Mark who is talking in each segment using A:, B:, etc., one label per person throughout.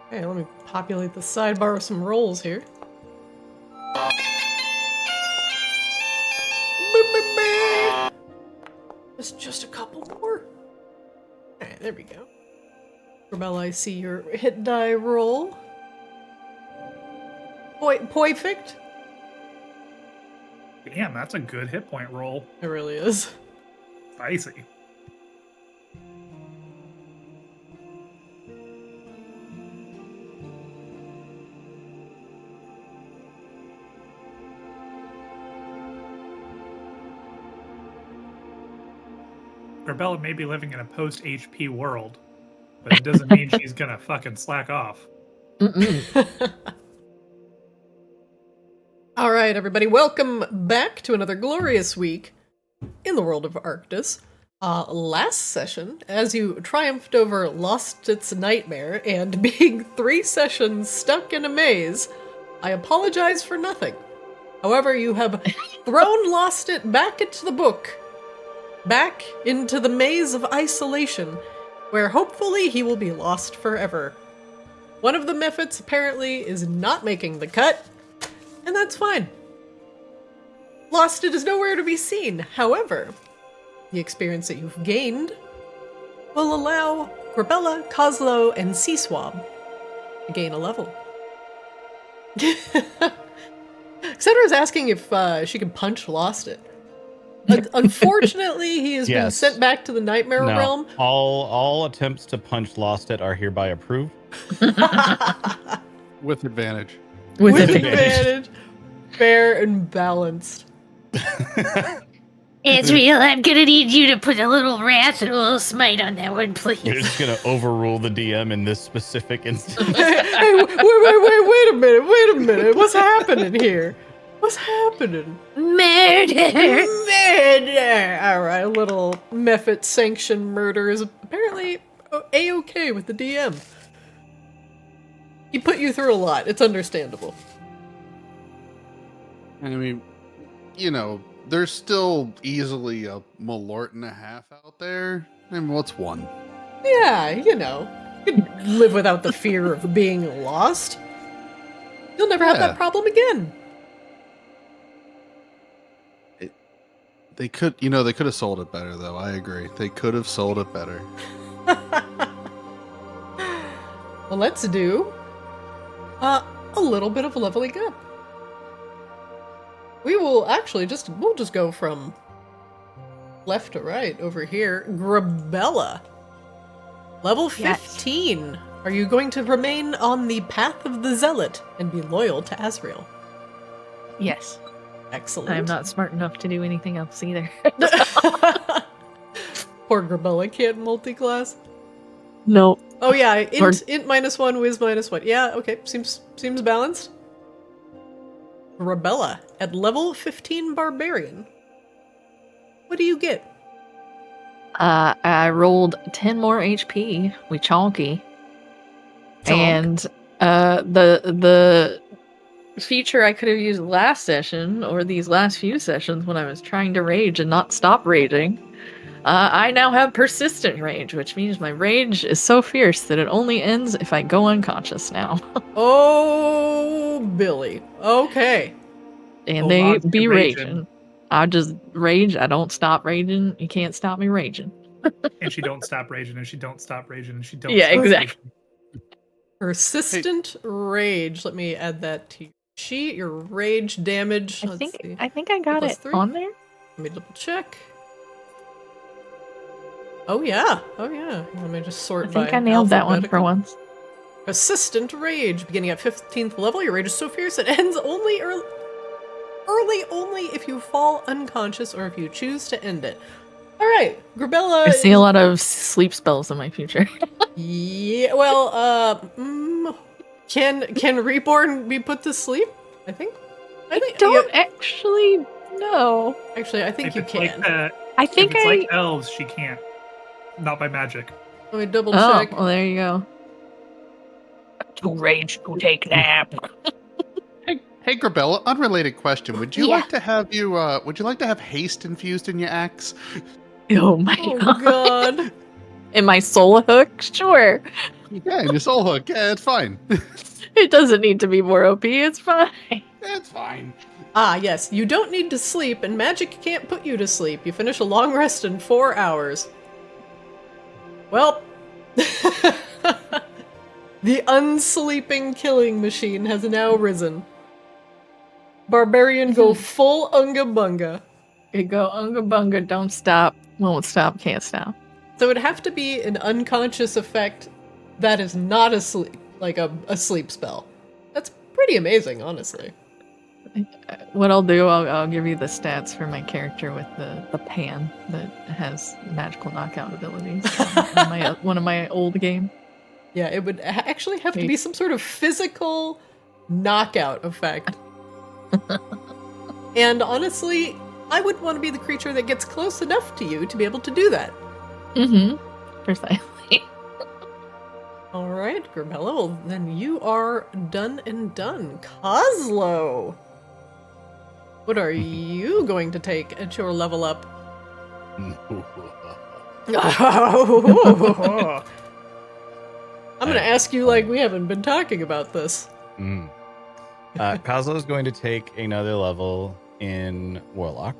A: Okay, let me populate the sidebar with some rolls here. Just a couple more. Alright, there we go. Rebella, I see your hit die roll. Perfect.
B: Damn, that's a good hit point roll.
A: It really is.
B: Spicy. Rebella may be living in a post-HP world, but it doesn't mean she's gonna fucking slack off.
A: All right, everybody, welcome back to another glorious week in the world of Arctis. Last session, as you triumphed over Lost Its Nightmare and being 3 sessions stuck in a maze, I apologize for nothing. However, you have thrown Lost It back into the book, back into the maze of isolation, where hopefully he will be lost forever. One of the Mephits apparently is not making the cut, and that's fine. Lost It is nowhere to be seen. However, the experience that you've gained will allow Grabella, Kozlo, and Seaswab to gain a level. Xedra's asking if she can punch Lost It. Unfortunately, he has been sent back to the Nightmare Realm.
C: All attempts to punch Lost It are hereby approved.
D: With advantage.
A: With advantage. Fair and balanced.
E: Azriel, I'm gonna need you to put a little wrath and a little smite on that one, please.
C: You're just gonna overrule the DM in this specific instance.
A: Hey, wait a minute. What's happening here? What's happening?
E: Murder!
A: Alright, a little Mephit sanctioned murder is apparently A-okay with the DM. He put you through a lot. It's understandable.
D: I mean, you know, there's still easily a Malort and a half out there. I mean, what's one?
A: Yeah, you know. You can live without the fear of being lost. You'll never have that problem again.
D: They could have sold it better, though. I agree. They could have sold it better.
A: Well, let's do a little bit of leveling up. We will actually we'll just go from left to right over here. Grabella, level 15. Yes. Are you going to remain on the path of the Zealot and be loyal to Azriel?
F: Yes.
A: Excellent.
F: I'm not smart enough to do anything else either.
A: Poor Grabella can't multi-class.
F: No.
A: Oh yeah, int -1, whiz -1. Yeah, okay, seems balanced. Grabella at level 15 barbarian. What do you get?
F: I rolled 10 more HP with Chonky. And the feature I could have used last session, or these last few sessions when I was trying to rage and not stop raging, I now have persistent rage, which means my rage is so fierce that it only ends if I go unconscious now.
A: Oh, Billy. Okay.
F: And they be raging. I just rage. I don't stop raging. You can't stop me raging.
B: And she don't stop raging, and she don't stop raging, and she don't
F: Yeah,
B: stop
F: exactly.
B: raging.
A: Persistent rage. Let me add that to your sheet. Your rage damage.
F: I think I got it on there.
A: Let me double check. Oh yeah. Let me just sort by
F: I think I nailed that one for once.
A: Persistent rage. Beginning at 15th level, your rage is so fierce it ends only early only if you fall unconscious or if you choose to end it. Alright, Grabella.
F: I see a lot of sleep spells in my future.
A: Yeah, well, can Reborn be put to sleep? I think
F: I don't actually know.
A: Actually, I think you can.
F: I think
B: if it's like elves, she can't. Not by magic.
A: Let me double check.
F: Oh, well, there you go.
E: To rage, to take nap.
D: Hey, Grabella, unrelated question. Would you like to have haste infused in your axe?
F: Oh my god. In my soul hook? Sure.
D: Yeah, and your soul hook. Yeah, it's fine.
F: It doesn't need to be more OP. It's fine.
D: It's fine.
A: Ah, yes, you don't need to sleep, and magic can't put you to sleep. You finish a long rest in 4 hours. Well, the unsleeping killing machine has now risen. Barbarian go full unga bunga.
F: You go unga bunga, don't stop, won't stop, can't stop.
A: So it'd have to be an unconscious effect that is not a sleep, like a sleep spell. That's pretty amazing, honestly.
F: What I'll do, I'll give you the stats for my character with the pan that has magical knockout abilities from one of my old game.
A: Yeah, it would actually have to be some sort of physical knockout effect. And honestly, I would want to be the creature that gets close enough to you to be able to do that.
F: Mm-hmm. Precisely.
A: All right, Grimella, well, then you are done and done. Coslo! What are you going to take at your level up? I'm gonna ask you like we haven't been talking about this.
C: Kozlo is going to take another level in Warlock,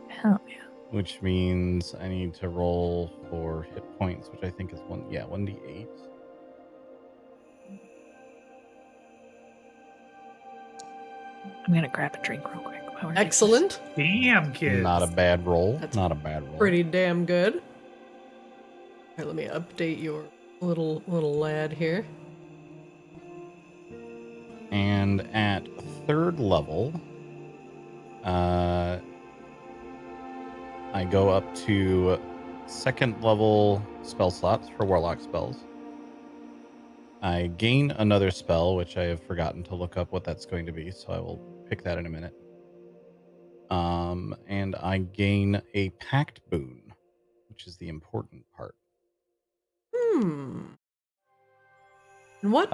F: Hell yeah.
C: which means I need to roll for hit points, which I think is 1d8.
F: I'm gonna grab a drink real quick. while we're doing
A: Excellent.
B: Damn, kids.
C: Not a bad roll.
A: That's
C: Not a bad roll.
A: Pretty damn good. Alright, let me update your little lad here.
C: And at third level, I go up to second level spell slots for Warlock spells. I gain another spell, which I have forgotten to look up what that's going to be, so I will pick that in a minute. And I gain a pact boon, which is the important part.
A: And what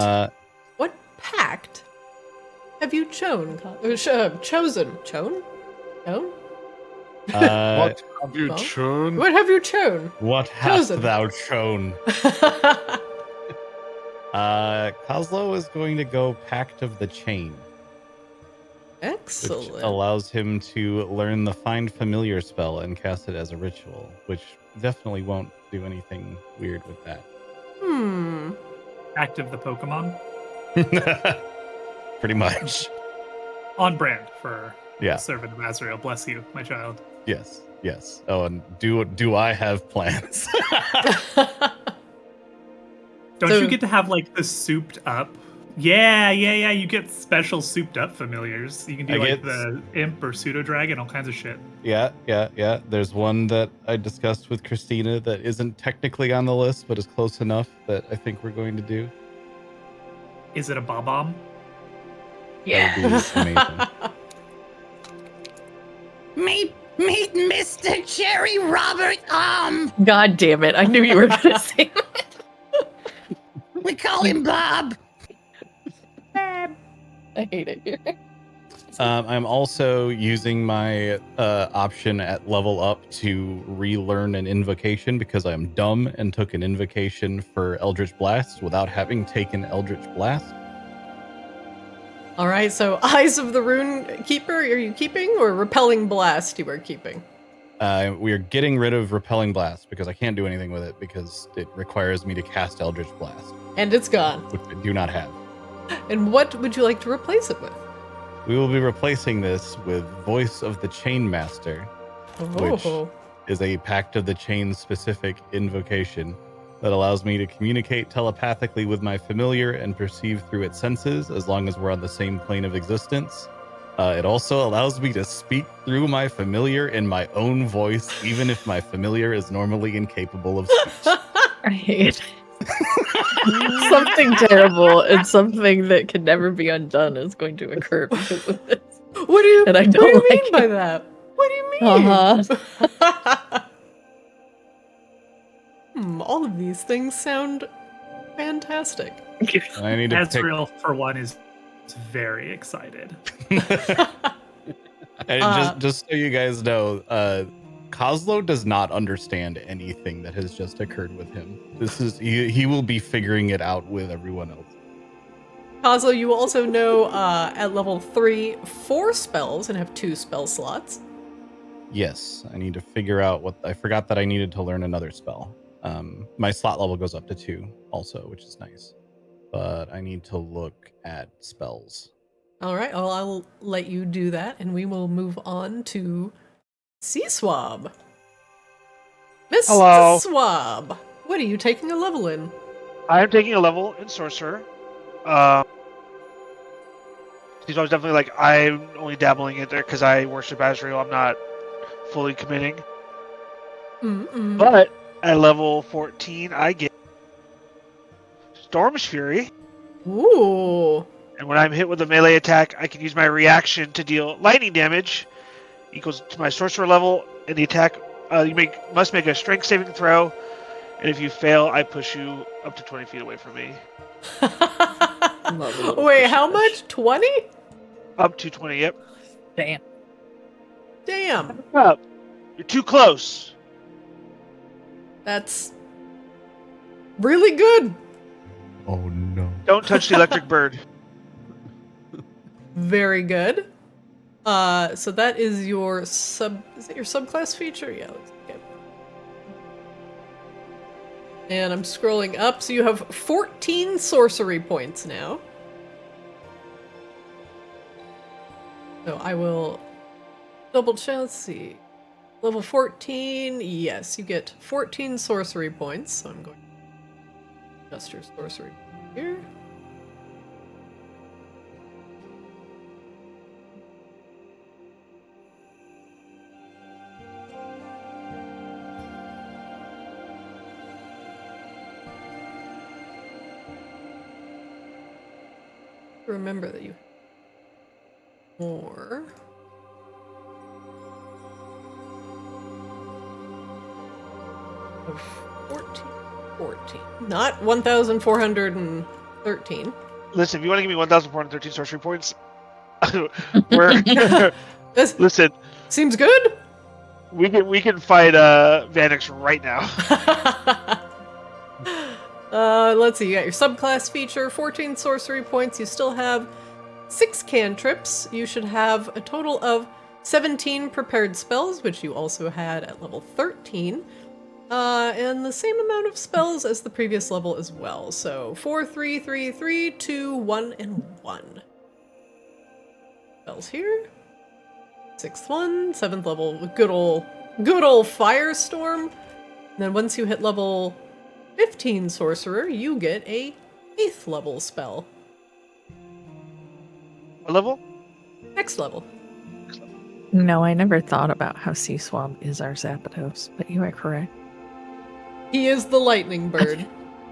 A: pact have you chosen? Chosen? Chosen?
D: What have you
A: Well,
D: chosen?
A: What have you chosen?
C: What hast
A: Chosen.
C: thou shown? Kozlo is going to go Pact of the Chain, which
A: Excellent.
C: allows him to learn the Find Familiar spell and cast it as a ritual, which definitely won't do anything weird with that.
B: Active the Pokemon.
C: Pretty much.
B: On brand for
C: Yeah.
B: Servant of Azrael. Bless you, my child.
C: Yes. Yes. Oh, and do I have plans?
B: Don't
A: So-
B: you get to have like the souped up? Yeah. You get special souped up familiars. You can do
C: I
B: like
C: get-
B: the imp or pseudo dragon, all kinds of shit.
C: Yeah. There's one that I discussed with Christina that isn't technically on the list, but is close enough that I think we're going to do.
B: Is it a Bob-omb?
C: That would be amazing.
E: Meet Mr. Cherry Robert.
F: God damn it! I knew you were gonna say that.
E: We call him Bob.
F: I hate it here.
C: I'm also using my option at level up to relearn an invocation because I'm dumb and took an invocation for Eldritch Blast without having taken Eldritch Blast.
A: All right, so Eyes of the Rune Keeper, are you keeping, or Repelling Blast you are keeping?
C: We are getting rid of Repelling Blast because I can't do anything with it because it requires me to cast Eldritch Blast,
A: And it's gone.
C: which I do not have.
A: And what would you like to replace it with?
C: We will be replacing this with Voice of the Chainmaster, which is a Pact of the Chain specific invocation that allows me to communicate telepathically with my familiar and perceive through its senses as long as we're on the same plane of existence. It also allows me to speak through my familiar in my own voice, even if my familiar is normally incapable of speech.
F: I hate it. Something terrible and something that can never be undone is going to occur because of this.
A: What do you,
F: And I
A: what do
F: don't
A: you
F: like
A: mean by
F: it.
A: that? What do you mean?
F: Uh-huh.
A: All of these things sound fantastic.
C: And I need to pick.
B: Azrael, for one, is very excited.
C: And just so you guys know, Kozlo does not understand anything that has just occurred with him. He will be figuring it out with everyone else.
A: Kozlo, you also know at level 3, 4 spells and have 2 spell slots.
C: Yes, I need to figure out what I forgot that I needed to learn another spell. My slot level goes up to 2 also, which is nice. But I need to look at spells.
A: All right, well, I'll let you do that, and we will move on to Sea Swab. Mr.
G: Hello.
A: Swab, what are you taking a level in?
G: I am taking a level in Sorcerer. He's always definitely like, I'm only dabbling in there because I worship Azrael. I'm not fully committing.
A: Mm-mm.
G: But at level 14, I get Storm's Fury.
A: Ooh.
G: And when I'm hit with a melee attack, I can use my reaction to deal lightning damage equals to my Sorcerer level. And the attack, must make a strength saving throw. And if you fail, I push you up to 20 feet away from me.
A: Wait, how much? 20?
G: Up to 20, yep.
A: Damn.
G: Up. You're too close.
A: That's really good.
C: Oh no.
G: Don't touch the electric bird.
A: Very good. So that is your is it your subclass feature? Yeah, let's okay. And I'm scrolling up, so you have 14 sorcery points now. So I will double check, let's see. Level 14, yes, you get 14 sorcery points. So I'm going to adjust your sorcery here. Remember that you have more. Of 14. Not 1,413.
G: Listen, if you want to give me 1,413 sorcery points, listen.
A: Seems good.
G: We can fight Vanix right now.
A: Let's see. You got your subclass feature, 14 sorcery points. You still have 6 cantrips. You should have a total of 17 prepared spells, which you also had at level 13. And the same amount of spells as the previous level as well. So 4, 3, 3, 3, 2, 1, and 1. Spells here. 6th one, 7th level, good old Firestorm. And then once you hit level 15 Sorcerer, you get a 8th level spell.
G: What level?
A: Next level.
F: No, I never thought about how Sea Swab is our Zapdos, but you are correct.
A: He is the lightning bird.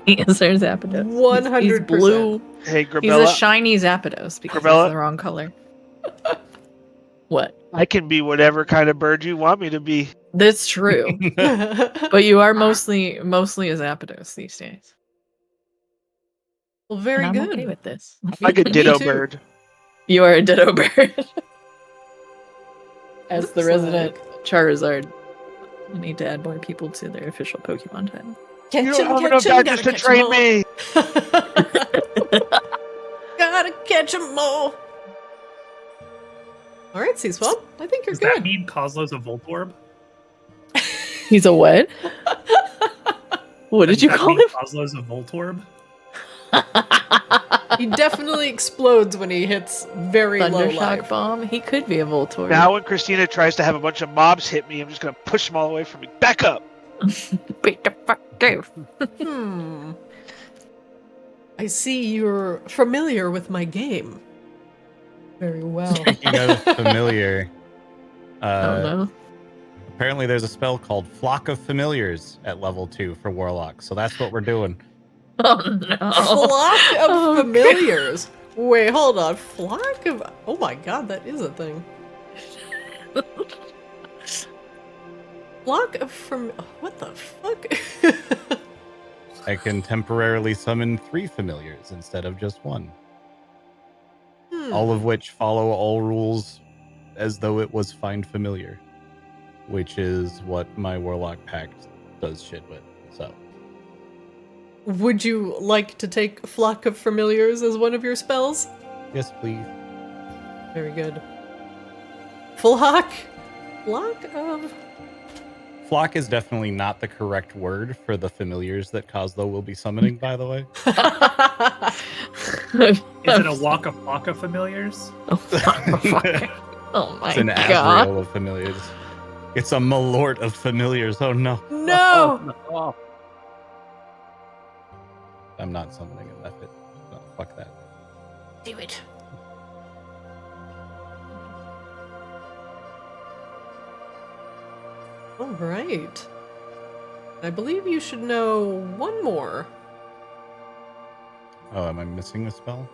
F: He is our Zapdos.
A: 100%.
F: He's blue.
G: Hey,
F: He's
G: Grabella.
F: a shiny Zapdos because
G: Grabella?
F: it's the wrong color. What?
G: I can be whatever kind of bird you want me to be.
F: That's true. But you are mostly a Zapdos these days.
A: Well, very
F: And I'm
A: good.
F: okay with this.
G: Like a
A: Me
G: ditto
A: too.
G: bird.
F: You are a ditto bird. As the
A: Looks
F: resident Charizard, I need to add more people to their official Pokemon title.
A: Catch
G: You don't
A: him,
G: have
A: catch
G: enough
A: him,
G: badges
A: gotta
G: to
A: catch 'em
G: train
A: all.
G: me.
A: Gotta catch 'em all. All right, Seaswell, I think you're
B: Does
A: good.
B: that mean Kozlo's a Voltorb?
F: He's a what? What did you call him?
B: Kozlo's a Voltorb?
A: He definitely explodes when he hits very low
F: Thundershock
A: life.
F: Bomb? He could be a Voltorb.
G: Now when Christina tries to have a bunch of mobs hit me, I'm just going to push them all away from me. Back up.
F: Beat the fuck
A: Hmm. I see you're familiar with my game. Very well.
C: Speaking of familiar,
F: Oh no.
C: apparently there's a spell called Flock of Familiars at level 2 for Warlock, so that's what we're doing.
F: Oh no.
A: Flock of
F: Oh, God.
A: familiars. Wait, hold on. Flock of. Oh my god, that is a thing. Flock of from. What the fuck?
C: I can temporarily summon 3 familiars instead of just 1.
A: Hmm.
C: All of which follow all rules as though it was find familiar. which is what my Warlock Pact does shit with. So,
A: Would you like to take Flock of Familiars as one of your spells?
C: yes, please.
A: Very good. Flock of...
C: Flock is definitely not the correct word for the familiars that Kozlo will be summoning, by the way.
B: Is it a Waka Familiars?
F: Oh my
C: It's an
F: god.
C: Azrael of familiars. It's a Malort of familiars. Oh no.
A: No!
B: Oh,
C: I'm not summoning a method. No, fuck that.
E: Do it.
A: All right. I believe you should know one more.
C: Oh, am I missing a spell?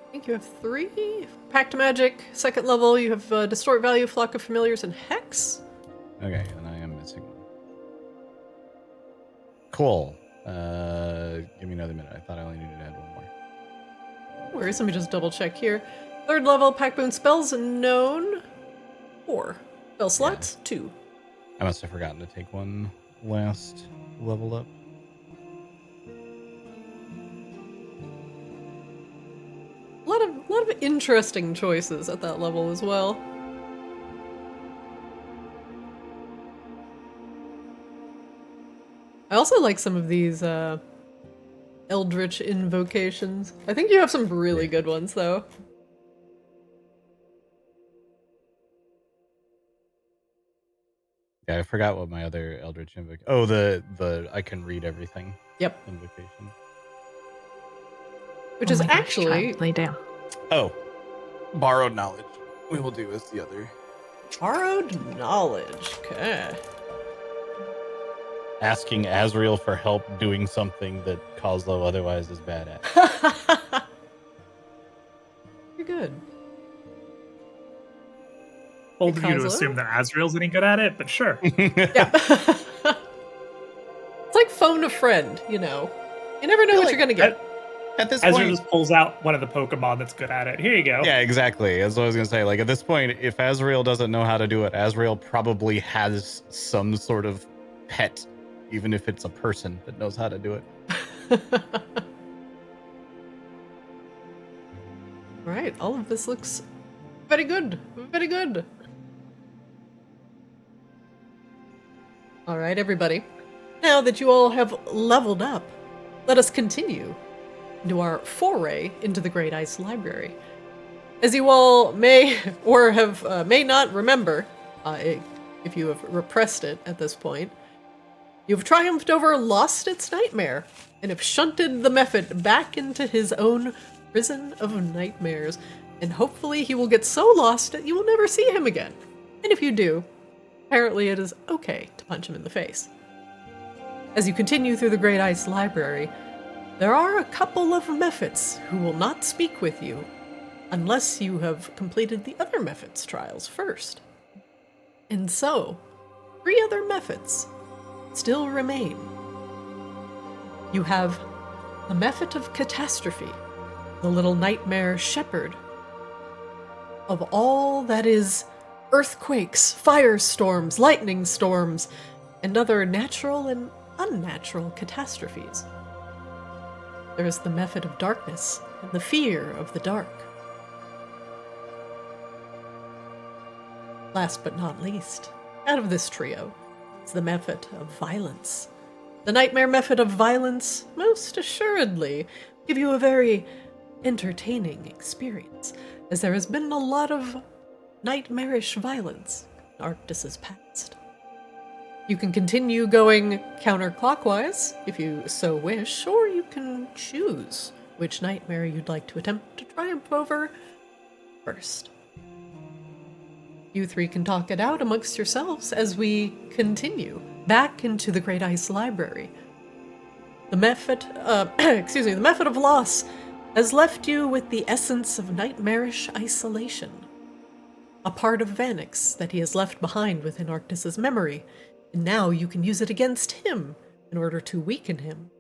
A: I think you have 3. Pact Magic, 2nd level. You have Distort Value, Flock of Familiars, and Hex.
C: Okay, and I am missing one. Cool. Give me another minute. I thought I only needed to add one more.
A: No worries, let me just double check here. 3rd level, Pact Boon spells known. 4. Spell slots, 2.
C: I must have forgotten to take one last level up.
A: A lot of interesting choices at that level as well. I also like some of these Eldritch invocations. I think you have some really good ones, though.
C: Yeah, I forgot what my other Eldritch invocation. Oh, the I can read everything.
A: Yep.
C: Invocation.
A: Which
F: Oh
A: is
F: my gosh,
A: actually
F: child, lay down.
C: Oh, borrowed knowledge. We will do as the other.
A: borrowed knowledge. Okay.
C: Asking Azrael for help doing something that Kozlo otherwise is bad at.
A: You're good.
B: bold of you to
A: Kozlo?
B: assume that Azrael's any good at it, but sure.
A: Yeah. It's like phone a friend, you know. You never know what you're gonna get.
C: At this
B: Azrael
C: point,
B: just pulls out one of the Pokemon that's good at it. Here you go.
C: yeah, exactly. As I was gonna say, like at this point, if Azrael doesn't know how to do it, Azrael probably has some sort of pet, even if it's a person that knows how to do it.
A: Alright, all of this looks very good. Very good. Alright, everybody. Now that you all have leveled up, let us continue into our foray into the Great Ice Library. As you all may or have may not remember, if you have repressed it at this point, you've triumphed over Lost Its Nightmare and have shunted the Mephit back into his own prison of nightmares, and hopefully he will get so lost that you will never see him again. And if you do, apparently it is okay to punch him in the face. As you continue through the Great Ice Library, there are a couple of Mephits who will not speak with you unless you have completed the other Mephits trials first. And so, 3 other Mephits still remain. You have the Mephit of Catastrophe, the little nightmare shepherd of all that is earthquakes, firestorms, lightning storms, and other natural and unnatural catastrophes. There is the Mephit of Darkness and the fear of the dark. Last but not least, out of this trio, is the Mephit of Violence. The Nightmare Mephit of Violence, most assuredly, give you a very entertaining experience, as there has been a lot of nightmarish violence in Arctis's past. You can continue going counterclockwise, if you so wish, or you can choose which nightmare you'd like to attempt to triumph over first. You 3 can talk it out amongst yourselves as we continue back into the Great Ice Library. The Mephit, the Mephit of Loss has left you with the essence of nightmarish isolation, a part of Vanix that he has left behind within Arctis's memory, and now you can use it against him in order to weaken him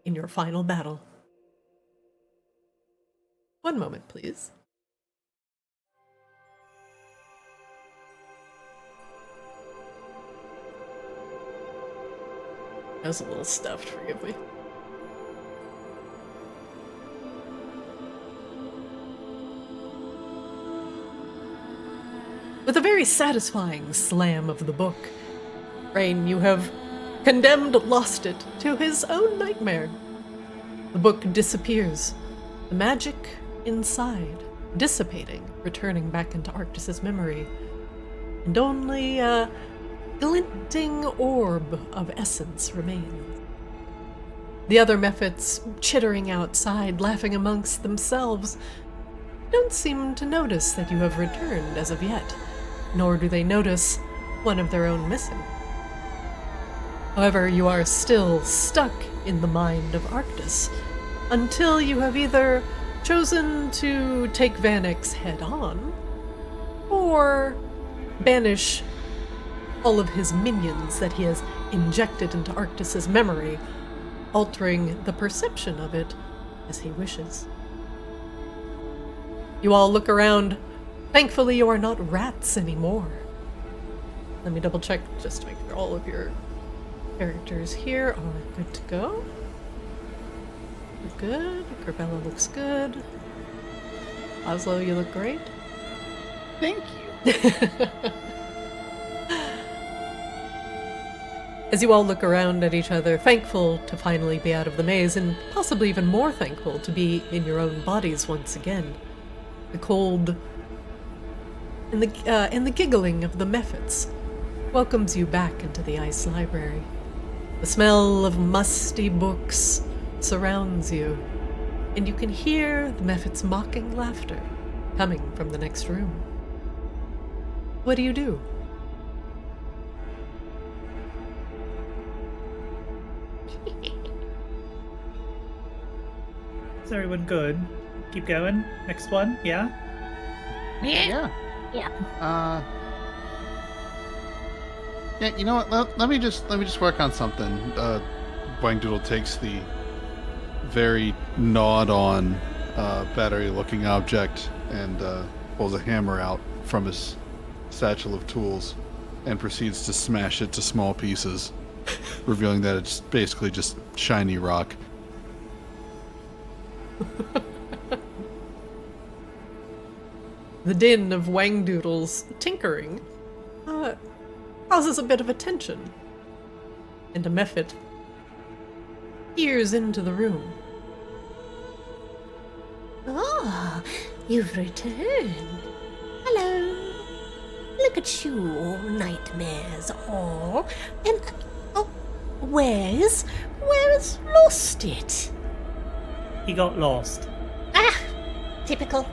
A: in your final battle. One moment, please. I was a little stuffed, forgive me. With a very satisfying slam of the book, Rain, you have condemned Lost It to his own nightmare. The book disappears, the magic inside dissipating, returning back into Arctis's memory, and only a glinting orb of essence remains. The other Mephits, chittering outside, laughing amongst themselves, don't seem to notice that you have returned as of yet, nor do they notice one of their own missing. However, you are still stuck in the mind of Arctis, until you have either chosen to take Vanix head on, or banish all of his minions that he has injected into Arctis's memory, altering the perception of it as he wishes. You all look around. Thankfully, you are not rats anymore. Let me double check just to make sure all of your characters here are good to go. Good. Corbella looks good. Oslo, you look great.
C: Thank you.
A: As you all look around at each other, thankful to finally be out of the maze, and possibly even more thankful to be in your own bodies once again. The cold and the giggling of the Mephits welcomes you back into the ice library. The smell of musty books surrounds you, and you can hear the Mephits' mocking laughter coming from the next room. What do you do?
B: Is everyone good? Keep going. Next one, yeah?
D: Yeah.
E: Yeah.
D: Yeah, you know what? Let me just work on something. Wangdoodle takes the very gnawed-on battery-looking object and pulls a hammer out from his satchel of tools and proceeds to smash it to small pieces, revealing that it's basically just shiny rock.
A: The din of Wangdoodle's tinkering causes a bit of a tension, and a Mephit peers into the room.
E: Oh, you've returned. Hello. Look at you, nightmares all. And, where's Lost It?
B: He got lost.
E: Typical.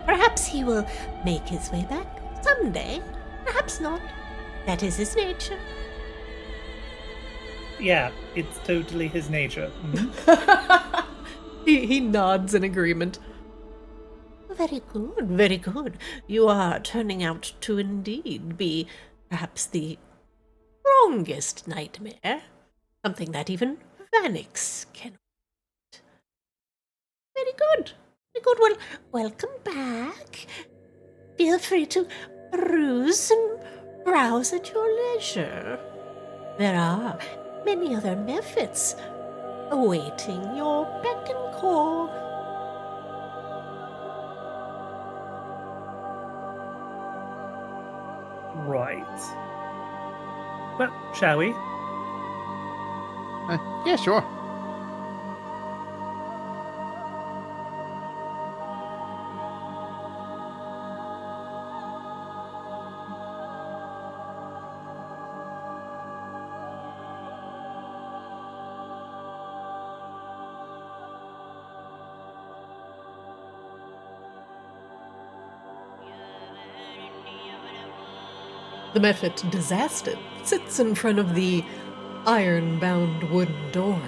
E: Perhaps he will make his way back someday. Perhaps not. That is his nature.
B: Yeah, it's totally his nature. Mhm.
A: He nods in agreement.
E: Very good, very good. You are turning out to indeed be perhaps the strongest nightmare. Something that even Vanix cannot. Very good. Very good. Well, welcome back. Feel free to peruse and browse at your leisure. There are many other Mephits awaiting your beck and call.
B: Right. Well, shall we?
D: Yeah, sure.
A: The Mephit Disaster sits in front of the iron-bound wooden door.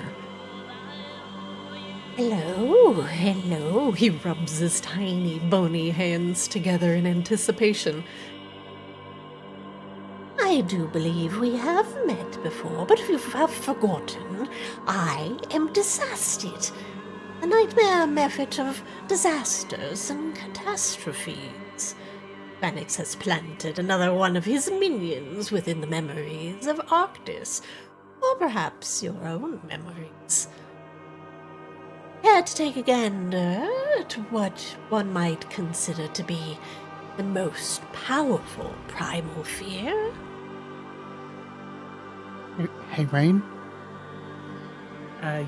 E: Hello, hello.
A: He rubs his tiny, bony hands together in anticipation.
E: I do believe we have met before, but if you have forgotten, I am Disastered, a nightmare Mephit of disasters and catastrophes. Vanix has planted another one of his minions within the memories of Arctis, or perhaps your own memories. Care to take a gander at what one might consider to be the most powerful primal fear?
D: Hey, Rain,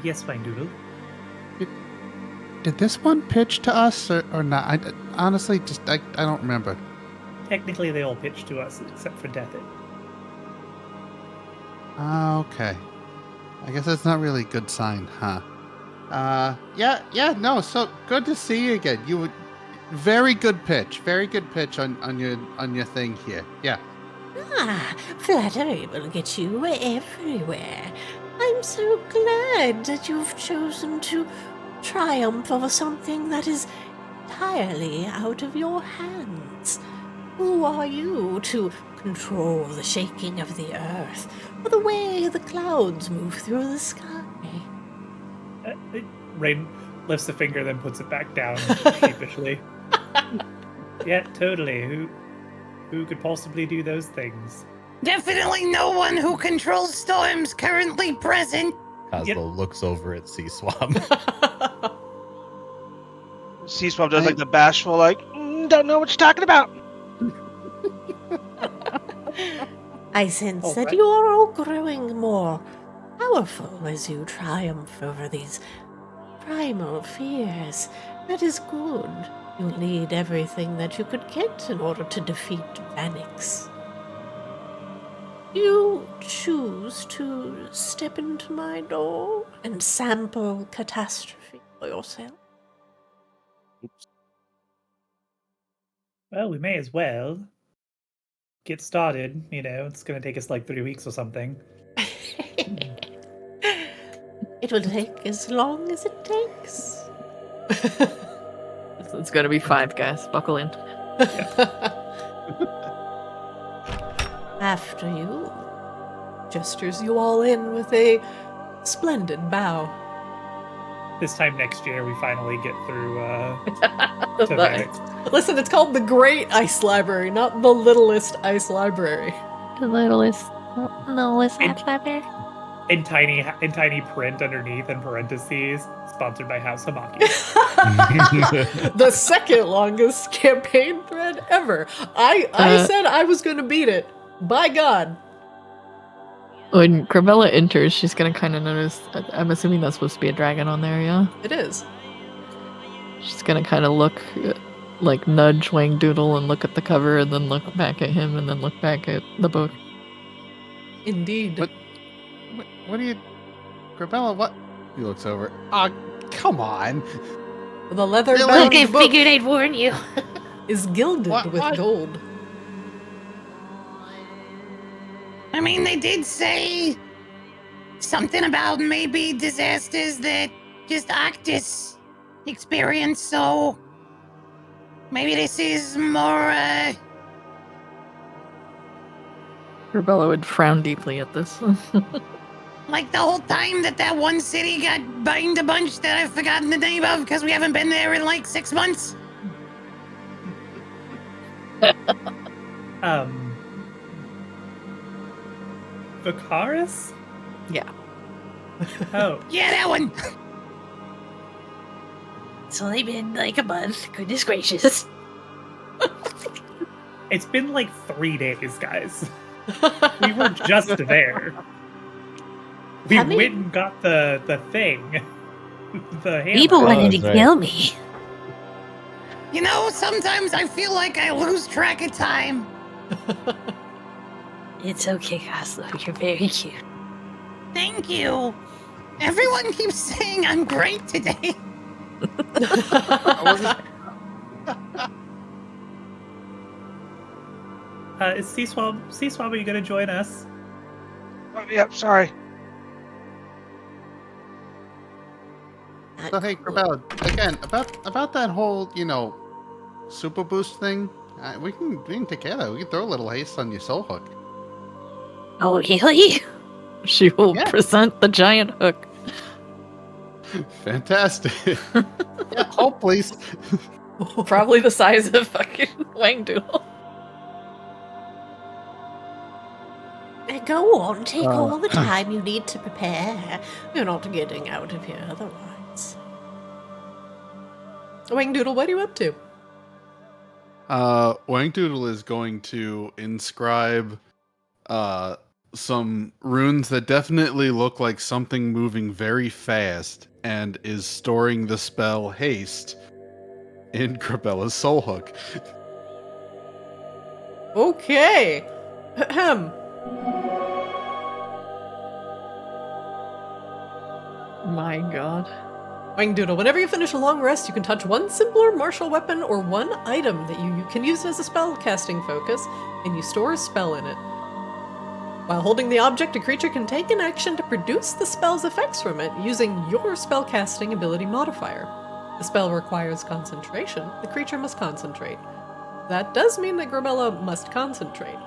B: Yes, my doodle.
D: did this one pitch to us or not? I honestly I don't remember.
B: Technically, they all pitched to us except for Death It.
D: Okay. I guess that's not really a good sign, huh? Yeah, no, so good to see you again. You would very good pitch on your thing here. Yeah.
E: Flattery will get you everywhere. I'm so glad that you've chosen to triumph over something that is entirely out of your hands. Who are you to control the shaking of the earth or the way the clouds move through the sky?
B: Rain lifts a finger, then puts it back down sheepishly. Yeah, totally. Who could possibly do those things?
H: Definitely no one who controls storms currently present.
C: Cosmo looks over at Sea Swab.
G: Sea Swab does like the bashful, like, don't know what you're talking about.
E: I sense that
B: right.
E: you are all growing more powerful as you triumph over these primal fears. That is good. You need everything that you could get in order to defeat Vanix. You choose to step into my door and sample Catastrophe for yourself.
B: Well, we may as well get started. You know, it's going to take us like 3 weeks or something.
E: It will take as long as it takes.
F: It's gonna be 5, guys. Buckle in.
E: After you.
A: Gestures you all in with a splendid bow.
B: This time next year, we finally get through
F: The
B: to
F: vibes.
B: Vanix.
A: Listen, it's called the Great Ice Library, not the Littlest Ice Library.
F: The littlest
B: library. In tiny print underneath in parentheses, sponsored by House Hamaki.
A: The second longest campaign thread ever. I said I was going to beat it. By God.
F: When Grabella enters, she's gonna kind of notice. I'm assuming that's supposed to be a dragon on there, yeah?
A: It is.
F: She's gonna kind of look, like nudge Wang Doodle and look at the cover and then look back at him and then look back at the book.
A: Indeed.
D: What are you, Grabella? What? He looks over. Come on.
A: The leather
D: Really?
A: bound
H: I
A: book
H: figured I'd warn you.
A: is gilded
D: What-
A: with
D: what?
A: gold.
H: I mean, they did say something about maybe disasters that just Arctis experience, so maybe this is more,
F: Grabella would frown deeply at this.
H: like the whole time that one city got burned a bunch that I've forgotten the name of because we haven't been there in like 6 months.
B: Vicaris?
F: Yeah.
B: Oh,
H: Yeah, that one.
E: It's only been like a month. Goodness gracious.
B: it's been like 3 days, guys. We were just there. We
E: I mean-
B: went and got the thing. The hammer.
H: People wanted to
C: that's right.
H: kill me. You know, sometimes I feel like I lose track of time.
E: It's okay, Cosmo. You're very cute.
H: Thank you. Everyone keeps saying I'm great today.
B: Is Sea Swab, are you going to join us?
G: Oh, yep, sorry.
D: So hey, Grabella, again about that whole super boost thing. We can take care of that. We can throw a little haste on your soul hook.
E: Oh, really?
F: She will
D: Yeah.
F: present the giant hook.
D: Fantastic. Yeah, hold please.
F: Probably the size of fucking Wang Doodle.
E: Go on, take all the time you need to prepare. You're not getting out of here otherwise.
A: Wangdoodle, what are you up to?
D: Wangdoodle is going to inscribe some runes that definitely look like something moving very fast, and is storing the spell Haste in Grabella's Soul Hook.
A: Okay. Ahem.
F: My god.
A: Wangdoodle, whenever you finish a long rest, you can touch one simpler martial weapon or one item that you can use as a spell casting focus, and you store a spell in it. While holding the object, a creature can take an action to produce the spell's effects from it using your spellcasting ability modifier. The spell requires concentration. The creature must concentrate. That does mean that Grabella must concentrate.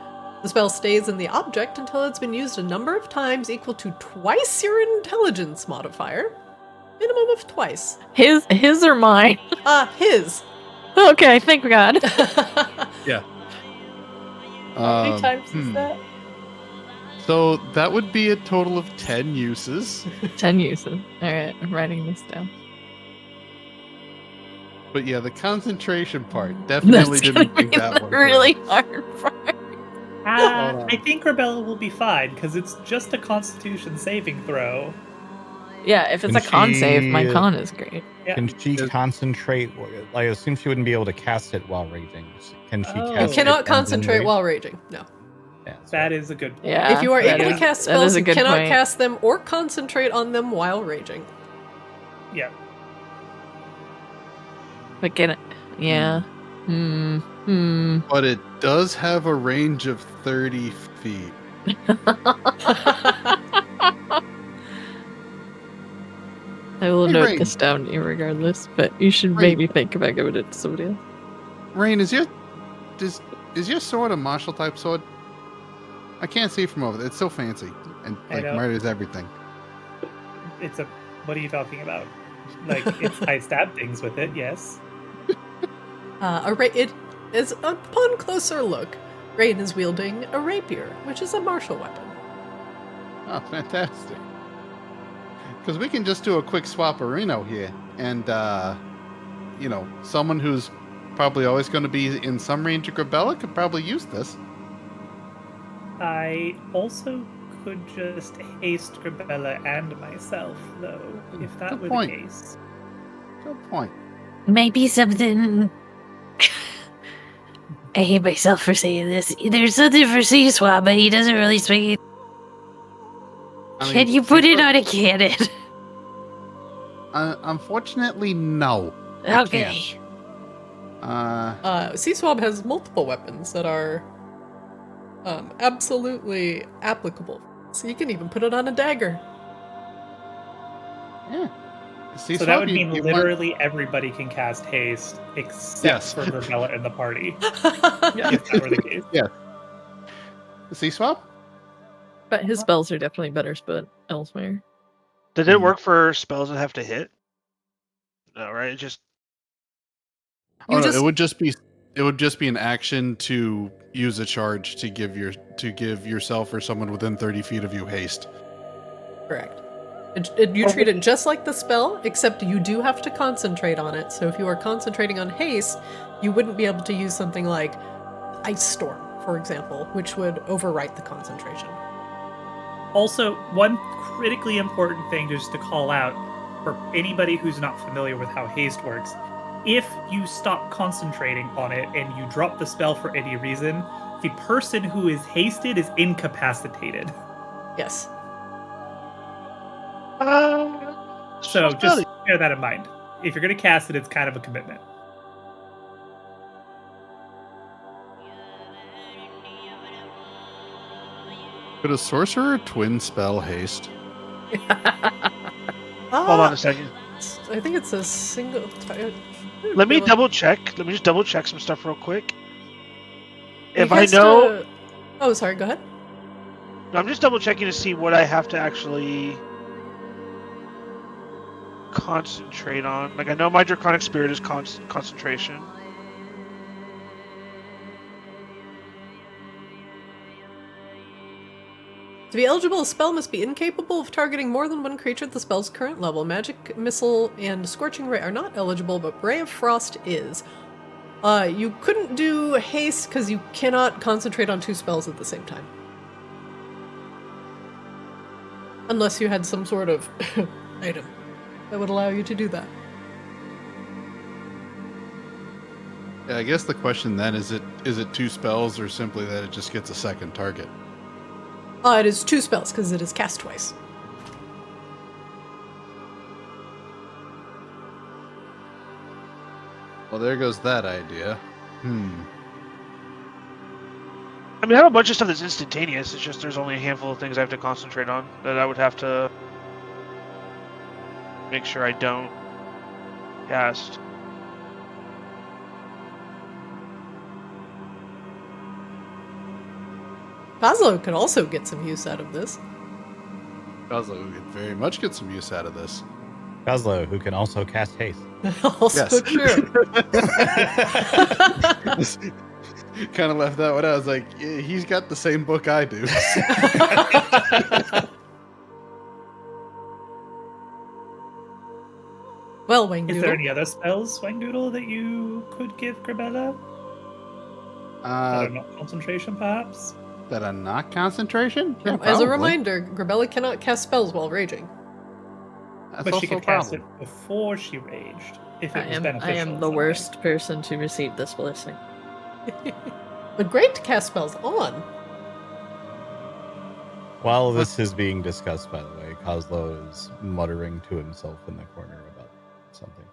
A: The spell stays in the object until it's been used a number of times equal to twice your intelligence modifier. Minimum of twice.
F: His or mine?
A: His.
F: Okay, thank God.
D: Yeah.
F: How many times is that?
D: So that would be a total of 10 uses.
F: 10 uses. Alright, I'm writing this down.
D: But yeah, the concentration part definitely didn't think that one.
F: Really hard part.
B: I think Rebella will be fine because it's just a Constitution saving throw.
F: Yeah, if it's a con save, my con is great.
B: Yeah.
C: Can she concentrate? I assume she wouldn't be able to cast it while raging. Can she
B: Oh.
C: cast
A: You cannot
C: it and then
A: concentrate
C: rage?
A: while raging. No.
C: Yeah,
B: That is a good point.
F: Yeah.
A: If you are
F: that
A: able to
F: is-
A: cast
F: that is
A: spells,
F: a
A: you
F: good
A: cannot
F: point.
A: cast them or concentrate on them while raging.
B: Yeah.
F: But get it. Yeah.
D: But it does have a range of 30 feet.
F: I will
D: Hey,
F: note
D: Rain.
F: this down regardless, but you should
D: Rain.
F: maybe think about giving it to somebody else.
D: Rain, is your sword a martial type sword? I can't see from over there. It's so fancy and
B: I
D: like
B: know.
D: murders everything.
B: It's a. What are you talking about? Like, I stab things with it, yes.
A: It is, upon closer look, Rain is wielding a rapier, which is a martial weapon.
D: Oh, fantastic. Because we can just do a quick swap-arino here. And, someone who's probably always going to be in some range of Grabella could probably use this.
B: I also could just haste Grabella and myself, though, if that
D: Good
B: were
D: point.
B: the case.
D: Good point.
E: Maybe something. I hate myself for saying this. There's something for Sea Swab, but he doesn't really speak. Can you put it on a cannon?
D: Unfortunately, no. I
E: Okay.
D: can't.
A: Sea Swab has multiple weapons that are absolutely applicable. So you can even put it on a dagger.
D: Yeah. See,
B: So that would mean literally everybody can cast haste except
D: Yes.
B: for Grabella in the party. If that were the case.
D: See, swap?
F: But his spells are definitely better spent elsewhere.
G: Did it work for spells that have to hit? No, right? It just
A: You
D: No,
A: just-
D: it would just be an action to use a charge to give yourself or someone within 30 feet of you haste.
A: Correct. You treat it just like the spell, except you do have to concentrate on it. So if you are concentrating on haste, you wouldn't be able to use something like Ice Storm, for example, which would overwrite the concentration.
B: Also, one critically important thing just to call out for anybody who's not familiar with how haste works. If you stop concentrating on it and you drop the spell for any reason, the person who is hasted is incapacitated.
A: Yes.
B: So just bear that in mind. If you're going to cast it, it's kind of a commitment.
D: Could a sorcerer twin spell haste?
G: hold on a second.
A: I think it's a single.
G: Let me double check. Let me just double check some stuff real quick. If
A: You
G: I
A: cast
G: know,
A: a- Oh, sorry. Go ahead.
G: I'm just double checking to see what I have to actually concentrate on. Like I know my draconic spirit is concentration.
A: To be eligible, a spell must be incapable of targeting more than one creature at the spell's current level. Magic Missile and Scorching Ray are not eligible, but Ray of Frost is. You couldn't do Haste because you cannot concentrate on 2 spells at the same time. Unless you had some sort of item that would allow you to do that.
D: Yeah, I guess the question then is it 2 spells or simply that it just gets a second target?
A: It is 2 spells because it is cast twice.
D: Well, there goes that idea.
G: I mean, I have a bunch of stuff that's instantaneous. It's just there's only a handful of things I have to concentrate on that I would have to make sure I don't cast.
A: Kozlo could also get some use out of this.
D: Kozlo could very much get some use out of this.
C: Kozlo, who can also cast haste.
A: Also true.
D: Kind of left that one out. I was like, yeah, he's got the same book I do.
A: Well, Wang
B: Is there
A: Doodle.
B: any other spells, Wangdoodle, that you could give Grabella? That are not concentration, perhaps?
D: That are not concentration? Yeah,
A: As a
D: probably.
A: reminder, Grabella cannot cast spells while raging.
D: That's
B: But
D: also
B: she
D: a
B: could cast
D: problem.
B: it before she raged, if it
F: I
B: was
F: am
B: beneficial.
F: the worst person to receive this blessing.
A: But great to cast spells on.
C: While this is being discussed, by the way, Kozlo is muttering to himself in the corner about something.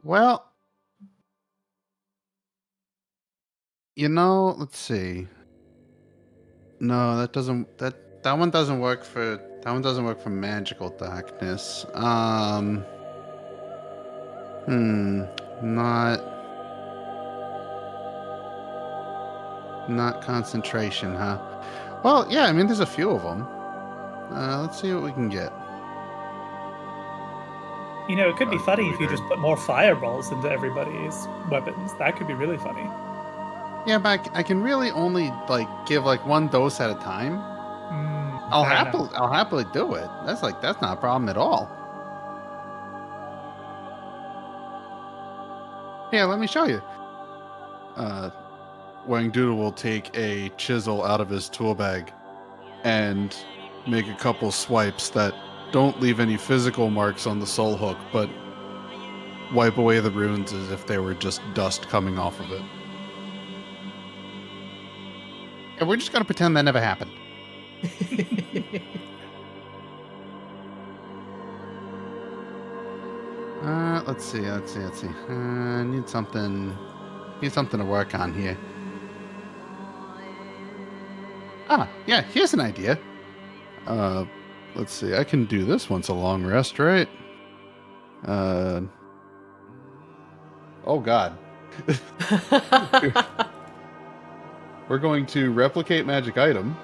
D: Well, let's see. No, that doesn't. That one doesn't work for. That one doesn't work for magical darkness. Not concentration, huh? Well, yeah. I mean, there's a few of them. Let's see what we can get.
B: You know, it could be funny if you
D: Weird.
B: just put more fireballs into everybody's weapons. That could be really funny.
D: Yeah, but I can really only give one dose at a time. I'll happily do it. That's not a problem at all. Here, let me show you. Wangdoodle will take a chisel out of his tool bag and make a couple swipes that don't leave any physical marks on the soul hook, but wipe away the runes as if they were just dust coming off of it. And we're just gonna pretend that never happened. Let's see. Need something to work on here. Yeah, here's an idea. Let's see. I can do this once a long rest, right? Oh God. We're going to replicate magic item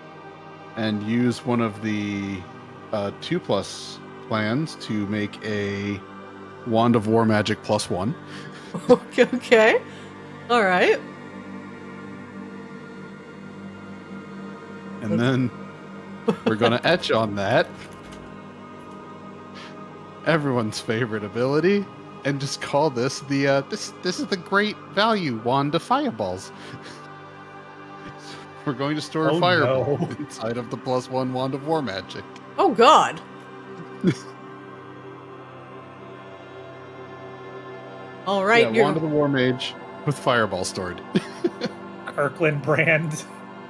D: and use one of the 2+ plans to make a Wand of War Magic +1.
A: Okay. All right.
D: And then we're going to etch on that everyone's favorite ability and just call this the this is the great value Wand of Fireballs. We're going to store a fireball inside of the +1 Wand of War Magic.
A: Oh God. All right,
D: Yeah, Wand of the War Mage with fireball stored.
B: Kirkland brand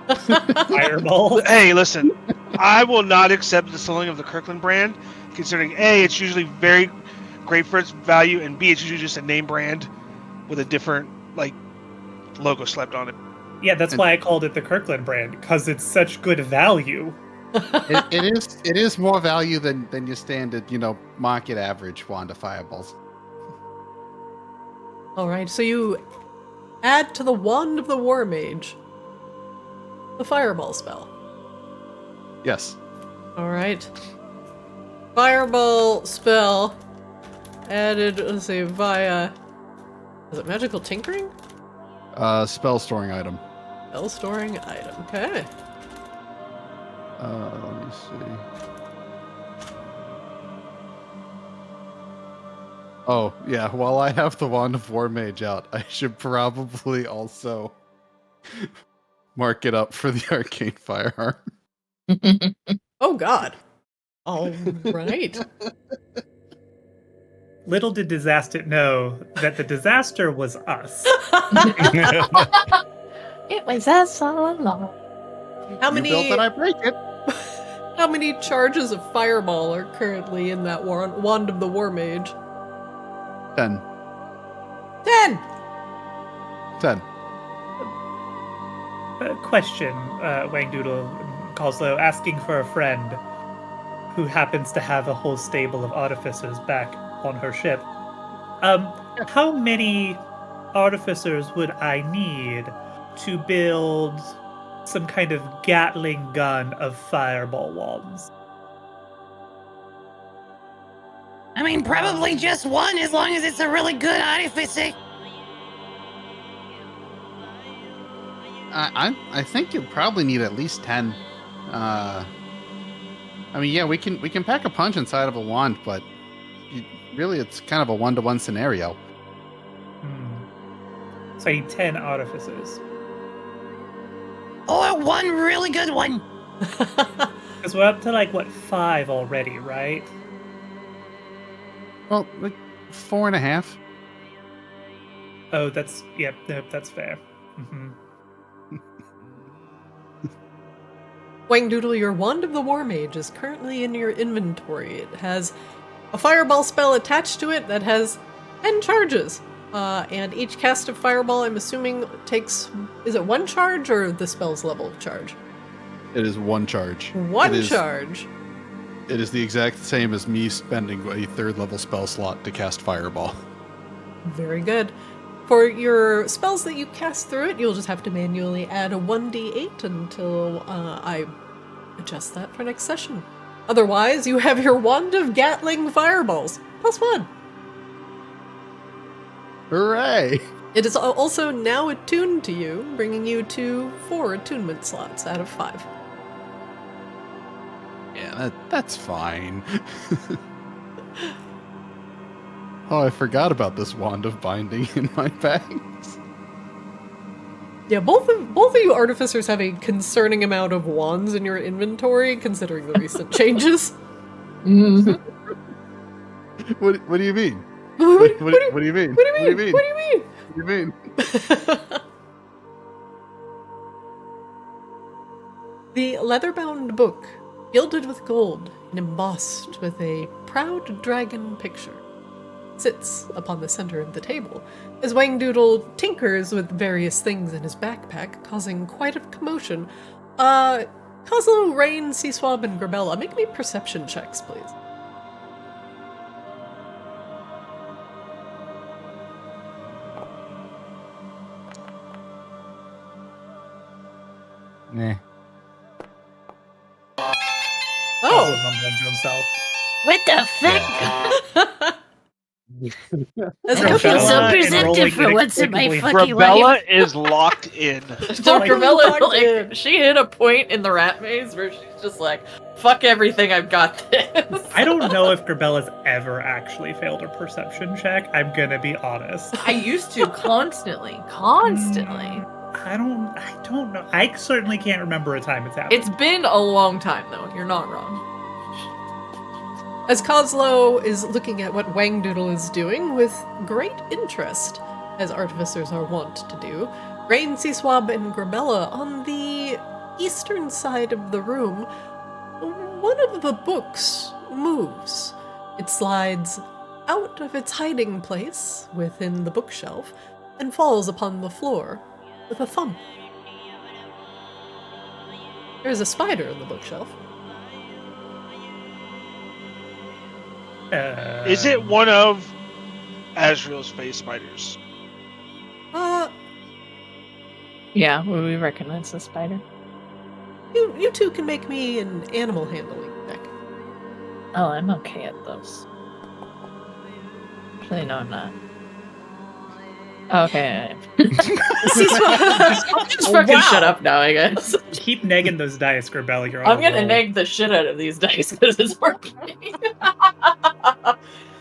B: fireball.
G: Hey, listen, I will not accept the selling of the Kirkland brand, considering A, it's usually very great for its value, and B, it's usually just a name brand with a different logo slapped on it.
B: Yeah, that's why I called it the Kirkland brand, because it's such good value.
D: It is more value than your standard, market average Wand of Fireballs.
A: All right, so you add to the Wand of the War Mage the Fireball spell.
D: Yes.
A: All right. Fireball spell added, let's see, via... Is it Magical Tinkering?
D: Spell storing item.
A: Spell storing item, okay.
D: Let me see. Oh, yeah, while I have the Wand of War Mage out, I should probably also mark it up for the Arcane Firearm.
A: Oh God. All right.
B: Little did Disaster know that the disaster was us.
F: It was us all along.
A: How
D: You
A: many
D: built it, I break it.
A: how many charges of fireball are currently in that wand of the War Mage?
D: 10.
A: 10!
D: 10.
B: Question, Wang Doodle Coslow, asking for a friend who happens to have a whole stable of artificers back on her ship. How many artificers would I need to build some kind of Gatling gun of fireball wands?
H: I mean, probably just one, as long as it's a really good artificer.
D: I think you'll probably need at least 10. I mean, yeah, we can pack a punch inside of a wand, but really it's kind of a 1-to-1 scenario.
B: So I need 10 artificers.
H: Or one really good one.
B: Because we're up to, like, what, 5 already, right?
D: Well, like 4.5.
B: Oh, that's, yep, that's fair. Mm-hmm.
A: Wang Doodle, your Wand of the War Mage is currently in your inventory. It has a fireball spell attached to it that has 10 charges. And each cast of fireball, I'm assuming, takes... Is it 1 charge or the spell's level of charge?
D: It is 1 charge.
A: One charge?
D: It is the exact same as me spending a 3rd level spell slot to cast Fireball.
A: Very good. For your spells that you cast through it, you'll just have to manually add a 1d8 until I adjust that for next session. Otherwise, you have your Wand of Gatling Fireballs. +1.
D: Hooray!
A: It is also now attuned to you, bringing you to 4 attunement slots out of 5.
D: Yeah, that's fine. Oh, I forgot about this Wand of Binding in my bags.
A: Yeah, both of you artificers have a concerning amount of wands in your inventory, considering the recent changes.
F: Mm-hmm.
D: What do you mean?
A: What
D: What do you mean?
A: do you mean? What do you mean?
D: What do you mean?
A: The leather-bound book, gilded with gold and embossed with a proud dragon picture, sits upon the center of the table, as Wang Doodle tinkers with various things in his backpack, causing quite a commotion. Coslo, Rain, Seaswab, and Grabella, make me perception checks, please.
C: Nah.
B: Coslo's mumbling to himself.
E: What the fuck?
A: As
E: I feel so
B: Grabella
E: perceptive for
B: enrolling
E: once in my
B: inexplicably.
E: fucking
G: Grabella
E: life.
G: is locked in.
F: Grabella, like, she hit a point in the rat maze where she's just like, fuck everything, I've got this.
B: I don't know if Grabella's ever actually failed a perception check. I'm gonna be honest.
F: I used to constantly.
B: I don't know. I certainly can't remember a time it's happened.
F: It's been a long time, though. You're not wrong.
A: As Coslo is looking at what Wang Doodle is doing with great interest, as artificers are wont to do, Rain, Seaswab, and Grabella on the eastern side of the room, one of the books moves. It slides out of its hiding place within the bookshelf and falls upon the floor with a thump. There's a spider in the bookshelf.
G: Is it one of Azrael's face spiders?
F: Yeah, we recognize the spider.
A: You two can make me an animal handling check.
F: Oh, I'm okay at those. Actually, no, I'm not. Okay. Just fucking shut up now, I guess.
B: Keep negging those dice, Grabella. You're on
F: I'm
B: a
F: gonna
B: roll.
F: neg the shit out of these dice because it's working.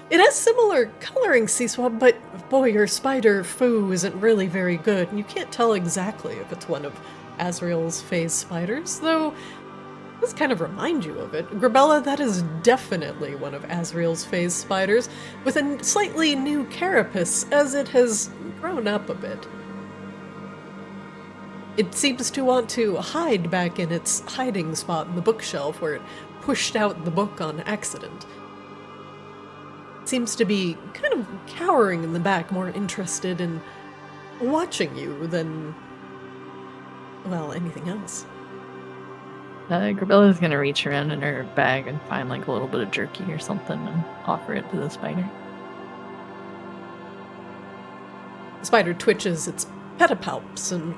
A: It has similar coloring, Seaswab, but boy, your spider foo isn't really very good, and you can't tell exactly if it's one of Azrael's phase spiders, though it does kind of remind you of it. Grabella, that is definitely one of Azrael's phase spiders, with a slightly new carapace as it has grown up a bit. It seems to want to hide back in its hiding spot in the bookshelf where it pushed out the book on accident. Seems to be kind of cowering in the back, more interested in watching you than, well, anything else.
F: Grabella's gonna reach around in her bag and find like a little bit of jerky or something and offer it to the spider.
A: The spider twitches its pedipalps and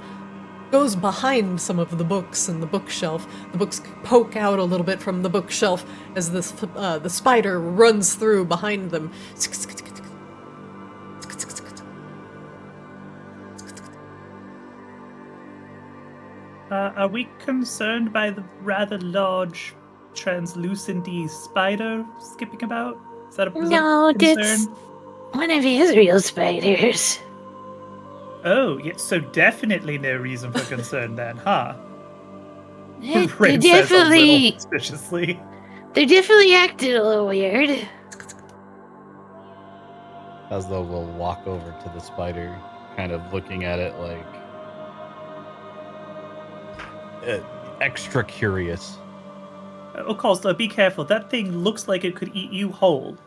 A: goes behind some of the books in the bookshelf. The books poke out a little bit from the bookshelf as the spider runs through behind them.
B: Are we concerned by the rather large, translucent-y spider skipping about? Is that a
E: No,
B: concern?
E: that's one of Israel's spiders.
B: Oh, yeah, so definitely no reason for concern then, huh?
E: They
B: Rin says a little
E: definitely,
B: suspiciously.
E: they definitely acted a little weird.
C: As though we'll walk over to the spider, kind of looking at it like extra curious.
B: Oh, Costa, be careful. That thing looks like it could eat you whole.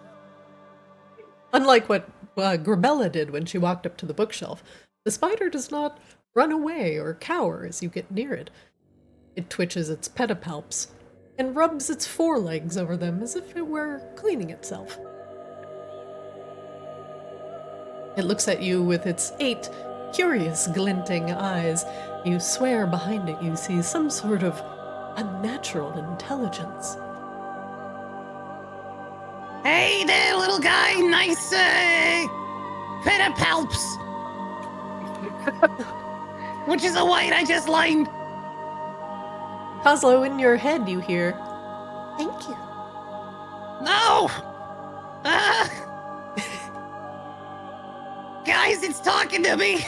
A: Unlike what Grabella did when she walked up to the bookshelf, the spider does not run away or cower as you get near it. It twitches its pedipalps and rubs its forelegs over them as if it were cleaning itself. It looks at you with its 8 curious, glinting eyes. You swear behind it you see some sort of unnatural intelligence.
H: Hey there, little guy. Nice, pedipalps. Which is a white I just lined.
A: Kozlo, in your head you hear,
E: Thank you.
H: No! Guys, it's talking to me.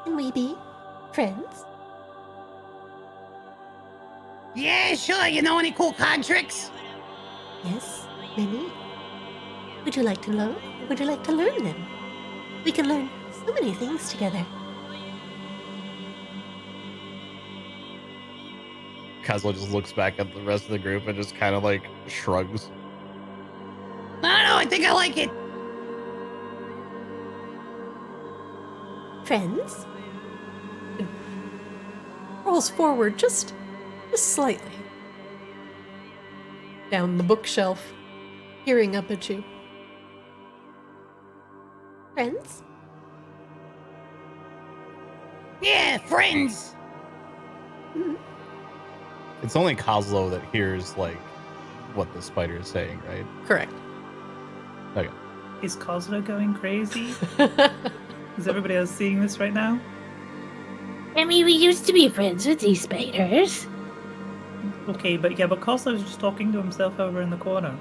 E: Can we be friends?
H: Yeah, sure. You know any cool card tricks?
E: Yes, many. Would you like to learn? Would you like to learn them? We can learn so many things together.
C: Kazlo just looks back at the rest of the group and just kind of like shrugs.
H: I don't know. I think I like it.
E: Friends?
A: rolls forward just slightly. Down the bookshelf, peering up at you.
E: Friends?
H: Yeah, friends.
C: It's only Kozlo that hears like what the spider is saying, right?
A: Correct.
C: Okay.
B: Is Kozlo going crazy? Is everybody else seeing this right now?
E: I mean, we used to be friends with these spiders.
B: Okay, but Kozlo's just talking to himself over in the corner.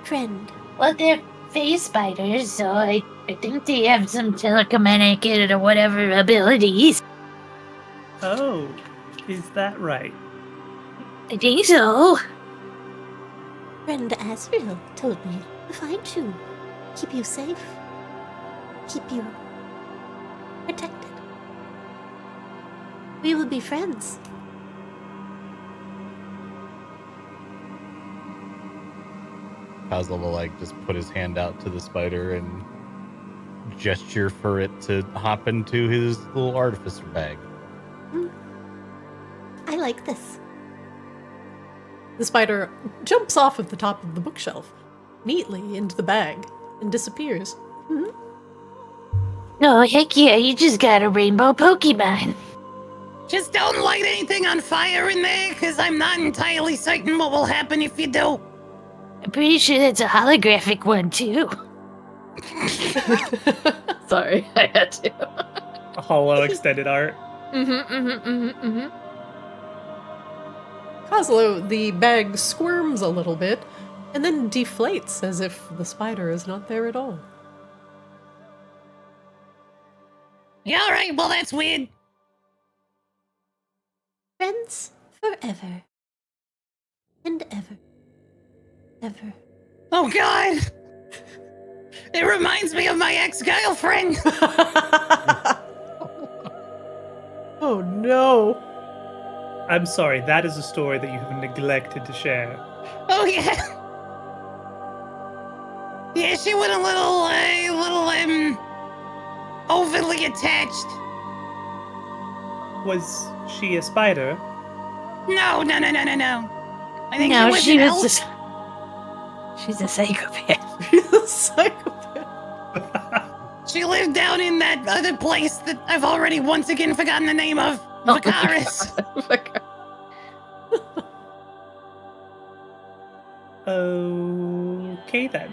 E: Friend. Well, they're phase spiders, so I think they have some telekinetic or whatever abilities.
B: Oh, is that right?
E: I think so. Friend Azrael told me to find you, keep you safe, keep you protected. We will be friends.
C: Kozlo will like just put his hand out to the spider and gesture for it to hop into his little artificer bag.
E: I like this.
A: The spider jumps off of the top of the bookshelf, neatly into the bag, and disappears.
E: Oh, heck yeah, you just got a rainbow Pokemon.
H: Just don't light anything on fire in there, because I'm not entirely certain what will happen if you do.
E: I'm pretty sure that's a holographic one, too.
F: Sorry, I had to.
B: A hollow extended art.
A: Coslo, the bag squirms a little bit and then deflates as if the spider is not there at all.
H: Yeah, all right. Well, that's weird.
E: Friends forever. And ever. Ever.
H: Oh, God. It reminds me of my ex-girlfriend.
A: Oh no.
B: I'm sorry, that is a story that you have neglected to share.
H: Oh, yeah. Yeah, she went a little, overly attached.
B: Was she a spider?
H: No. I think
E: No,
H: she was an elf.
E: just... She's a psychopath.
A: He's a psychopath.
H: She lived down in that other place that I've already once again forgotten the name of. Vicaris.
B: Okay then.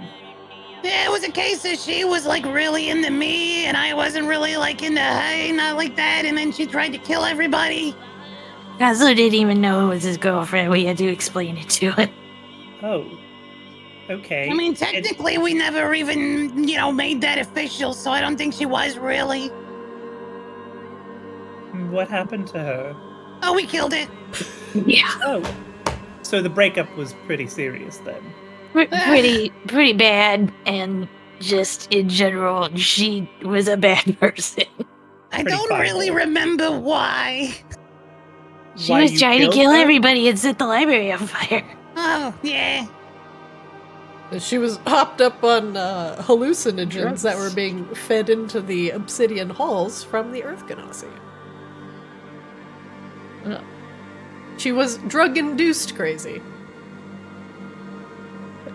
H: Yeah, it was a case of she was like really into me and I wasn't really like into her, not like that, and then she tried to kill everybody.
E: Kazu didn't even know it was his girlfriend. We had to explain it to him.
B: Oh. Okay.
H: I mean, technically we never even, made that official, so I don't think she was really.
B: What happened to her?
H: Oh, we killed it.
E: Yeah.
B: Oh. So the breakup was pretty serious then.
E: Pretty bad, and just in general, she was a bad person.
H: I
B: Pretty
H: don't
B: final.
H: really remember why.
E: She
B: Why
E: was
B: you
E: trying to
B: killed
E: kill
B: her?
E: everybody and set the library on fire.
H: Oh, yeah.
A: She was hopped up on hallucinogens that were being fed into the obsidian halls from the Earth Ganassi.
F: Yeah.
A: She was drug-induced crazy.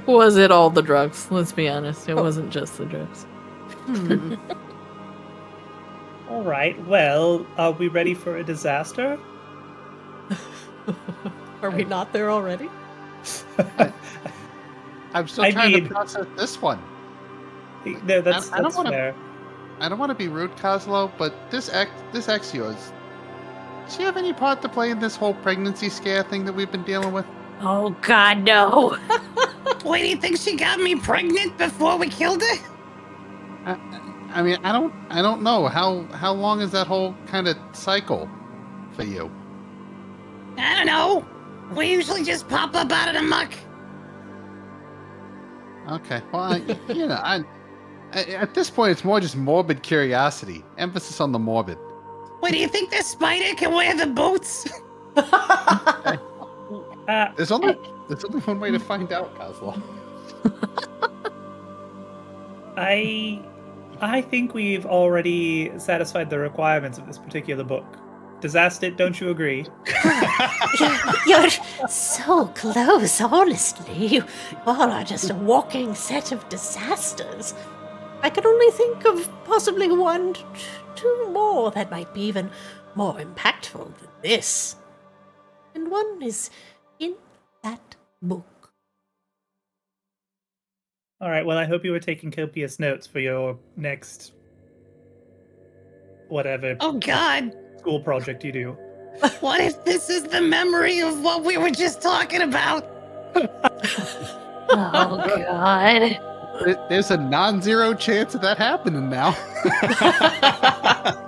F: Was it all the drugs? Let's be honest. It wasn't just the drugs.
B: All right. Well, are we ready for a disaster?
A: Are we not there already?
D: I'm still
B: I
D: trying
B: mean-
D: to process this one.
B: No, that's
D: I don't wanna-
B: fair.
D: I don't want to be rude, Coslo, but this ex of yours, does she have any part to play in this whole pregnancy scare thing that we've been dealing with?
E: Oh God, no!
H: Wait, do you think she got me pregnant before we killed her?
D: I mean, I don't know how long is that whole kind of cycle for you?
H: I don't know. We usually just pop up out of the muck.
D: Okay, well, at this point, it's more just morbid curiosity. Emphasis on the morbid.
H: Wait, do you think the spider can wear the boots?
D: There's only one way to find out, Coslo.
B: I think we've already satisfied the requirements of this particular book. Disaster, don't you agree?
E: You're so close, honestly. You all are just a walking set of disasters. I can only think of possibly one, two more that might be even more impactful than this. And one is in that book.
B: All right. Well, I hope you were taking copious notes for your next whatever
H: Oh, God.
B: school project you do.
H: What if this is the memory of what we were just talking about?
E: Oh God.
D: There's a non-zero chance of that happening now.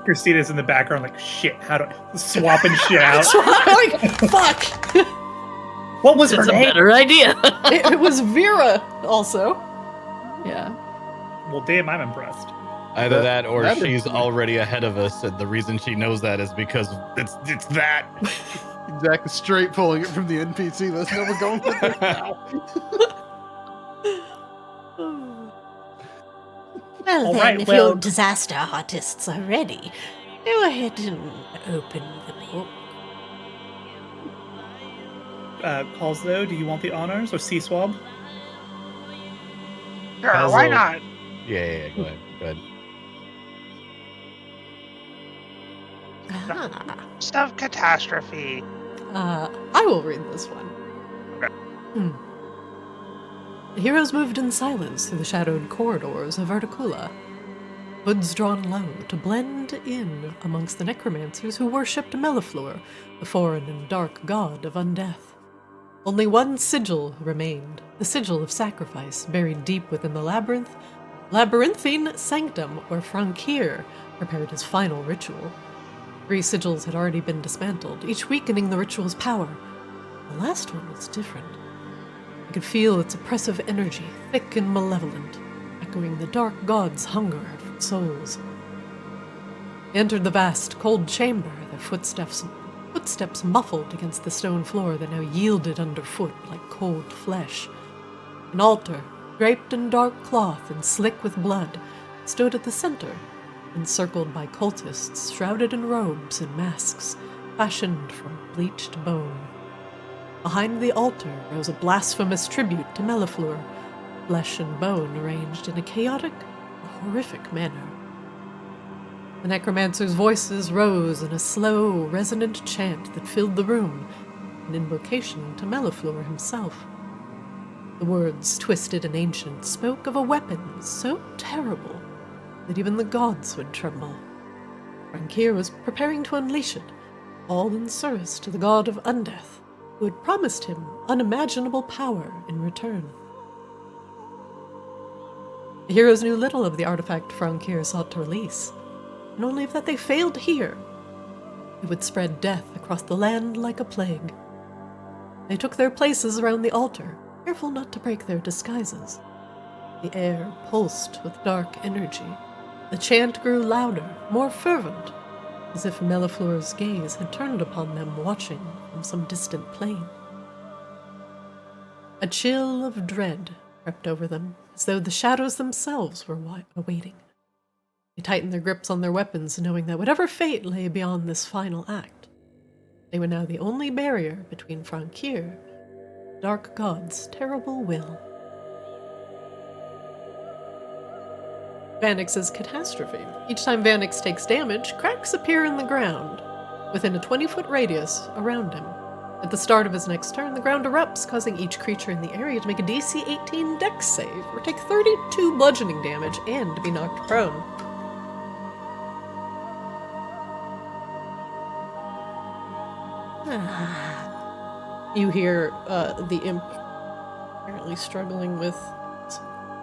B: Christina's in the background like, shit, how do I swapping shit out?
A: Like, fuck!
B: What was her
F: It's a
B: name?
F: better idea.
A: It was Vera, also.
F: Yeah.
B: Well, damn, I'm impressed.
C: Either that or
D: that is
C: she's
D: funny.
C: already ahead of us, and the reason she knows that is because it's that.
D: Exactly, straight pulling it from the NPC list. No, we're going with this now.
E: Well,
B: All
E: then,
B: right,
E: if
B: well-
E: your disaster artists are ready, go ahead and open the book.
B: Calls though, do you want the honors or C-Swab?
G: Sure,
C: Puzzle.
G: why not?
C: Yeah, go ahead.
E: Ah.
G: Stuff Catastrophe.
A: I will read this one. The heroes moved in silence through the shadowed corridors of Articula. hoods drawn low to blend in amongst the necromancers who worshipped Mellifluor, the foreign and dark god of undeath. Only one sigil remained, the sigil of sacrifice, buried deep within the labyrinthine sanctum where Frankir prepared his final ritual. 3 sigils had already been dismantled, each weakening the ritual's power. The last one was different. I could feel its oppressive energy, thick and malevolent, echoing the dark god's hunger for souls. I entered the vast, cold chamber, their footsteps muffled against the stone floor that now yielded underfoot like cold flesh. An altar, draped in dark cloth and slick with blood, stood at the center, encircled by cultists shrouded in robes and masks fashioned from bleached bone. Behind the altar rose a blasphemous tribute to Mellifluor, flesh and bone arranged in a chaotic, horrific manner. The necromancers' voices rose in a slow, resonant chant that filled the room, an invocation to Mellifluor himself. The words, twisted and ancient, spoke of a weapon so terrible that even the gods would tremble. Frankir was preparing to unleash it, all in service to the god of undeath, who had promised him unimaginable power in return. The heroes knew little of the artifact Frankir sought to release, and only that they failed here, it would spread death across the land like a plague. They took their places around the altar, careful not to break their disguises. The air pulsed with dark energy. The chant grew louder, more fervent, as if Mellifluor's gaze had turned upon them watching from some distant plane. A chill of dread crept over them, as though the shadows themselves were awaiting. They tightened their grips on their weapons, knowing that whatever fate lay beyond this final act, they were now the only barrier between Frankir and the Dark God's terrible will. Vanix's Catastrophe. Each time Vanix takes damage, cracks appear in the ground, within a 20-foot radius around him. At the start of his next turn, the ground erupts, causing each creature in the area to make a DC 18 Dex save, or take 32 bludgeoning damage, and be knocked prone. You hear the imp apparently struggling with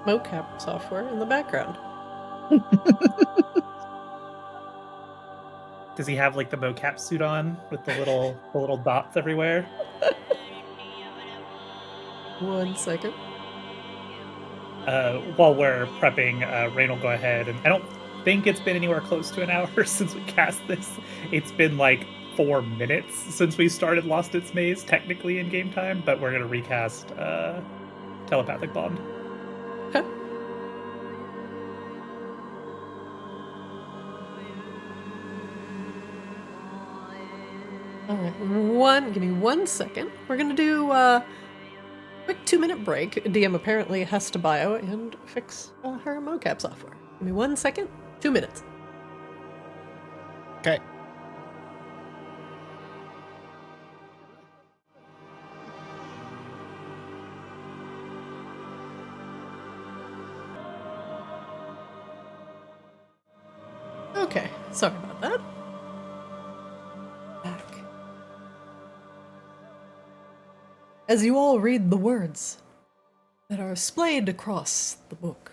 A: mocap software in the background.
B: Does he have like the mocap suit on with the little dots everywhere?
A: 1 second.
B: While we're prepping, Rain will go ahead, and I don't think it's been anywhere close to an hour since we cast this. It's been like 4 minutes since we started Lost Its Maze, technically in game time, but we're going to recast Telepathic Bond.
A: Okay. Alright, give me 1 second. We're going to do a quick 2-minute break. DM apparently has to bio and fix her mocap software. Give me 1 second, 2 minutes.
C: Okay.
A: Okay, sorry about that. Back. As you all read the words that are splayed across the book,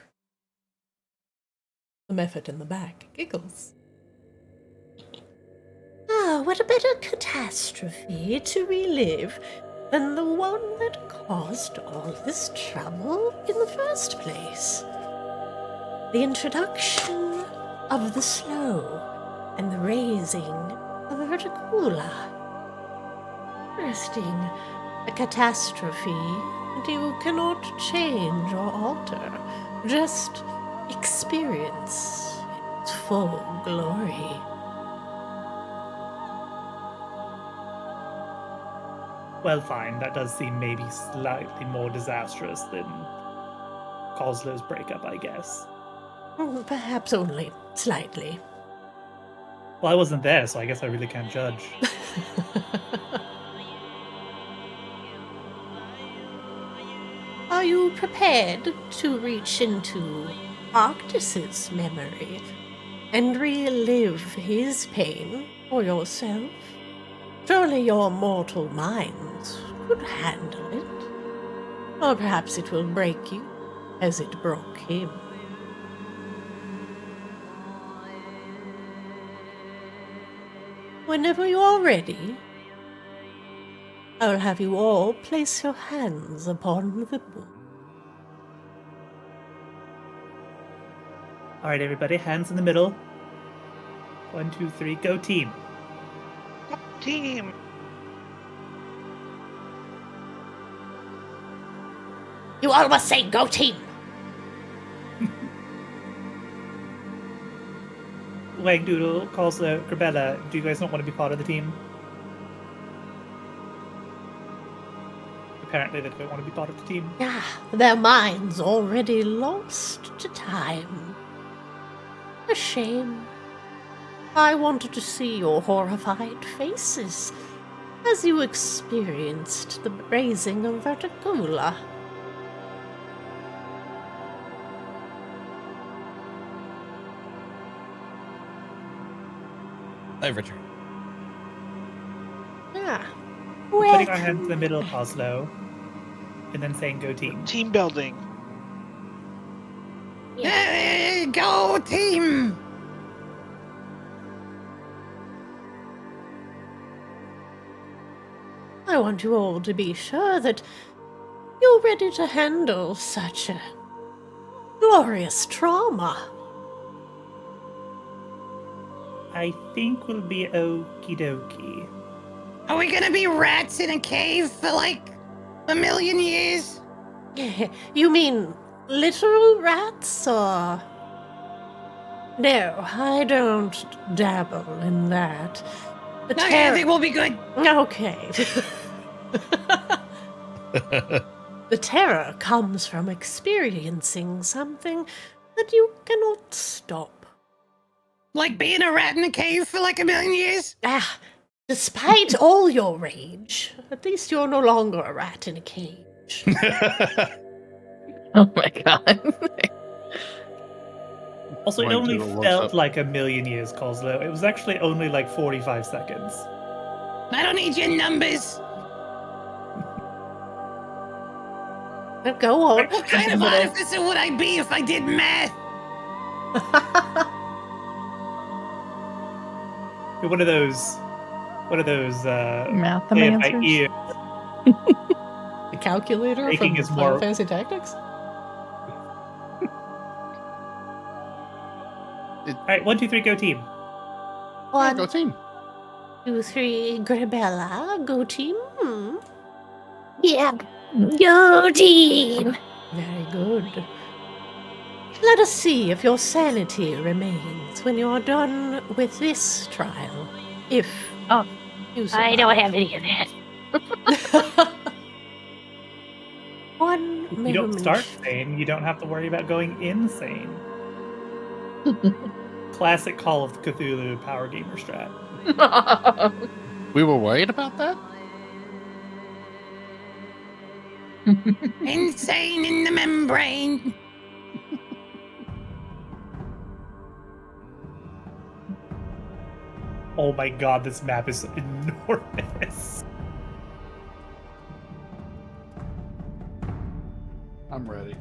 A: the Mephit in the back giggles.
E: Ah, what a better catastrophe to relive than the one that caused all this trouble in the first place. The introduction of the slow and the raising of Verticula. Interesting. A catastrophe that you cannot change or alter, just experience in its full glory.
B: Well, fine. That does seem maybe slightly more disastrous than Coslow's breakup, I guess.
E: Perhaps only slightly.
B: Well, I wasn't there, so I guess I really can't judge.
E: Are you prepared to reach into Arctis's memory and relive his pain for yourself? Surely your mortal minds could handle it. Or perhaps it will break you as it broke him. Whenever you are ready, I will have you all place your hands upon the book.
B: All right, everybody, hands in the middle. 1, 2, 3, go team.
G: Team.
E: You all must say, go team!
B: Wagdoodle calls Grabella. Do you guys not want to be part of the team? Apparently they don't want to be part of the team.
E: Ah, their minds already lost to time. A shame. I wanted to see your horrified faces as you experienced the raising of Verticula.
C: Hey, Richard.
E: Ah,
B: We're putting our
E: welcome.
B: hands in the middle, Coslow, and then saying go team.
G: Team building.
H: Go team!
E: I want you all to be sure that you're ready to handle such a glorious trauma.
B: I think we'll be okie dokie.
H: Are we gonna be rats in a cave for like a million years?
E: You mean literal rats, or...? No, I don't dabble in that. The
H: Okay, I think we'll be good.
E: Okay. The terror comes from experiencing something that you cannot stop.
H: Like being a rat in a cave for like a million years?
E: Ah, despite all your rage, at least you're no longer a rat in a cage.
F: Oh my god.
B: Also, it
D: Wagdoodle
B: only
D: looks
B: felt
D: up.
B: like a million years, Coslow. It was actually only like 45 seconds.
H: I don't need your numbers.
E: Now go on.
H: What kind of artificer would I be if I did math?
B: You're one of those
F: Math
B: play it by
F: answers.
B: ear.
A: The calculator
B: Making
A: from
B: is
A: Final
B: more-
A: Fantasy Tactics?
B: All right, 1, 2, 3, go team.
D: Yeah, go
E: 1,
D: team.
E: 2, 3, Grabella, go team.
I: Yeah, go team.
E: Very good. Let us see if your sanity remains when you're done with this trial. If
I: Oh,
E: you
I: I
E: survive.
I: don't have any of that.
E: One
B: If you don't
E: moment.
B: start sane, you don't have to worry about going insane. Classic Call of Cthulhu power gamer strat.
D: We were worried about that?
H: Insane in the membrane.
B: Oh my god, this map is enormous.
D: I'm ready.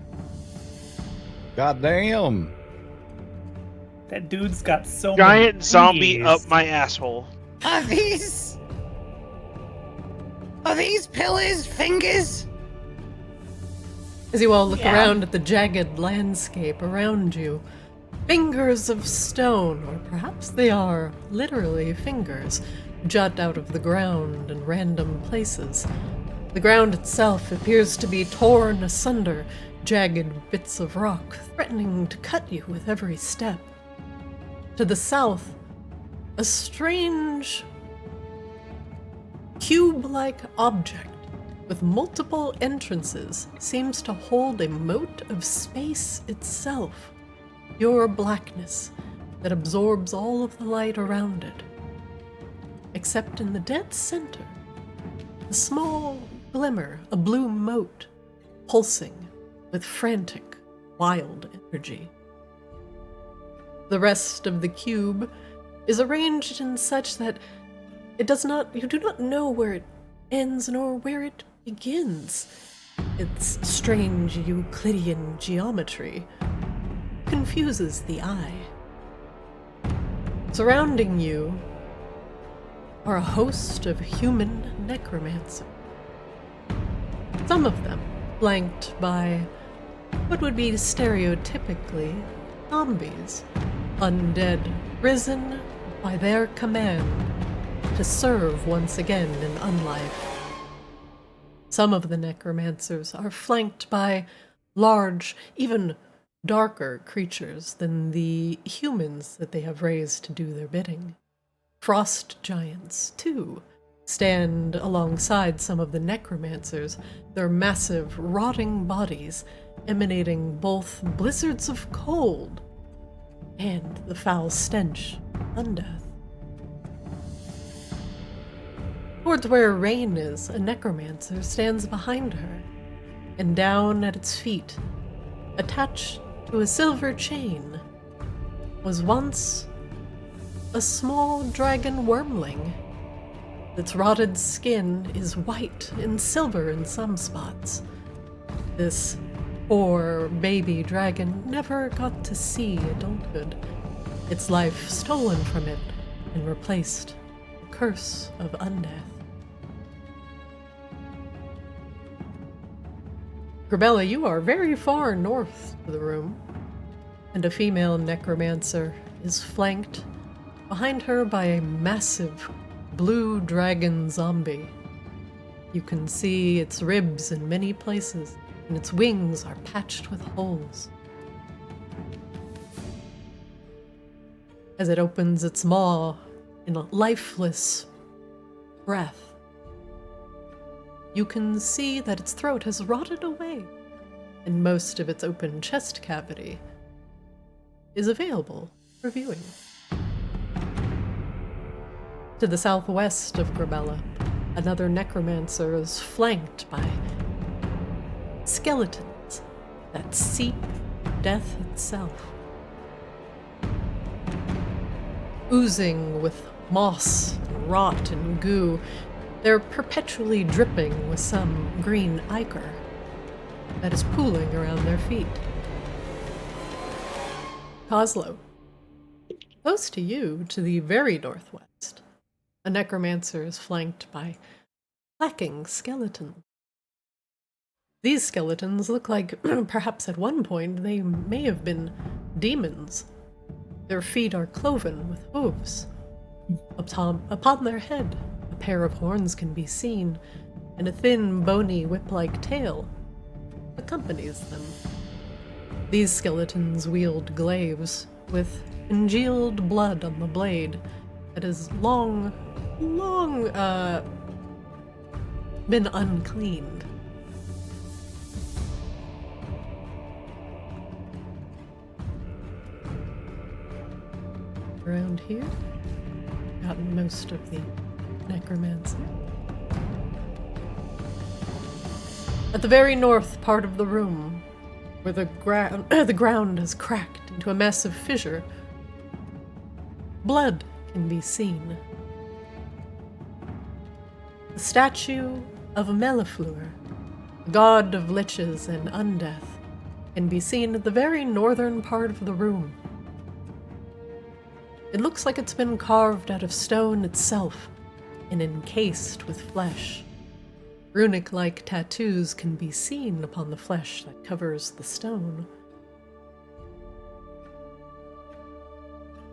C: God damn.
B: That dude's got so
G: Giant
B: many
G: zombie
B: keys.
G: up my asshole.
H: Are these pillars fingers?
A: As you all look
I: Yeah.
A: around at the jagged landscape around you, fingers of stone, or perhaps they are literally fingers, jut out of the ground in random places. The ground itself appears to be torn asunder, jagged bits of rock threatening to cut you with every step. To the south, a strange cube-like object with multiple entrances seems to hold a moat of space itself, pure blackness that absorbs all of the light around it. Except in the dead center, a small glimmer, a blue mote, pulsing with frantic, wild energy. The rest of the cube is arranged in such that you do not know where it ends nor where it begins. Its strange Euclidean geometry confuses the eye. Surrounding you are a host of human necromancers. Some of them flanked by what would be stereotypically zombies, undead, risen by their command to serve once again in unlife. Some of the necromancers are flanked by large, even darker creatures than the humans that they have raised to do their bidding. Frost giants, too, stand alongside some of the necromancers, their massive, rotting bodies emanating both blizzards of cold and the foul stench of undeath. Towards where Rain is, a necromancer stands behind her, and down at its feet, attached to a silver chain, was once a small dragon wormling. Its rotted skin is white and silver in some spots. This poor baby dragon never got to see adulthood, its life stolen from it and replaced with the curse of undeath. Grabella, you are very far north of the room, and a female necromancer is flanked behind her by a massive blue dragon zombie. You can see its ribs in many places, and its wings are patched with holes. As it opens its maw in a lifeless breath, you can see that its throat has rotted away, and most of its open chest cavity is available for viewing. To the southwest of Grabella, another necromancer is flanked by skeletons that seep death itself. Oozing with moss and rot and goo, they're perpetually dripping with some green ichor that is pooling around their feet. Coslow, close to you, to the very northwest, a necromancer is flanked by clacking skeletons. These skeletons look like perhaps at one point they may have been demons. Their feet are cloven with hooves. Upon their head, a pair of horns can be seen, and a thin, bony, whip-like tail accompanies them. These skeletons wield glaives with congealed blood on the blade that has long been uncleaned. Around here, gotten most of the necromancy. At the very north part of the room, where the ground has cracked into a massive fissure, blood can be seen. The statue of Mellifluer, god of liches and undeath, can be seen at the very northern part of the room. It looks like it's been carved out of stone itself and encased with flesh. Runic-like tattoos can be seen upon the flesh that covers the stone.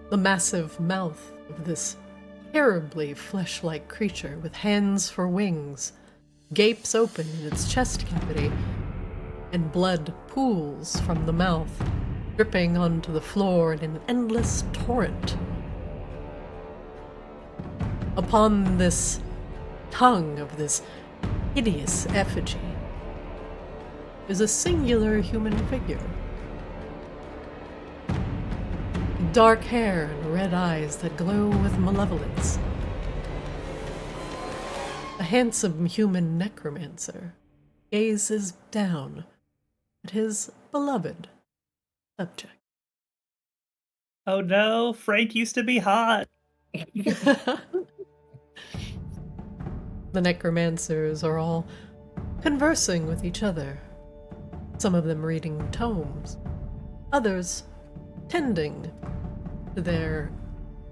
A: The massive mouth of this terribly flesh-like creature with hands for wings gapes open in its chest cavity, and blood pools from the mouth, dripping onto the floor in an endless torrent. Upon this tongue of this hideous effigy is a singular human figure. Dark hair and red eyes that glow with malevolence. A handsome human necromancer gazes down at his beloved subject.
B: Oh no, Frank used to be hot.
A: The necromancers are all conversing with each other, some of them reading tomes, others tending to their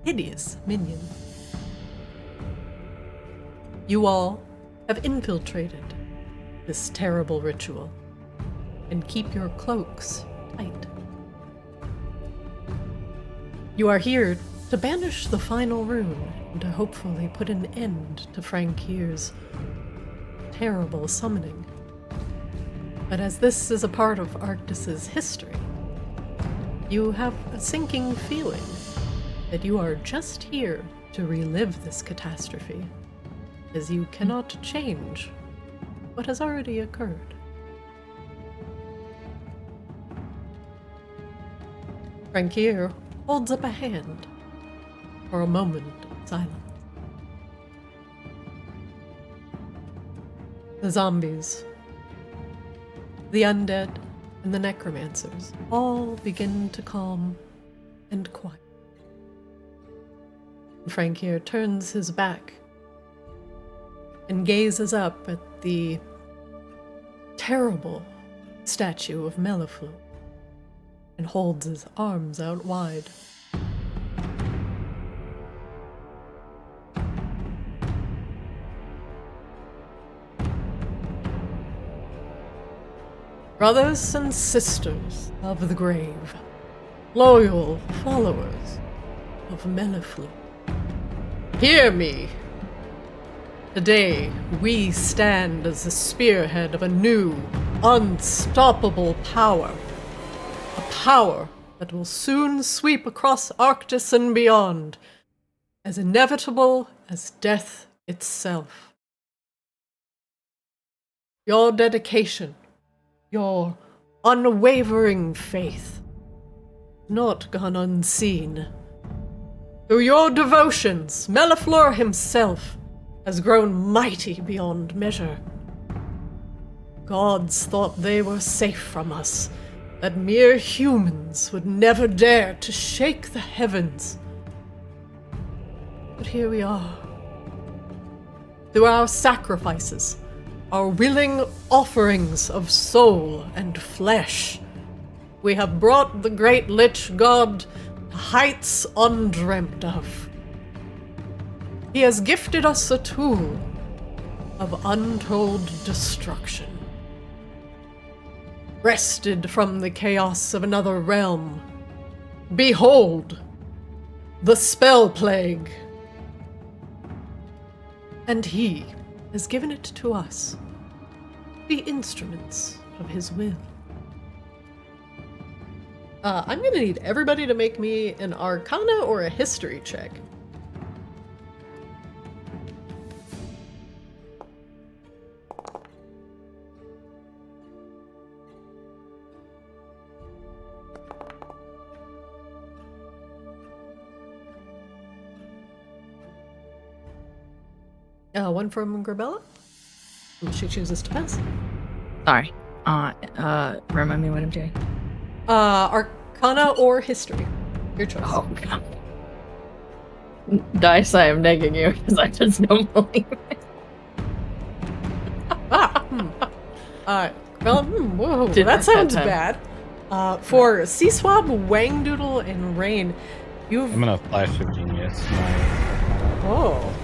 A: hideous minion. You all have infiltrated this terrible ritual and keep your cloaks tight. You are here to banish the final rune and to hopefully put an end to Frank Here's terrible summoning. But as this is a part of Arctis's history, you have a sinking feeling that you are just here to relive this catastrophe, as you cannot change what has already occurred. Frankier holds up a hand for a moment of silence. The zombies, the undead, and the necromancers all begin to calm and quiet. Frankier turns his back and gazes up at the terrible statue of Melliflu and holds his arms out wide. Brothers and sisters of the grave, loyal followers of Melliflu, hear me! Today, we stand as the spearhead of a new, unstoppable power. A power that will soon sweep across Arctis and beyond, as inevitable as death itself. Your dedication, your unwavering faith, not gone unseen. Through your devotions, Melliflor himself has grown mighty beyond measure. Gods thought they were safe from us, that mere humans would never dare to shake the heavens. But here we are. Through our sacrifices, our willing offerings of soul and flesh, we have brought the great Lich God to heights undreamt of. He has gifted us a tool of untold destruction. Wrested from the chaos of another realm, behold, the spell plague. And he has given it to us, the instruments of his will. I'm gonna need everybody to make me an Arcana or a History check. One from Grabella. She chooses to pass.
F: Sorry. Remind me what I'm doing.
A: Arcana or History. Your choice.
F: Oh, God. Dice, I am negging you because I just don't believe it.
A: Grabella, whoa,
F: Did
A: that
F: work
A: sounds
F: that
A: bad. For Seaswab, Wangdoodle, and Rain, you've...
C: I'm gonna flash of genius.
A: Oh.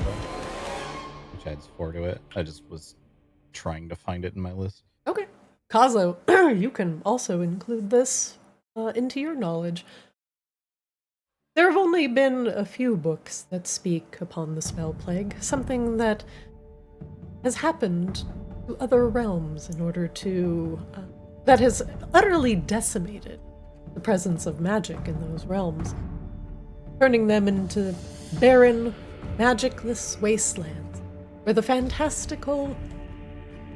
C: Which adds 4 to it. I just was trying to find it in my list.
A: Okay. Kazo, you can also include this into your knowledge. There have only been a few books that speak upon the spell plague, something that has happened to other realms in order to... that has utterly decimated the presence of magic in those realms, turning them into barren, magicless wastelands, where the fantastical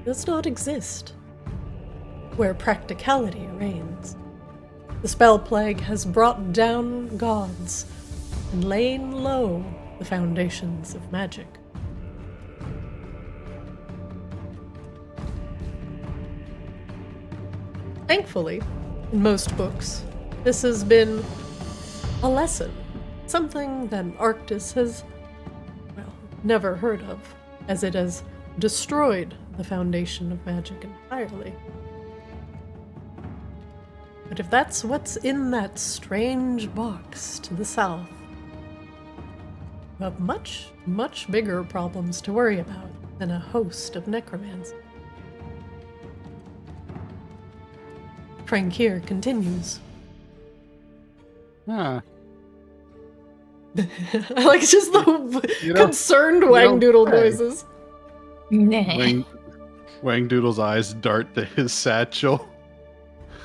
A: does not exist, where practicality reigns. The spell plague has brought down gods and lain low the foundations of magic. Thankfully, in most books, this has been A lesson. Something that Arctis has, well, never heard of, as it has destroyed the foundation of magic entirely. But if that's what's in that strange box to the south, we have much, much bigger problems to worry about than a host of necromancers. Frankir continues.
D: Huh.
A: I like just the concerned Wangdoodle noises.
F: Nah.
D: Wangdoodle's eyes dart to his satchel.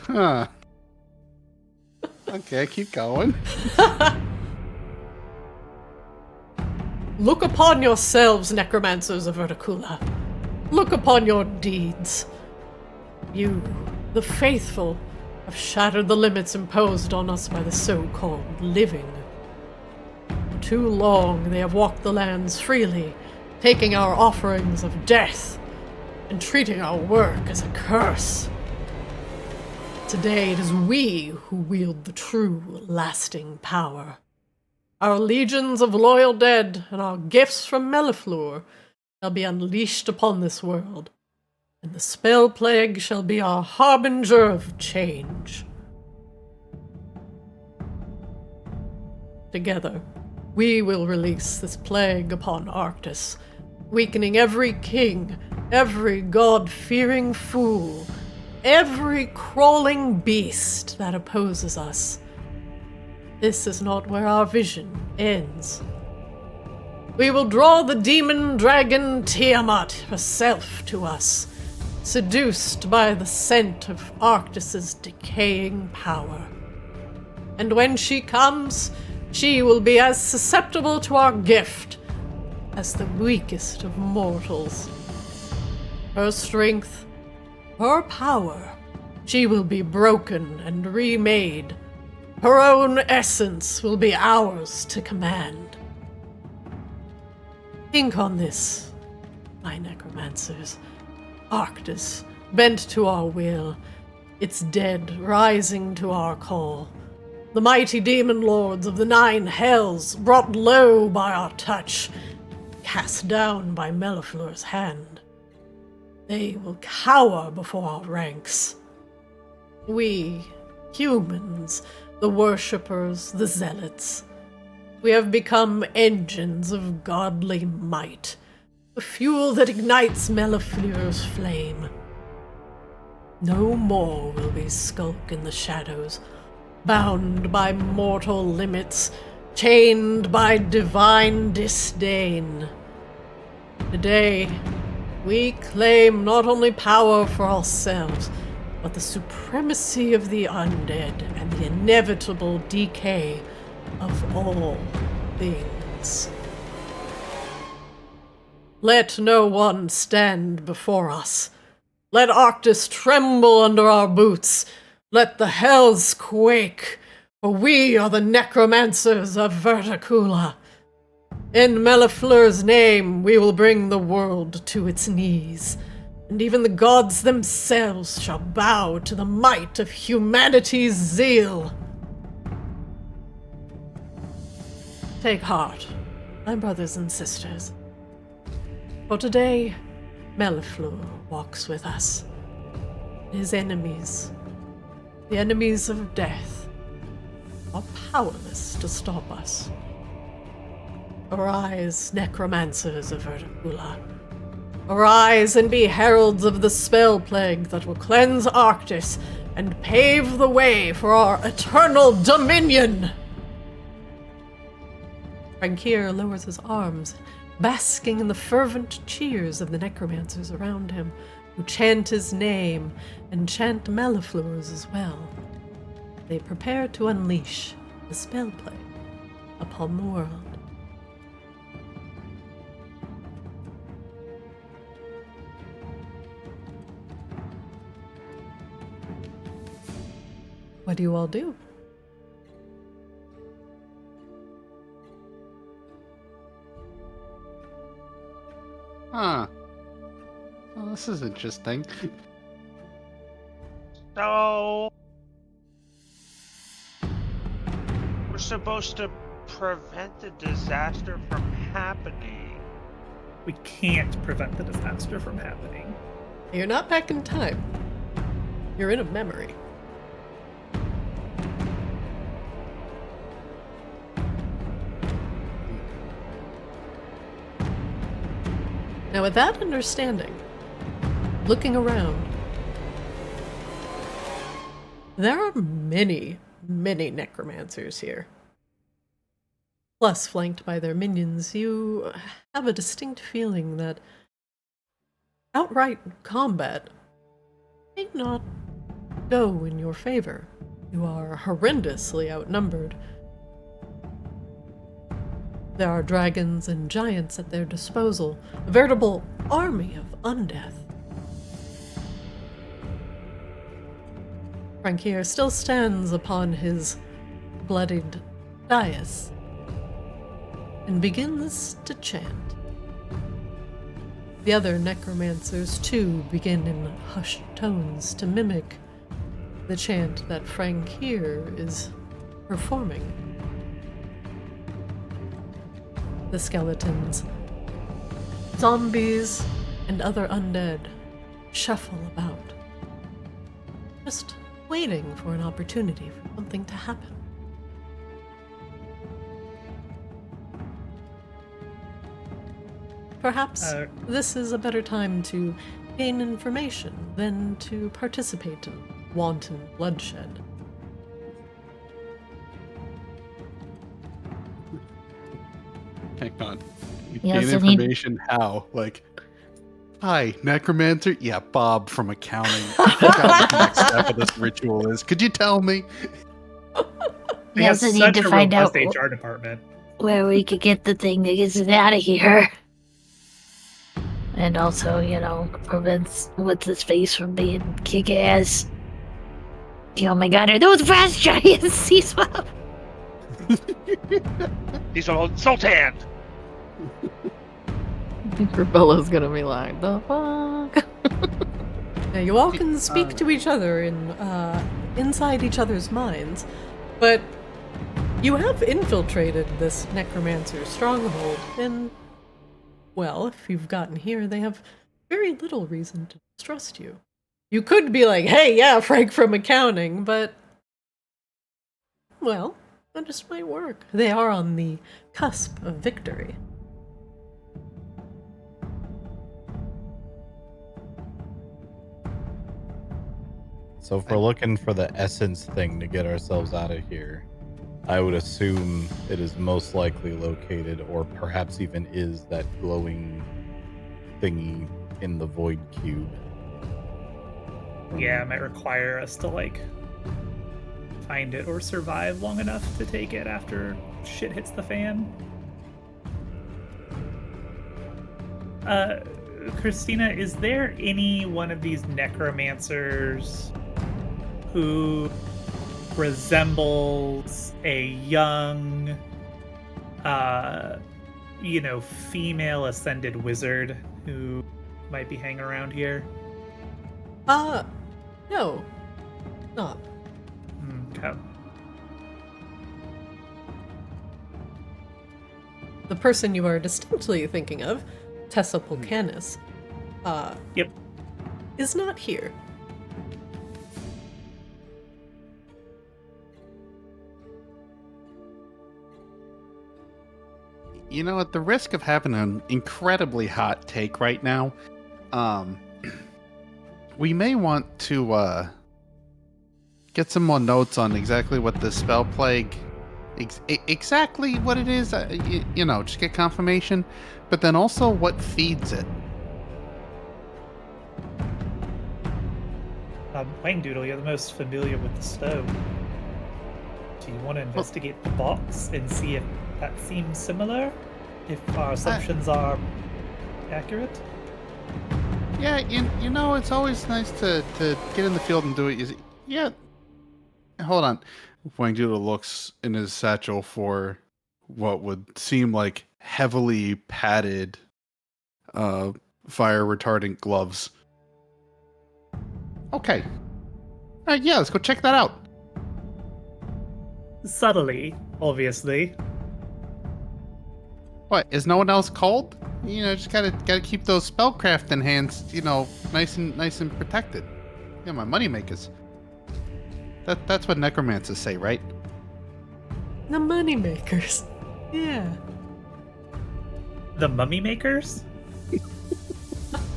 D: Huh. Okay, keep going.
A: Look upon yourselves, necromancers of Verticula. Look upon your deeds. You, the faithful, have shattered the limits imposed on us by the so-called living. For too long they have walked the lands freely, taking our offerings of death and treating our work as a curse. Today it is we who wield the true, lasting power. Our legions of loyal dead and our gifts from Mellifleur shall be unleashed upon this world, and the spell plague shall be our harbinger of change. Together, we will release this plague upon Arctis, weakening every king, every god-fearing fool, every crawling beast that opposes us. This is not where our vision ends. We will draw the demon dragon Tiamat herself to us, seduced by the scent of Arctis's decaying power. And when she comes, she will be as susceptible to our gift as the weakest of mortals. Her strength, her power, she will be broken and remade. Her own essence will be ours to command. Think on this, my necromancers. Arctis, bent to our will, its dead rising to our call. The mighty demon lords of the 9 hells, brought low by our touch, cast down by Mellifleur's hand. They will cower before our ranks. We, humans, the worshippers, the zealots, we have become engines of godly might, the fuel that ignites Mellifleur's flame. No more will we skulk in the shadows, bound by mortal limits, chained by divine disdain. Today, we claim not only power for ourselves, but the supremacy of the undead and the inevitable decay of all things. Let no one stand before us. Let Arctis tremble under our boots. Let the hells quake, for we are the necromancers of Verticula. In Mellifleur's name, we will bring the world to its knees, and even the gods themselves shall bow to the might of humanity's zeal. Take heart, my brothers and sisters. For today, Mellifleur walks with us. His enemies, the enemies of death, are powerless to stop us. Arise, necromancers of Verticula. Arise and be heralds of the spell plague that will cleanse Arctis and pave the way for our eternal dominion! Frankir lowers his arms, basking in the fervent cheers of the necromancers around him, who chant his name and chant Mellifleur's as well. They prepare to unleash the spell plague upon the world. What do you all do?
D: Huh. Well, this is interesting.
G: So we're supposed to prevent the disaster from happening.
B: We can't prevent the disaster from happening.
A: You're not back in time. You're in a memory. Now, with that understanding, looking around, there are many, many necromancers here. Plus, flanked by their minions, you have a distinct feeling that outright combat may not go in your favor. You are horrendously outnumbered. There are dragons and giants at their disposal, a veritable army of undeath. Frankir still stands upon his bloodied dais and begins to chant. The other necromancers, too, begin in hushed tones to mimic the chant that Frankir is performing. The skeletons, zombies, and other undead shuffle about, just waiting for an opportunity for something to happen. Perhaps this is a better time to gain information than to participate in wanton bloodshed.
D: Hang on.
I: Yeah,
D: Gain
I: so he-
D: information how? Like, hi, necromancer? Yeah, Bob from accounting. I forgot what the next step of this ritual is. Could you tell me?
B: They
I: We
B: have
I: also need
B: such
I: to
B: a
I: find out
B: robust HR department.
I: where we could get the thing that gets us out of here. And also, you know, prevents what's his face from being kick ass. Oh my god, are those brass giants? C-swap.
G: He's an Sultan.
F: I think Rebella's gonna be like, the fuck?
A: Now, you all can speak to each other in inside each other's minds, but you have infiltrated this necromancer stronghold, and, well, if you've gotten here, they have very little reason to distrust you. You could be like, hey, yeah, Frank from accounting, but, well, that just might work. They are on the cusp of victory.
C: So if we're looking for the essence thing to get ourselves out of here, I would assume it is most likely located, or perhaps even is, that glowing thingy in the void cube.
B: Yeah, it might require us to, like, find it or survive long enough to take it after shit hits the fan. Christina, is there any one of these necromancers who resembles a young, female ascended wizard who might be hanging around here?
A: No. Not.
B: Okay.
A: The person you are distinctly thinking of, Tessa Pulcanis,
B: Yep.
A: is not here.
D: You know, at the risk of having an incredibly hot take right now, we may want to get some more notes on exactly what the spell plague, exactly what it is. Just get confirmation, but then also what feeds it.
B: Wayne Doodle, you're the most familiar with the stone. Do you want to investigate the box and see if that seems similar? If our assumptions are accurate?
D: Yeah, it's always nice to get in the field and do it. Yeah. Hold on. Wang Doodle looks in his satchel for what would seem like heavily padded fire retardant gloves. Okay. Yeah, let's go check that out.
B: Subtly, obviously.
D: What, is no one else cold? You know, just gotta keep those spellcrafting hands, you know, nice and protected. Yeah, my money makers. That's what necromancers say, right?
A: The money makers. Yeah.
B: The mummy makers?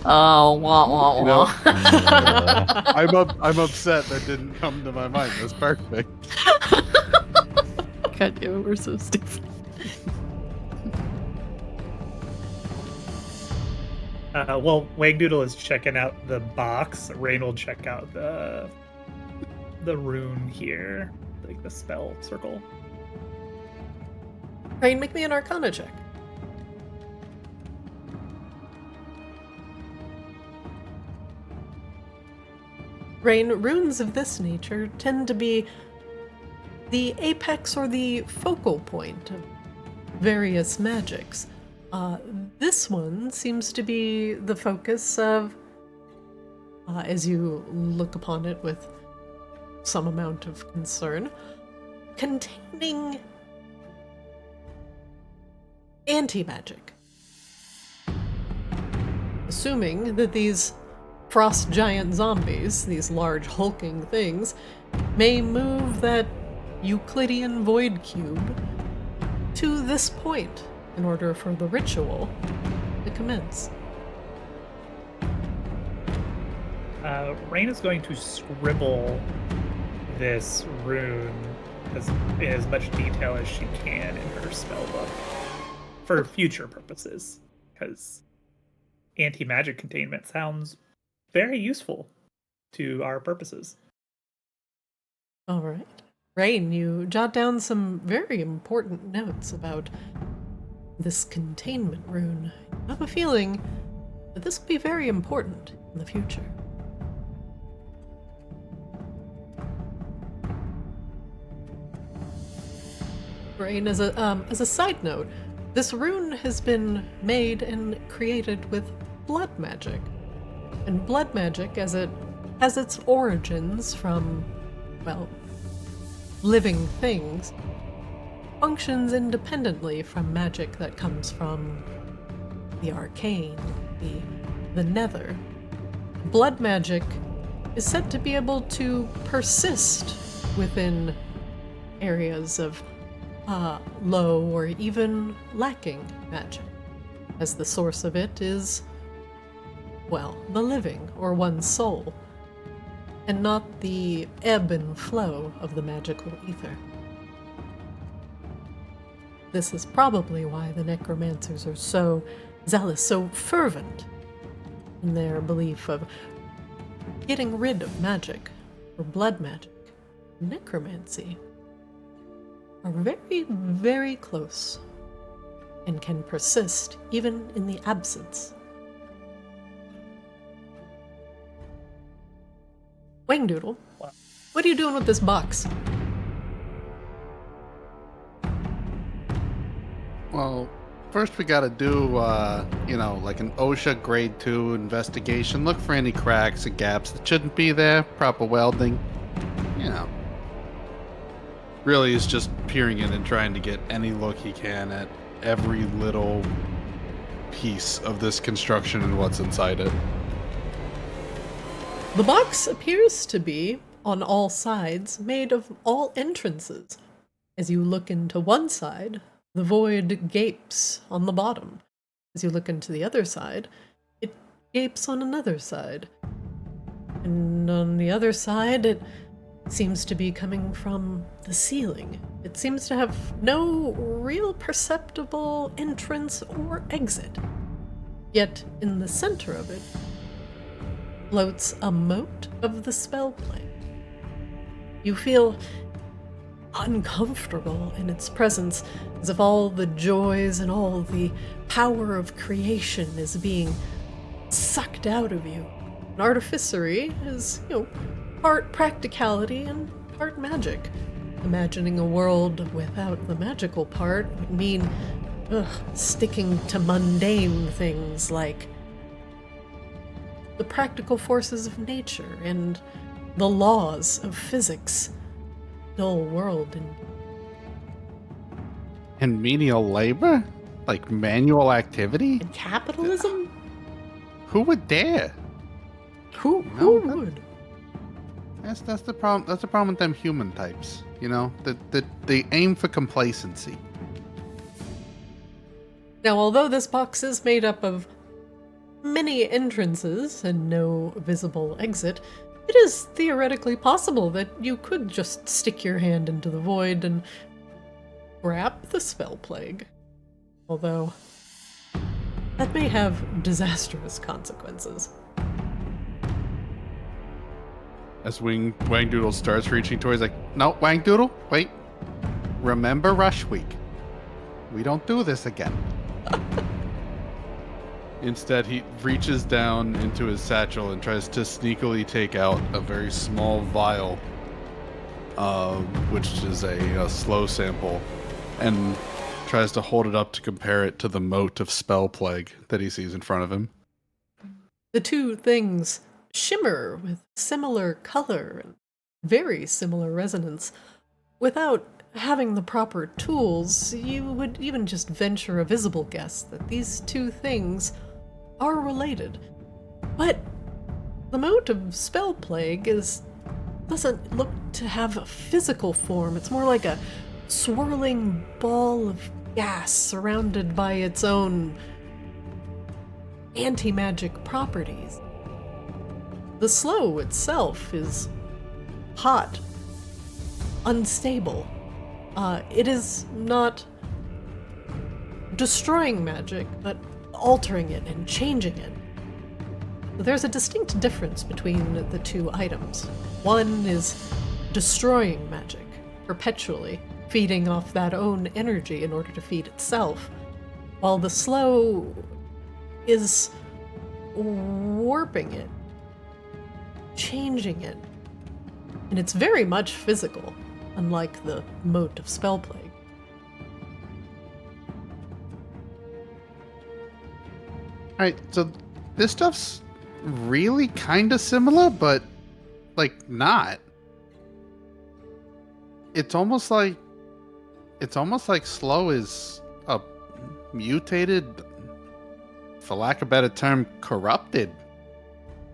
F: Oh, wah, wah,
D: You know,
F: wah.
D: I'm upset that didn't come to my mind. That's perfect.
F: God damn it, we're so stupid.
B: Well, Wagdoodle is checking out the box. Rain will check out the rune here, like the spell circle.
A: Rain, make me an Arcana check. Rain, runes of this nature tend to be the apex or the focal point of various magics. This one seems to be the focus of, as you look upon it with some amount of concern, containing anti-magic. Assuming that these frost giant zombies, these large hulking things, may move that Euclidean void cube to this point in order for the ritual to commence.
B: Rain is going to scribble this rune in as much detail as she can in her spell book for future purposes, because anti-magic containment sounds very useful to our purposes.
A: All right. Rain, you jot down some very important notes about this containment rune. I have a feeling that this will be very important in the future. Rain, as a side note, this rune has been made and created with blood magic. And blood magic, as it has its origins from, well, living things, functions independently from magic that comes from the arcane, the nether. Blood magic is said to be able to persist within areas of low or even lacking magic, as the source of it is, well, the living, or one's soul, and not the ebb and flow of the magical ether. This is probably why the necromancers are so zealous, so fervent in their belief of getting rid of magic, or blood magic. Necromancy are very, very close and can persist even in the absence. Wangdoodle, what are you doing with this box?
D: Well, first we gotta do, you know, like an OSHA grade 2 investigation. Look for any cracks and gaps that shouldn't be there. Proper welding. You know. Really is just peering in and trying to get any look he can at every little piece of this construction and what's inside it.
A: The box appears to be, on all sides, made of all entrances. As you look into one side, the void gapes on the bottom. As you look into the other side, it gapes on another side. And on the other side, it seems to be coming from the ceiling. It seems to have no real perceptible entrance or exit. Yet, in the center of it, floats a moat of the spell plane. You feel uncomfortable in its presence, as if all the joys and all the power of creation is being sucked out of you. And artificery is, part practicality and part magic. Imagining a world without the magical part would mean sticking to mundane things like the practical forces of nature and the laws of physics. Dull world. And
D: And menial labor? Like manual activity?
A: And capitalism?
D: Who would dare?
A: Who
D: No,
A: would?
D: That's the problem. That's the problem with them human types. You know, that they aim for complacency.
A: Now, although this box is made up of many entrances and no visible exit, it is theoretically possible that you could just stick your hand into the void and grab the spell plague. Although, that may have disastrous consequences.
D: As Wangdoodle starts reaching towards, like, no, Wangdoodle, wait. Remember Rush Week. We don't do this again. Instead, he reaches down into his satchel and tries to sneakily take out a very small vial, which is a slow sample, and tries to hold it up to compare it to the mote of spell plague that he sees in front of him.
A: The two things shimmer with similar color and very similar resonance. Without having the proper tools, you would even just venture a visible guess that these two things are related. But the mote of spell plague doesn't look to have a physical form. It's more like a swirling ball of gas surrounded by its own anti-magic properties. The slow itself is hot, unstable. It is not destroying magic, but altering it and changing it. There's a distinct difference between the two items. One is destroying magic, perpetually, feeding off that own energy in order to feed itself, while the slow is warping it, changing it. And it's very much physical, unlike the mote of spell plague.
D: Alright, so this stuff's really kind of similar, but, like, not. It's almost like slow is a mutated, for lack of a better term, corrupted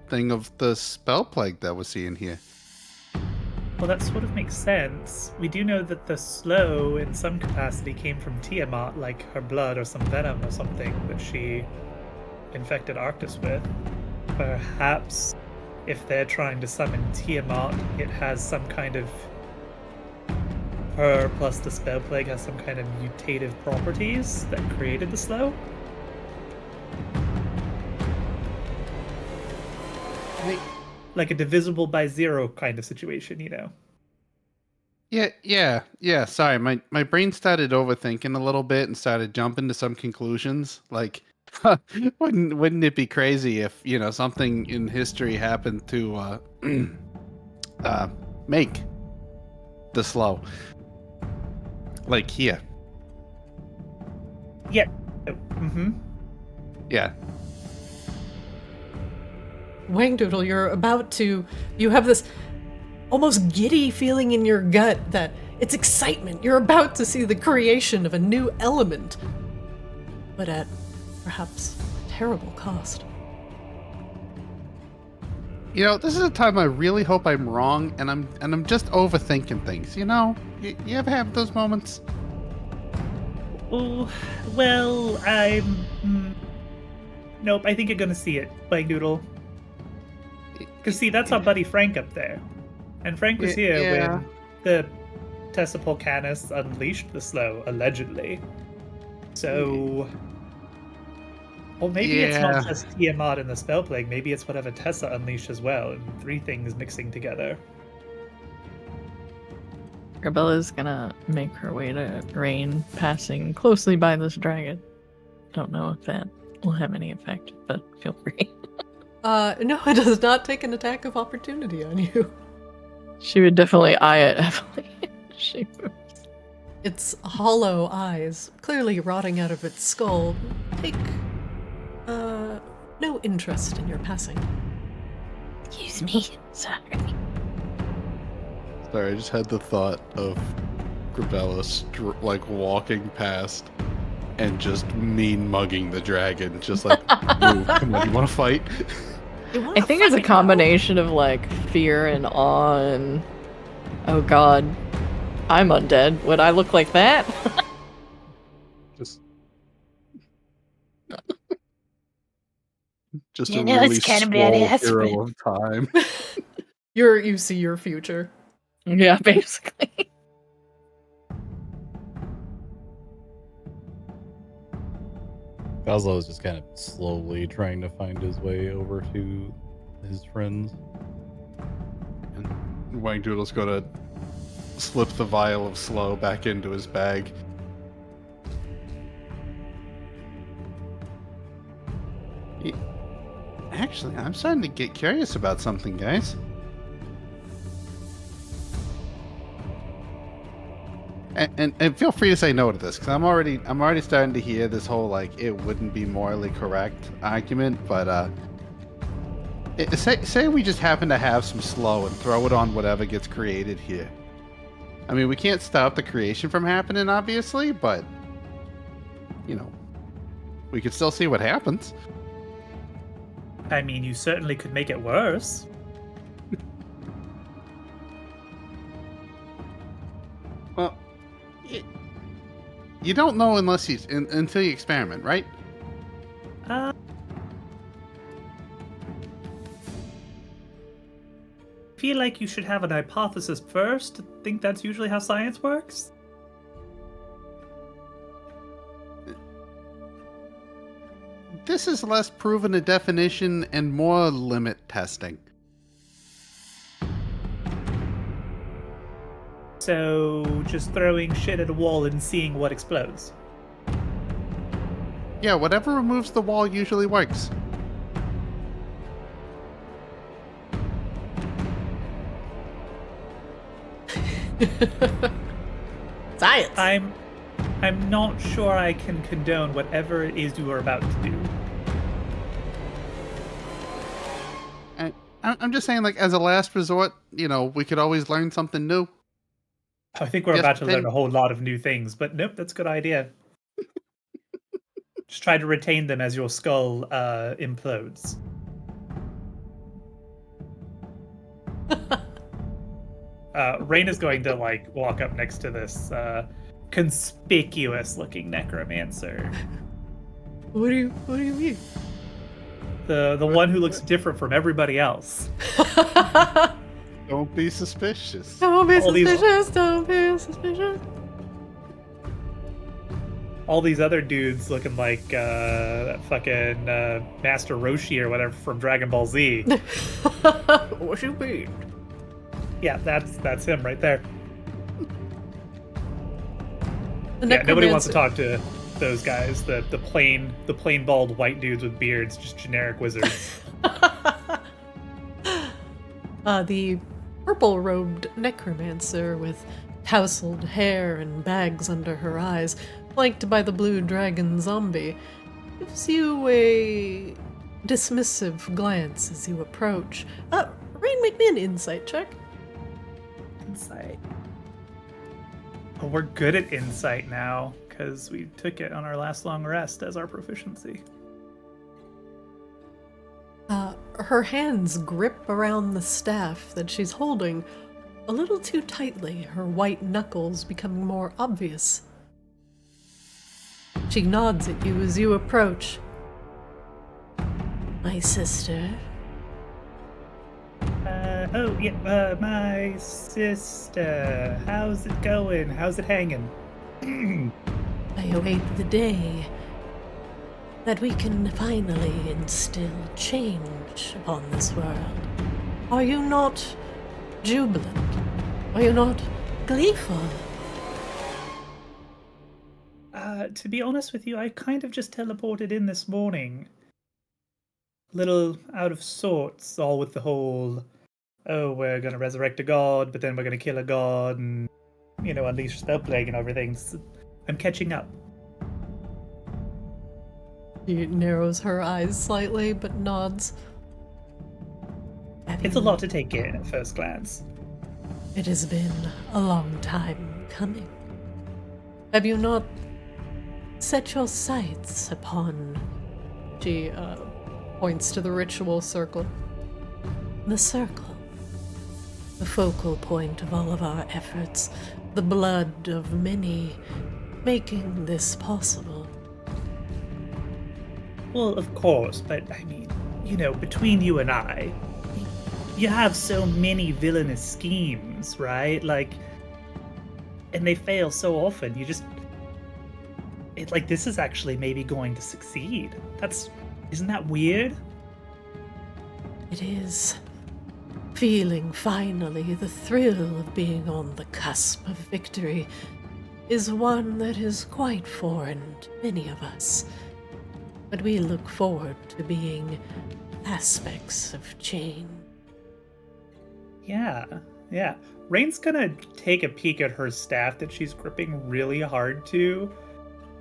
D: thing of the spell plague that we're seeing here.
B: Well, that sort of makes sense. We do know that the slow, in some capacity, came from Tiamat, like her blood or some venom or something that she infected Arctis with. Perhaps, if they're trying to summon Tiamat, it has some kind of... her plus the spell plague has some kind of mutative properties that created the slow? Like a divisible by zero kind of situation, you know?
D: Yeah. Sorry, my brain started overthinking a little bit and started jumping to some conclusions. Like, wouldn't it be crazy if, you know, something in history happened to make the slow? Like here.
B: Yeah. Mm-hmm.
D: Yeah.
A: Wangdoodle, you have this almost giddy feeling in your gut that it's excitement. You're about to see the creation of a new element, but at perhaps a terrible cost.
D: You know, this is a time I really hope I'm wrong, and I'm just overthinking things. You know, you ever have those moments?
B: Oh, well, nope, I think you're gonna see it, Wangdoodle. Because, see, that's our buddy Frank up there. And Frank was here when the Tessipol Canis unleashed the slow, allegedly. So... Or maybe it's not just Tiamat and the spell plague, maybe it's whatever Tessa unleashed as well, and three things mixing together.
F: Arabella's gonna make her way to Rain, passing closely by this dragon. Don't know if that will have any effect, but feel free.
A: No, it does not take an attack of opportunity on you.
F: She would definitely eye it heavily. She moves.
A: Its hollow eyes, clearly rotting out of its skull, take no interest in your passing.
I: Excuse me. Sorry.
D: Sorry, I just had the thought of Grabella like walking past and just mean mugging the dragon, just like, "Ooh, come on, you want to fight?"
F: I think it's a combination of like fear and awe and oh god, I'm undead. Would I look like that?
D: Just
I: You
D: a
I: know,
D: really
I: it's kind of
D: small
I: badass,
D: hero of time.
A: You see your future.
F: Yeah, basically.
C: Goslow is just kind of slowly trying to find his way over to his friends.
D: And Wangdoodle's gonna slip the vial of slow back into his bag. Actually, I'm starting to get curious about something, guys. And feel free to say no to this, because I'm already starting to hear this whole like it wouldn't be morally correct argument. But say we just happen to have some slow and throw it on whatever gets created here. I mean, we can't stop the creation from happening, obviously, but you know, we could still see what happens.
B: I mean, you certainly could make it worse.
D: Well, you don't know unless until you experiment, right?
B: Feel like you should have an hypothesis first. Think that's usually how science works?
D: This is less proven a definition and more limit testing.
B: So, just throwing shit at a wall and seeing what explodes.
D: Yeah, whatever removes the wall usually works.
A: Science.
B: I'm not sure I can condone whatever it is you are about to do.
D: I'm just saying, like, as a last resort, you know, we could always learn something new.
B: I think we're
D: Yes,
B: about to learn
D: then-
B: a whole lot of new things, but nope, that's a good idea. Just try to retain them as your skull implodes. Rain is going to like walk up next to this conspicuous-looking necromancer.
A: What do you mean?
B: The one who looks different from everybody else.
D: Don't be suspicious.
A: Don't be
B: All these-
A: suspicious. Don't be suspicious.
B: All these other dudes looking like fucking Master Roshi or whatever from Dragon Ball Z.
A: What you mean?
B: Yeah, that's him right there.
A: The
B: Yeah, nobody wants to
A: necromancer-
B: talk to those guys. The plain bald white dudes with beards, just generic wizards.
A: The purple-robed necromancer with tousled hair and bags under her eyes, flanked by the blue dragon zombie, gives you a dismissive glance as you approach. Rain, make me an insight check.
B: Insight. Oh, we're good at insight now because we took it on our last long rest as our proficiency.
A: Her hands grip around the staff that she's holding a little too tightly, her white knuckles becoming more obvious. She nods at you as you approach. My sister.
B: My sister. How's it going? How's it hanging?
A: I await the day that we can finally instill change upon this world. Are you not jubilant? Are you not gleeful?
B: To be honest with you, I kind of just teleported in this morning. Little out of sorts, all with the whole, oh, we're gonna resurrect a god, but then we're gonna kill a god, and, you know, unleash a spell plague and everything. So I'm catching up.
A: She narrows her eyes slightly, but nods.
B: It's a lot to take in at first glance.
A: It has been a long time coming. Have you not set your sights upon... She points to the ritual circle. The circle. The focal point of all of our efforts. The blood of many making this possible.
B: Well, of course, but I mean, between you and I, you have so many villainous schemes, right? Like, and they fail so often. This is actually maybe going to succeed. Isn't that weird?
A: It is. Feeling finally the thrill of being on the cusp of victory is one that is quite foreign to many of us. But we look forward to being aspects of change.
B: Yeah. Rain's gonna take a peek at her staff that she's gripping really hard to.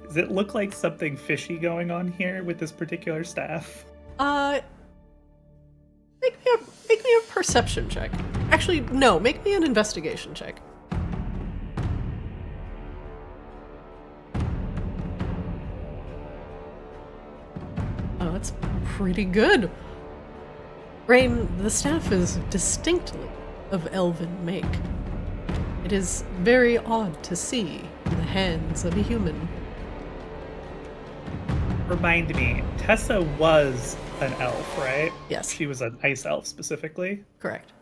B: Does it look like something fishy going on here with this particular staff?
A: Make me a perception check. Actually, no, make me an investigation check. Oh, that's pretty good. Rain, the staff is distinctly of elven make. It is very odd to see in the hands of a human.
B: Remind me, Tessa was an elf, right?
A: Yes.
B: She was an ice elf specifically?
A: Correct.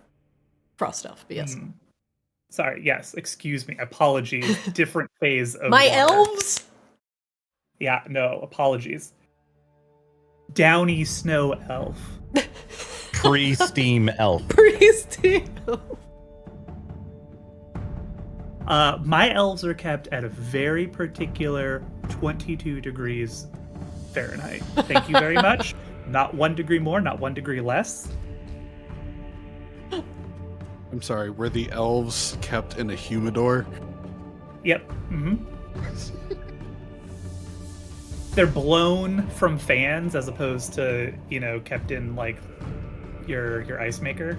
A: Frost elf, but yes.
B: Sorry, yes, excuse me. Apologies. Different phase of
A: My
B: water.
A: elves?
B: Yeah, no, apologies. Downy snow elf.
C: Pre-steam elf.
A: Pre-steam elf.
B: My elves are kept at a very particular 22 degrees Fahrenheit. Thank you very much. Not 1 degree more, not 1 degree less.
D: I'm sorry, were the elves kept in a humidor?
B: Yep. They're blown from fans as opposed to, kept in like your ice maker.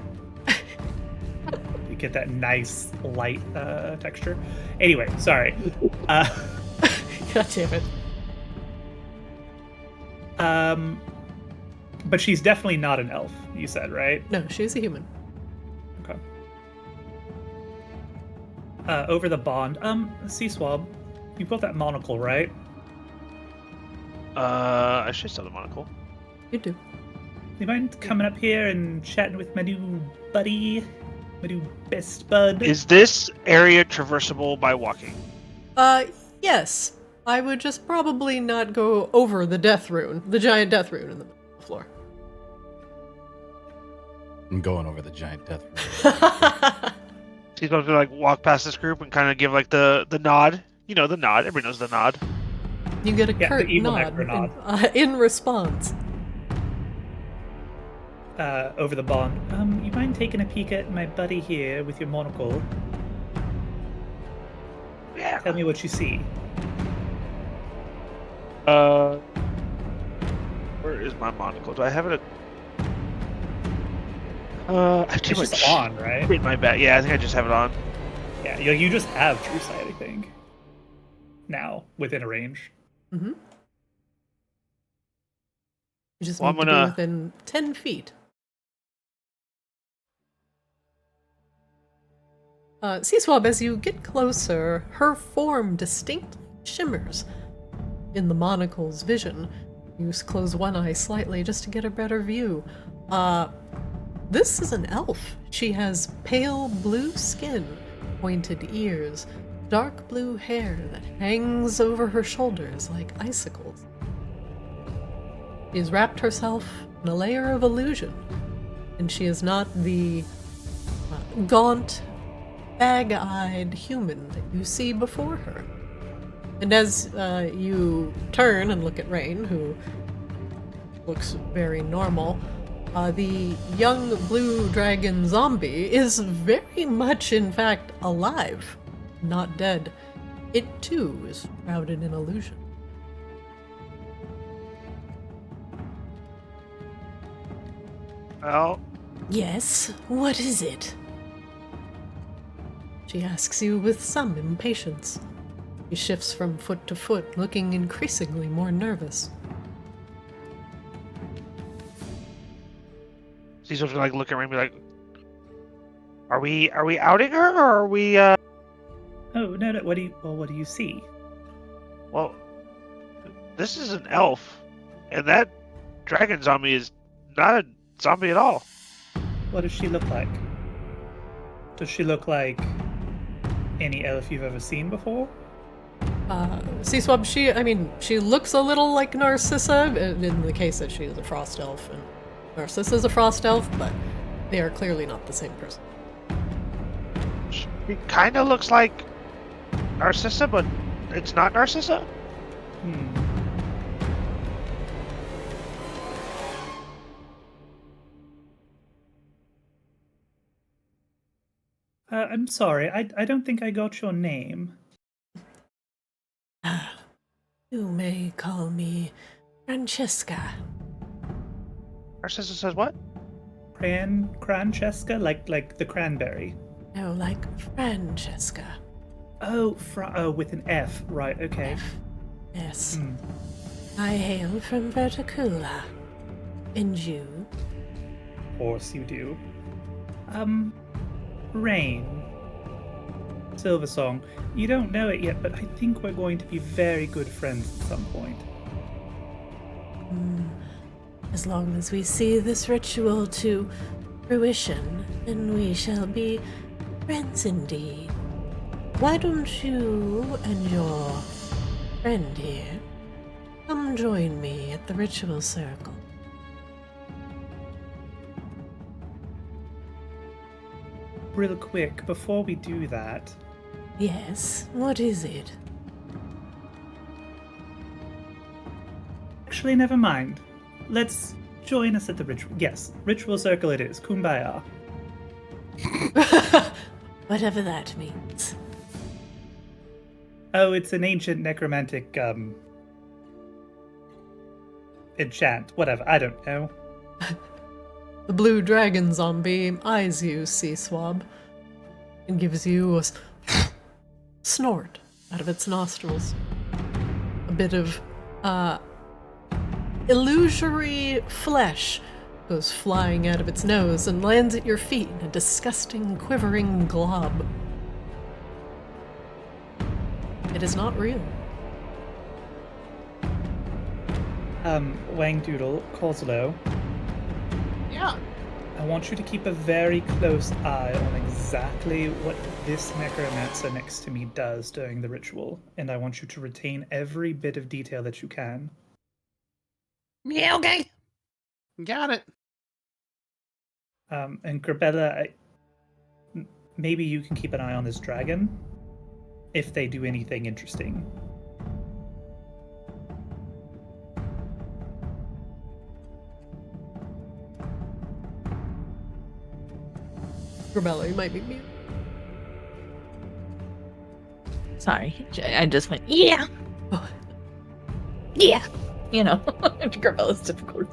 B: You get that nice light texture. Anyway, sorry.
A: God damn it.
B: But she's definitely not an elf, you said, right?
A: No, she's a human.
B: Okay. Over the bond. Sea Swab, you built that monocle, right?
G: I should sell the monocle.
A: You do.
B: You mind coming up here and chatting with my new buddy? My new best bud?
G: Is this area traversable by walking?
A: Yes. I would just probably not go over the death rune, the giant death rune in the middle of the floor.
C: I'm going over the giant death rune.
G: She's supposed to walk past this group and kind of give the nod. The nod. Everybody knows the nod.
A: You get a curt
B: the evil
A: nod in response.
B: Over the bond. You mind taking a peek at my buddy here with your monocle?
G: Yeah.
B: Tell me what you see.
G: Where is my monocle? Do I have it? I have too
B: It's
G: much
B: just on, right?
G: in my bag. Yeah, I think I just have it on.
B: Yeah, you just have true sight, I think. Now, within a range.
A: Mm-hmm. You just
G: Well,
A: need to be within 10 feet. Sea Swab, as you get closer, her form distinctly shimmers in the monocle's vision. You close one eye slightly just to get a better view. This is an elf. She has pale blue skin, pointed ears, dark blue hair that hangs over her shoulders like icicles. She has wrapped herself in a layer of illusion, and she is not the gaunt, bag-eyed human that you see before her. And as you turn and look at Rain, who looks very normal, the young blue dragon zombie is very much, in fact, alive, not dead. It, too, is shrouded in illusion.
G: Well,
E: Yes, what is it?
A: She asks you with some impatience. She He shifts from foot to foot, looking increasingly more nervous.
G: Cecil's gonna look around and be like, "Are we outing her, or are we?"
B: Oh no! What do you see?
G: Well, this is an elf, and that dragon zombie is not a zombie at all.
B: What does she look like? Does she look like any elf you've ever seen before?
A: Seaswab, she looks a little like Narcissa, in the case that she is a frost elf, and Narcissa is a frost elf, but they are clearly not the same person.
G: She kind of looks like Narcissa, but it's not Narcissa.
B: I'm sorry, I don't think I got your name.
E: You may call me Francesca.
G: Narcissa says what?
B: Francesca, like the cranberry.
E: No, like Francesca.
B: Oh, with an F, right? Okay.
E: Yes. I hail from Verticula. And you?
B: Of course you do. Rain. Silversong. You don't know it yet, but I think we're going to be very good friends at some point.
E: As long as we see this ritual to fruition, then we shall be friends indeed. Why don't you and your friend here come join me at the ritual circle?
B: Real quick, before we do that...
E: Yes, what is it?
B: Actually, never mind. Let's join us at the ritual. Yes, ritual circle it is. Kumbaya.
E: Whatever that means.
B: Oh, it's an ancient necromantic, enchant. Whatever, I don't know.
A: The blue dragon zombie eyes you, Seaswab, and gives you a snort out of its nostrils. A bit of, illusory flesh goes flying out of its nose and lands at your feet in a disgusting, quivering glob. It is not real.
B: Wang Doodle, Kozlo.
D: Yeah.
B: I want you to keep a very close eye on exactly what this necromancer next to me does during the ritual, and I want you to retain every bit of detail that you can.
H: Yeah, okay.
D: Got it.
B: And Grabella, maybe you can keep an eye on this dragon, if they do anything interesting.
A: Grabella, you might be mute.
F: Sorry, I just went, yeah.
A: Oh.
F: Yeah. You know, Grabella's difficult.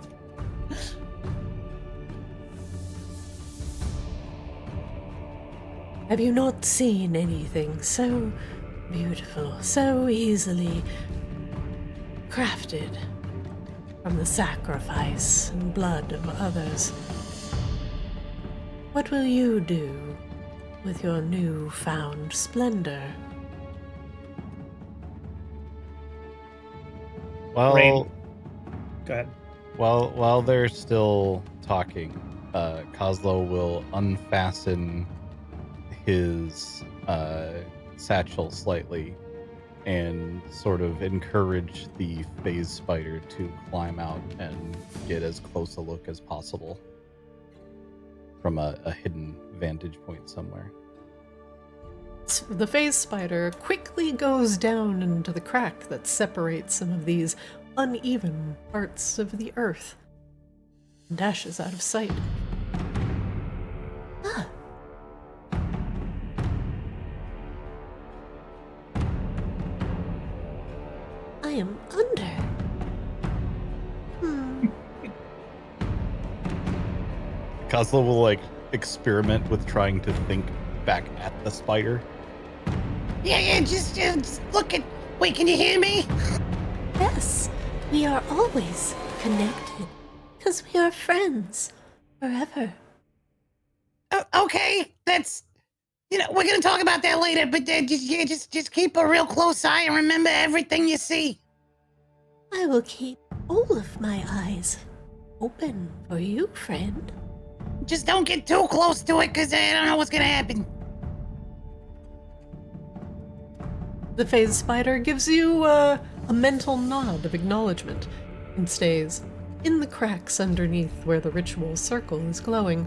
E: Have you not seen anything so beautiful, so easily crafted from the sacrifice and blood of others? What will you do with your newfound splendor?
C: Well,
B: Rain. Go ahead.
C: while they're still talking, Kozlo will unfasten his satchel slightly and sort of encourage the phase spider to climb out and get as close a look as possible from a hidden vantage point somewhere.
A: The phase spider quickly goes down into the crack that separates some of these uneven parts of the earth and dashes out of sight.
E: Ah. I am under.
C: Kozlo will experiment with trying to think back at the spider
H: Yeah, just look at... Wait, can you hear me?
E: Yes, we are always connected. Because we are friends. Forever.
H: Okay, that's... we're gonna talk about that later, but just keep a real close eye and remember everything you see.
E: I will keep all of my eyes open for you, friend.
H: Just don't get too close to it, because I don't know what's gonna happen.
A: The phase spider gives you a mental nod of acknowledgement and stays in the cracks underneath where the ritual circle is glowing.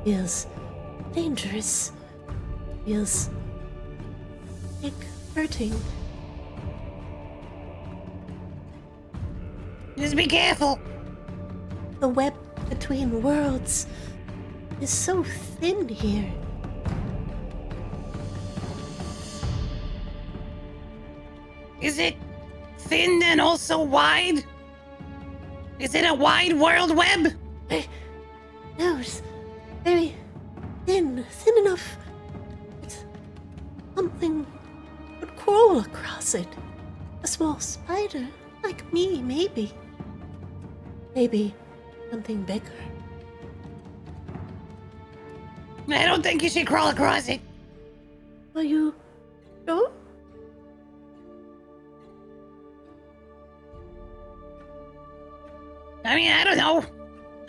E: Feels dangerous. Feels like hurting.
H: Just be careful.
E: The web between worlds is so thin here.
H: Is it thin and also wide? Is it a wide world web?
E: No, it's very thin enough that something would crawl across it. A small spider, like me, maybe. Maybe something bigger.
H: I don't think you should crawl across it.
E: Are you sure?
H: I mean, I don't know.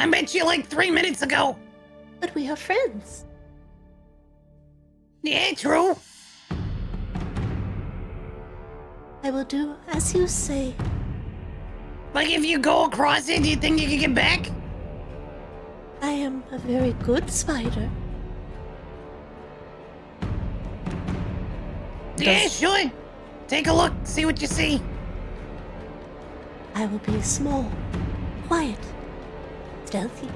H: I met you like 3 minutes ago.
E: But we are friends.
H: Yeah, true.
E: I will do as you say.
H: Like if you go across it, do you think you can get back?
E: I am a very good spider.
H: Yeah, sure. Take a look, see what you see.
E: I will be small, quiet, stealthy.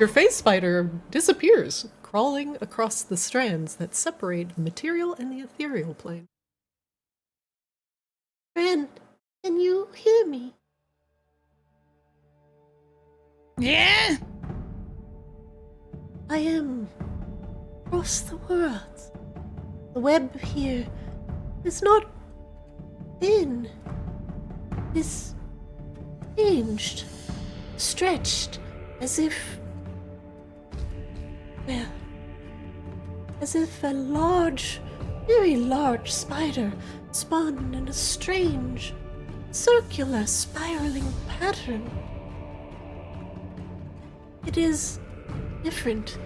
A: Your phase spider disappears, crawling across the strands that separate the material and the ethereal plane.
E: Friend, can you hear me?
H: Yeah?
E: I am across the world. The web here is not thin. It is changed, stretched, as if... well, as if a large, very large spider spun in a strange, circular, spiraling pattern. It is different,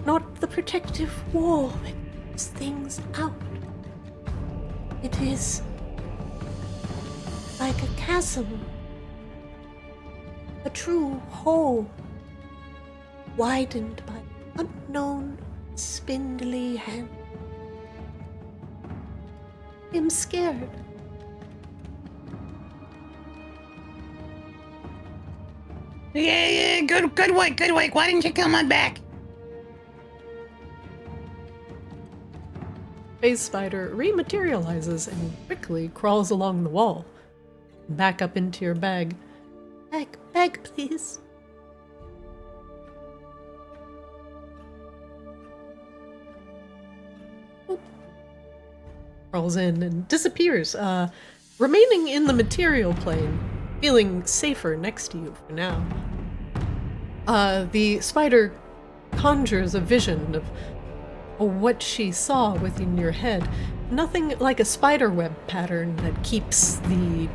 E: not the protective wall that keeps things out. It is like a chasm, a true hole, widened by unknown spindly hand. I'm scared.
H: Yeah, good work. Why didn't you come on back?
A: Phase spider rematerializes and quickly crawls along the wall, back up into your bag.
E: Bag, please.
A: Crawls in and disappears, remaining in the material plane, feeling safer next to you for now. The spider conjures a vision of what she saw within your head. Nothing like a spider web pattern that keeps the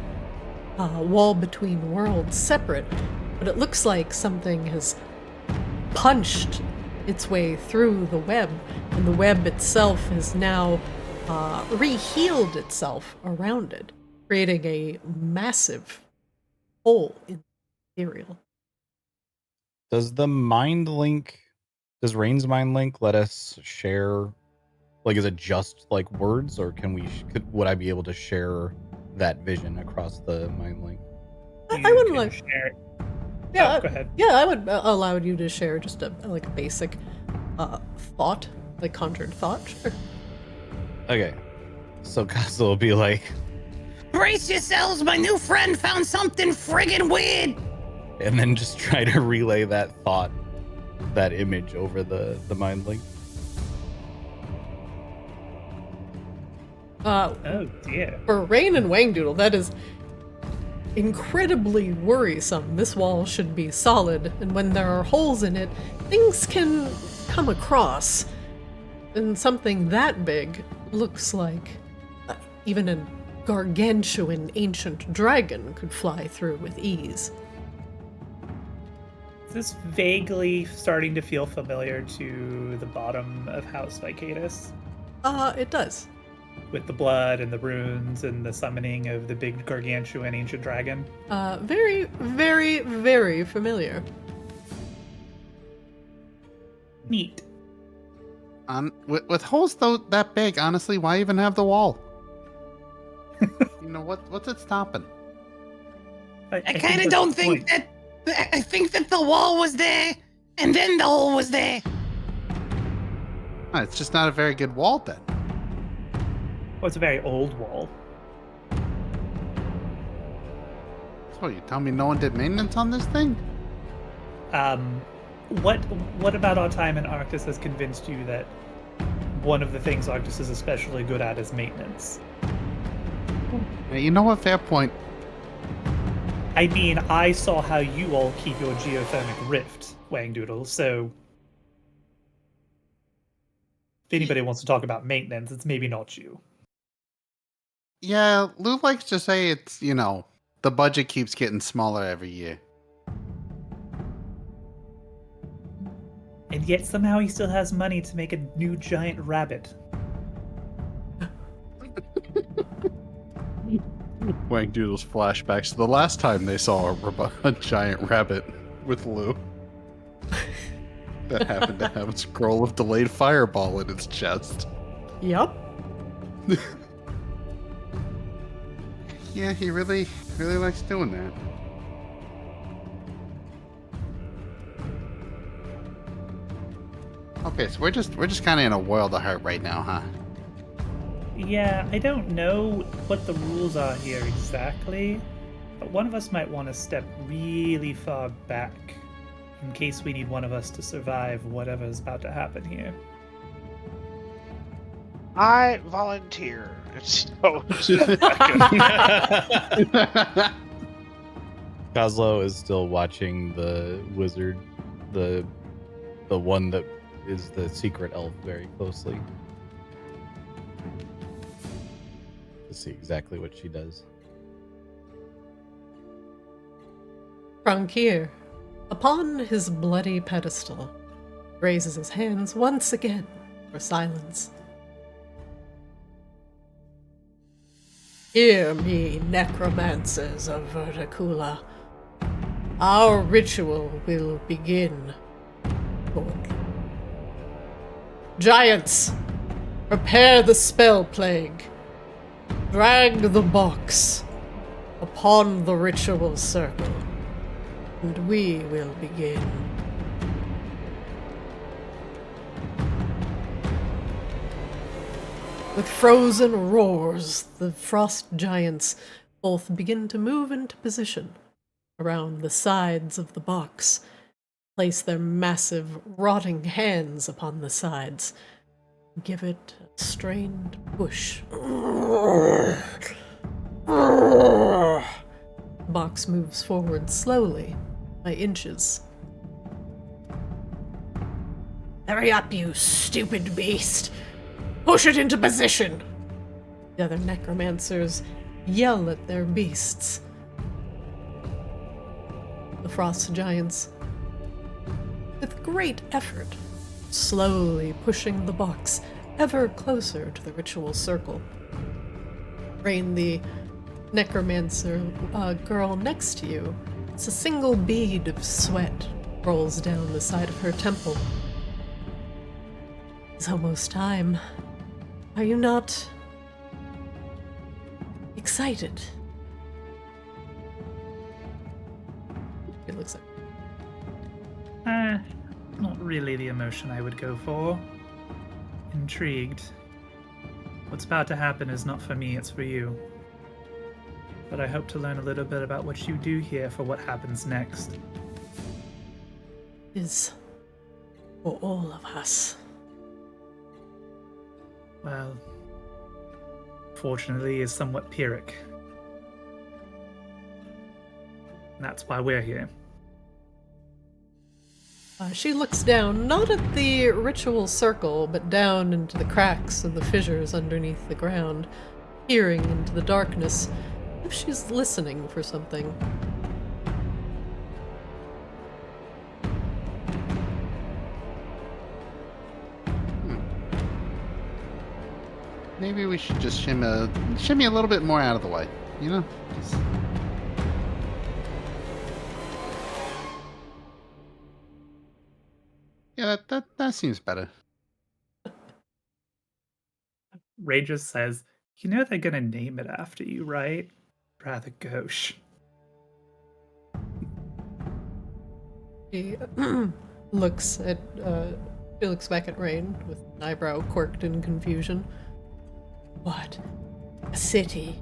A: wall between worlds separate, but it looks like something has punched its way through the web, and the web itself is now rehealed itself around it, creating a massive hole in the ethereal.
C: Does Rain's mind link let us share? Like, is it just like words, or would I be able to share that vision across the mind link?
A: I would like
B: share.
A: Yeah,
B: go ahead.
A: Yeah, I would allow you to share just a basic thought, like conjured thought. Sure.
C: Okay, so Kaza will be like,
H: Brace yourselves, my new friend found something friggin' weird.
C: and then just try to relay that thought that image over the mind link.
B: Oh dear.
A: For Rain and Wangdoodle, that is incredibly worrisome. This wall should be solid, and when there are holes in it, things can come across. And something that big looks like even a gargantuan ancient dragon could fly through with ease.
B: Is this vaguely starting to feel familiar to the bottom of House Vicatus?
A: It does.
B: With the blood and the runes and the summoning of the big gargantuan ancient dragon?
A: Very, very, very familiar.
B: Neat.
D: With holes that big, honestly, why even have the wall? You know what's it stopping?
H: I kind of don't think that. I think that the wall was there, and then the hole was there.
D: It's just not a very good wall then.
B: Well, it's a very old wall.
D: So you tell me no one did maintenance on this thing?
B: What about our time in Arctis has convinced you that one of the things Arctis is especially good at is maintenance?
D: Hey, you know what? Fair point.
B: I mean, I saw how you all keep your geothermic rift, Wangdoodle, so if anybody wants to talk about maintenance, it's maybe not you.
D: Yeah, Lou likes to say it's, the budget keeps getting smaller every year.
B: And yet somehow he still has money to make a new giant rabbit.
D: Wangdoodle's flashbacks to the last time they saw a giant rabbit with Lou. That happened to have a scroll of delayed fireball in its chest.
A: Yup.
D: Yeah, he really likes doing that. Okay, so we're just kind of in a world of hurt right now, huh?
B: Yeah, I don't know what the rules are here exactly, but one of us might want to step really far back in case we need one of us to survive whatever is about to happen here.
G: I volunteer.
C: Kozlo is still watching the wizard, the one that is the secret elf, very closely to see exactly what she does.
A: Frankir, upon his bloody pedestal, raises his hands once again for silence. Hear me, necromancers of Verticula. Our ritual will begin shortly. Giants, prepare the spell plague. Drag the box upon the ritual circle, and we will begin. With frozen roars, the frost giants both begin to move into position around the sides of the box, place their massive, rotting hands upon the sides, give it a strained push. The box moves forward slowly, by inches. Hurry up, you stupid beast! Push it into position! The other necromancers yell at their beasts. The frost giants, with great effort, slowly pushing the box ever closer to the ritual circle. Rain, the necromancer girl next to you, it's a single bead of sweat rolls down the side of her temple. It's almost time. Are you not excited? It looks like
B: Not really the emotion I would go for. Intrigued. What's about to happen is not for me, it's for you. But I hope to learn a little bit about what you do here for what happens next.
A: is For all of us.
B: Well, fortunately, is somewhat Pyrrhic. And that's why we're here.
A: She looks down, not at the ritual circle, but down into the cracks and the fissures underneath the ground, peering into the darkness, as if she's listening for something.
D: Maybe we should just shimmy a little bit more out of the way, you know? Yeah, that seems better.
B: Ray just says, you know they're gonna name it after you, right? Rather gauche.
A: She looks back at Rain with an eyebrow quirked in confusion. What? A city?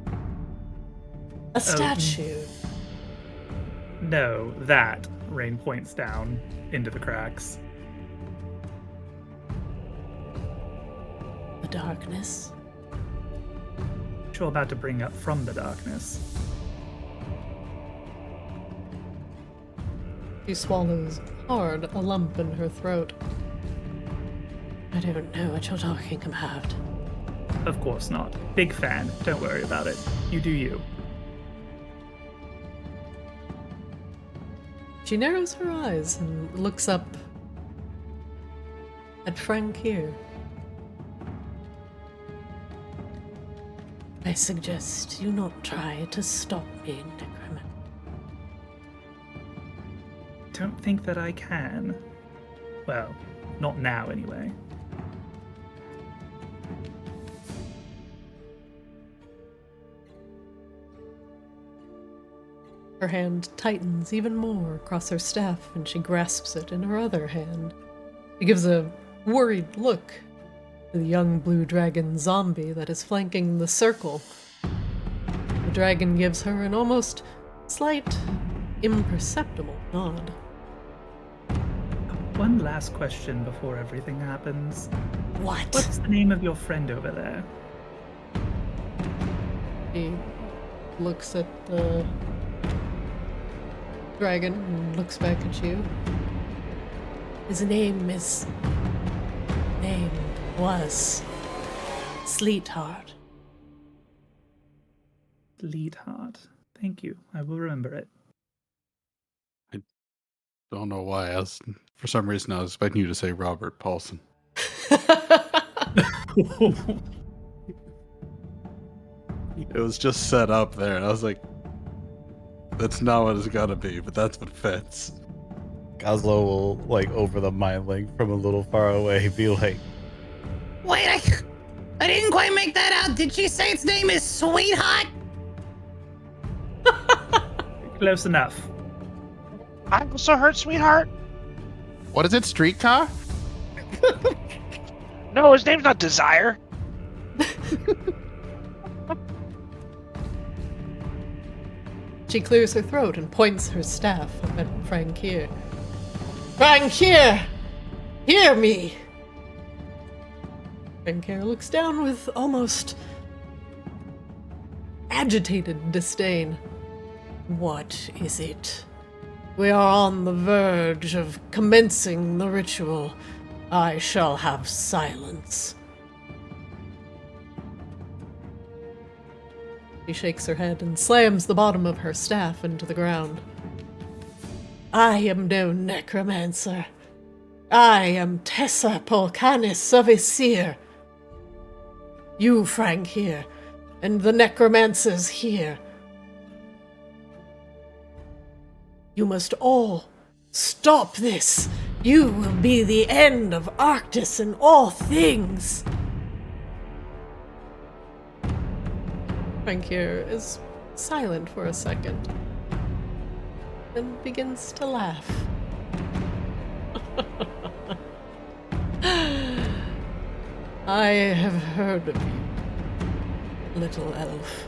A: A statue?
B: No, that. Rain points down into the cracks.
A: The darkness?
B: What you're about to bring up from the darkness.
A: She swallows hard, a lump in her throat. I don't know what you're talking about.
B: Of course not. Big fan. Don't worry about it. You do you.
A: She narrows her eyes and looks up at Frank here. I suggest you not try to stop me, necromancer.
B: Don't think that I can. Well, not now anyway.
A: Her hand tightens even more across her staff, and she grasps it in her other hand. She gives a worried look to the young blue dragon zombie that is flanking the circle. The dragon gives her an almost slight, imperceptible nod.
B: One last question before everything happens.
A: What?
B: What's the name of your friend over there?
A: She looks at the dragon and looks back at you. His name was Sleetheart.
B: Sleetheart. Thank you. I will remember it.
D: I don't know why. For some reason, I was expecting you to say Robert Paulson. It was just set up there, and I was like, that's not what it's gotta be, but that's what fits.
C: Goslow will, like, over the mind link from a little far away, be like,
H: Wait, I didn't quite make that out. Did she say its name is Sweetheart?
B: Close enough.
G: I also heard sweetheart.
D: What is it, streetcar?
G: No, his name's not Desire.
A: She clears her throat and points her staff at Frank here. Frank here! Hear me! Frank here looks down with almost agitated disdain. What is it? We are on the verge of commencing the ritual. I shall have silence. She shakes her head and slams the bottom of her staff into the ground. I am no necromancer. I am Tessa Polcanis of Icir. You, Frank, here, and the necromancers here. You must all stop this. You will be the end of Arctis and all things. Frank here is silent for a second, then begins to laugh. I have heard of you, little elf.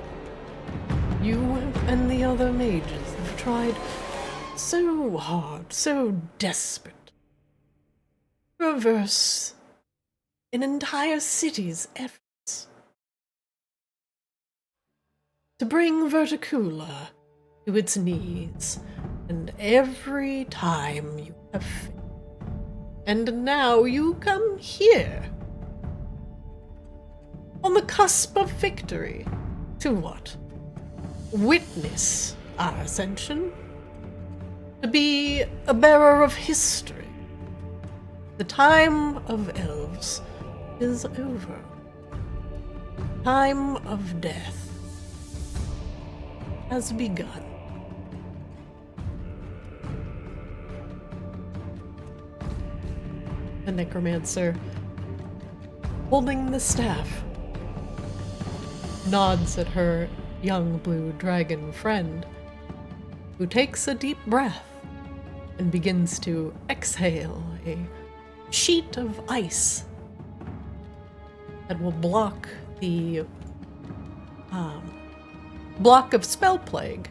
A: You and the other mages have tried so hard, so desperate, reverse an entire city's efforts to bring Verticula to its knees, and every time you have failed. And now you come here, on the cusp of victory, to what? Witness our ascension? To be a bearer of history. The time of elves is over. Time of death has begun. The necromancer, holding the staff, nods at her young blue dragon friend, who takes a deep breath and begins to exhale a sheet of ice that will block the block of spell plague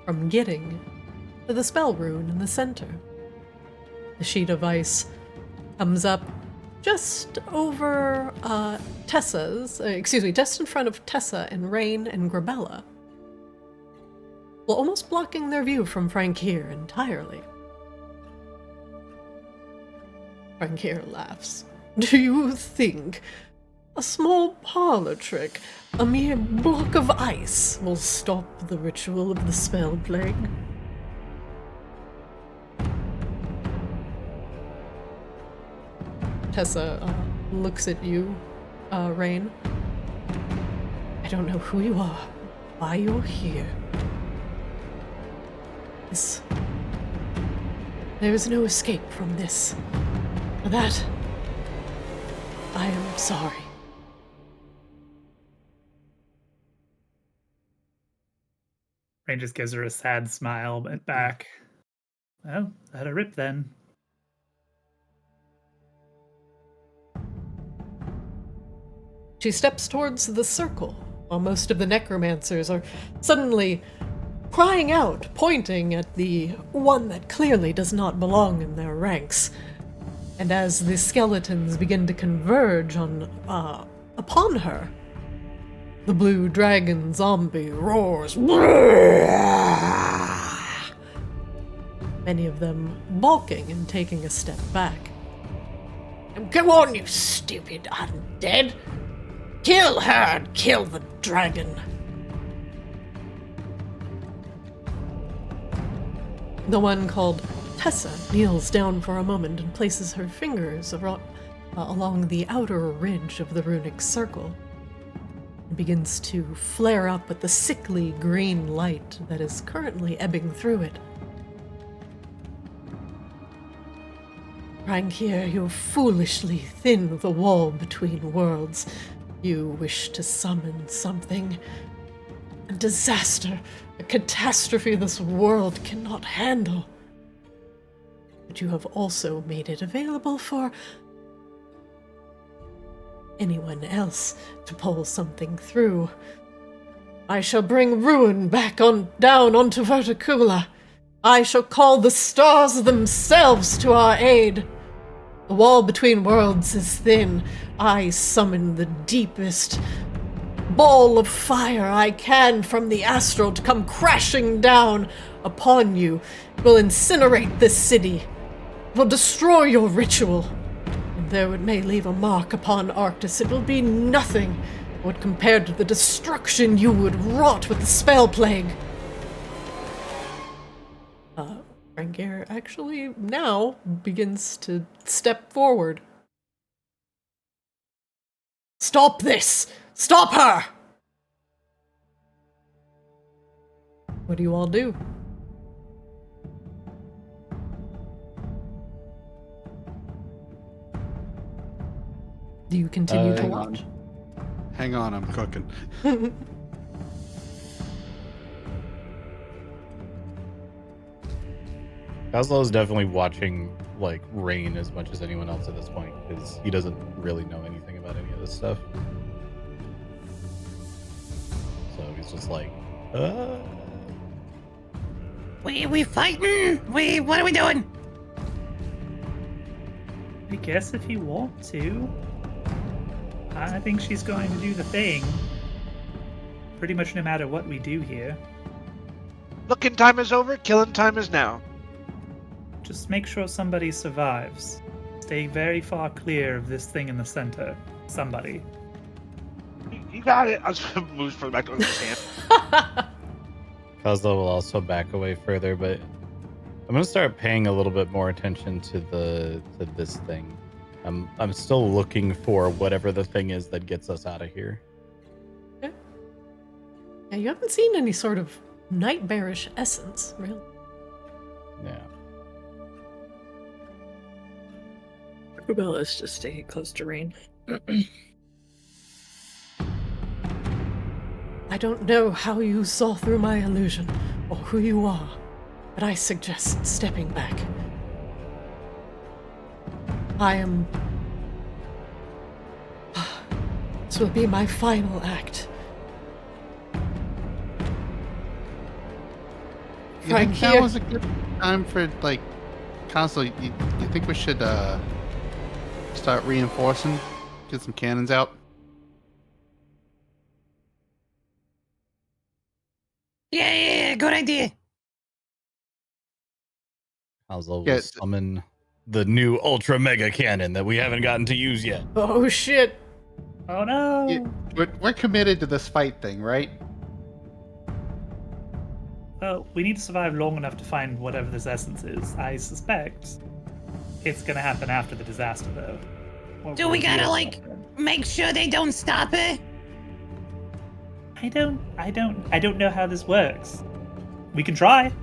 A: from getting to the spell rune in the center. The sheet of ice comes up just over just in front of Tessa and Rain and Grabella, while almost blocking their view from Frankir entirely. Frankir laughs. Do you think a small parlor trick, a mere block of ice, will stop the ritual of the spell plague? Tessa looks at you, Rain. I don't know who you are, why you're here. There is no escape from this. For that, I am sorry.
B: Rain just gives her a sad smile, but back. Well, let her rip then.
A: She steps towards the circle, while most of the necromancers are suddenly crying out, pointing at the one that clearly does not belong in their ranks. And as the skeletons begin to converge upon her, the blue dragon zombie roars, many of them balking and taking a step back. Come on, you stupid undead! Kill her and kill the dragon! The one called Tessa kneels down for a moment and places her fingers along the outer ridge of the runic circle, and begins to flare up with the sickly green light that is currently ebbing through it. Frankir, you foolishly thin the wall between worlds. You wish to summon something. A disaster, a catastrophe this world cannot handle. But you have also made it available for anyone else to pull something through. I shall bring ruin back down onto Verticula. I shall call the stars themselves to our aid. The wall between worlds is thin. I summon the deepest ball of fire I can from the astral to come crashing down upon you. It will incinerate this city. It will destroy your ritual. And though it may leave a mark upon Arctis, it will be nothing when compared to the destruction you would wrought with the spell plague. Frankir actually now begins to step forward. Stop this! Stop her! What do you all do? Do you continue to watch?
D: Hang on, I'm cooking.
C: Laszlo's definitely watching like Rain as much as anyone else at this point because he doesn't really know anything about any of this stuff. So he's just like,
H: We fighting? What are we doing?
B: We guess if you want to. I think she's going to do the thing. Pretty much no matter what we do here.
G: Looking time is over, killing time is now.
B: Just make sure somebody survives. Stay very far clear of this thing in the center. Somebody.
G: You got it. I was moved further back to understand.
C: Kozlo will also back away further, but I'm gonna start paying a little bit more attention to this thing. I'm still looking for whatever the thing is that gets us out of here.
A: Okay. Yeah, you haven't seen any sort of nightmarish essence, really.
C: Yeah.
F: Rubella's just stay close to Rain.
A: I don't know how you saw through my illusion, or who you are, but I suggest stepping back. This will be my final act.
D: You think that was a good time for, like, constantly? You think we should start reinforcing? Get some cannons out?
H: Yeah, good idea.
C: Kozlo will summon the new ultra mega cannon that we haven't gotten to use yet.
A: Oh shit!
B: Oh no!
D: We're committed to this fight thing, right?
B: Well, we need to survive long enough to find whatever this essence is. I suspect it's gonna happen after the disaster, though.
H: Do we gotta, like, make sure they don't stop it?
B: I don't know how this works. We can try.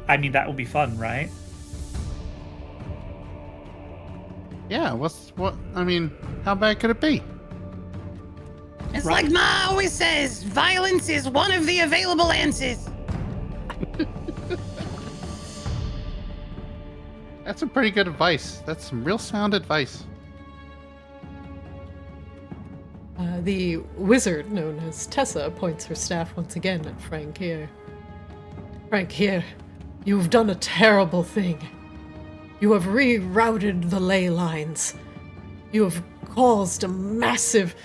B: I mean, that will be fun, right?
D: Yeah, I mean, how bad could it be?
H: It's like Ma always says, violence is one of the available answers.
D: That's some pretty good advice. That's some real sound advice.
A: The wizard known as Tessa points her staff once again at Frank here. Frank here, you've done a terrible thing. You have rerouted the ley lines. You have caused a massive,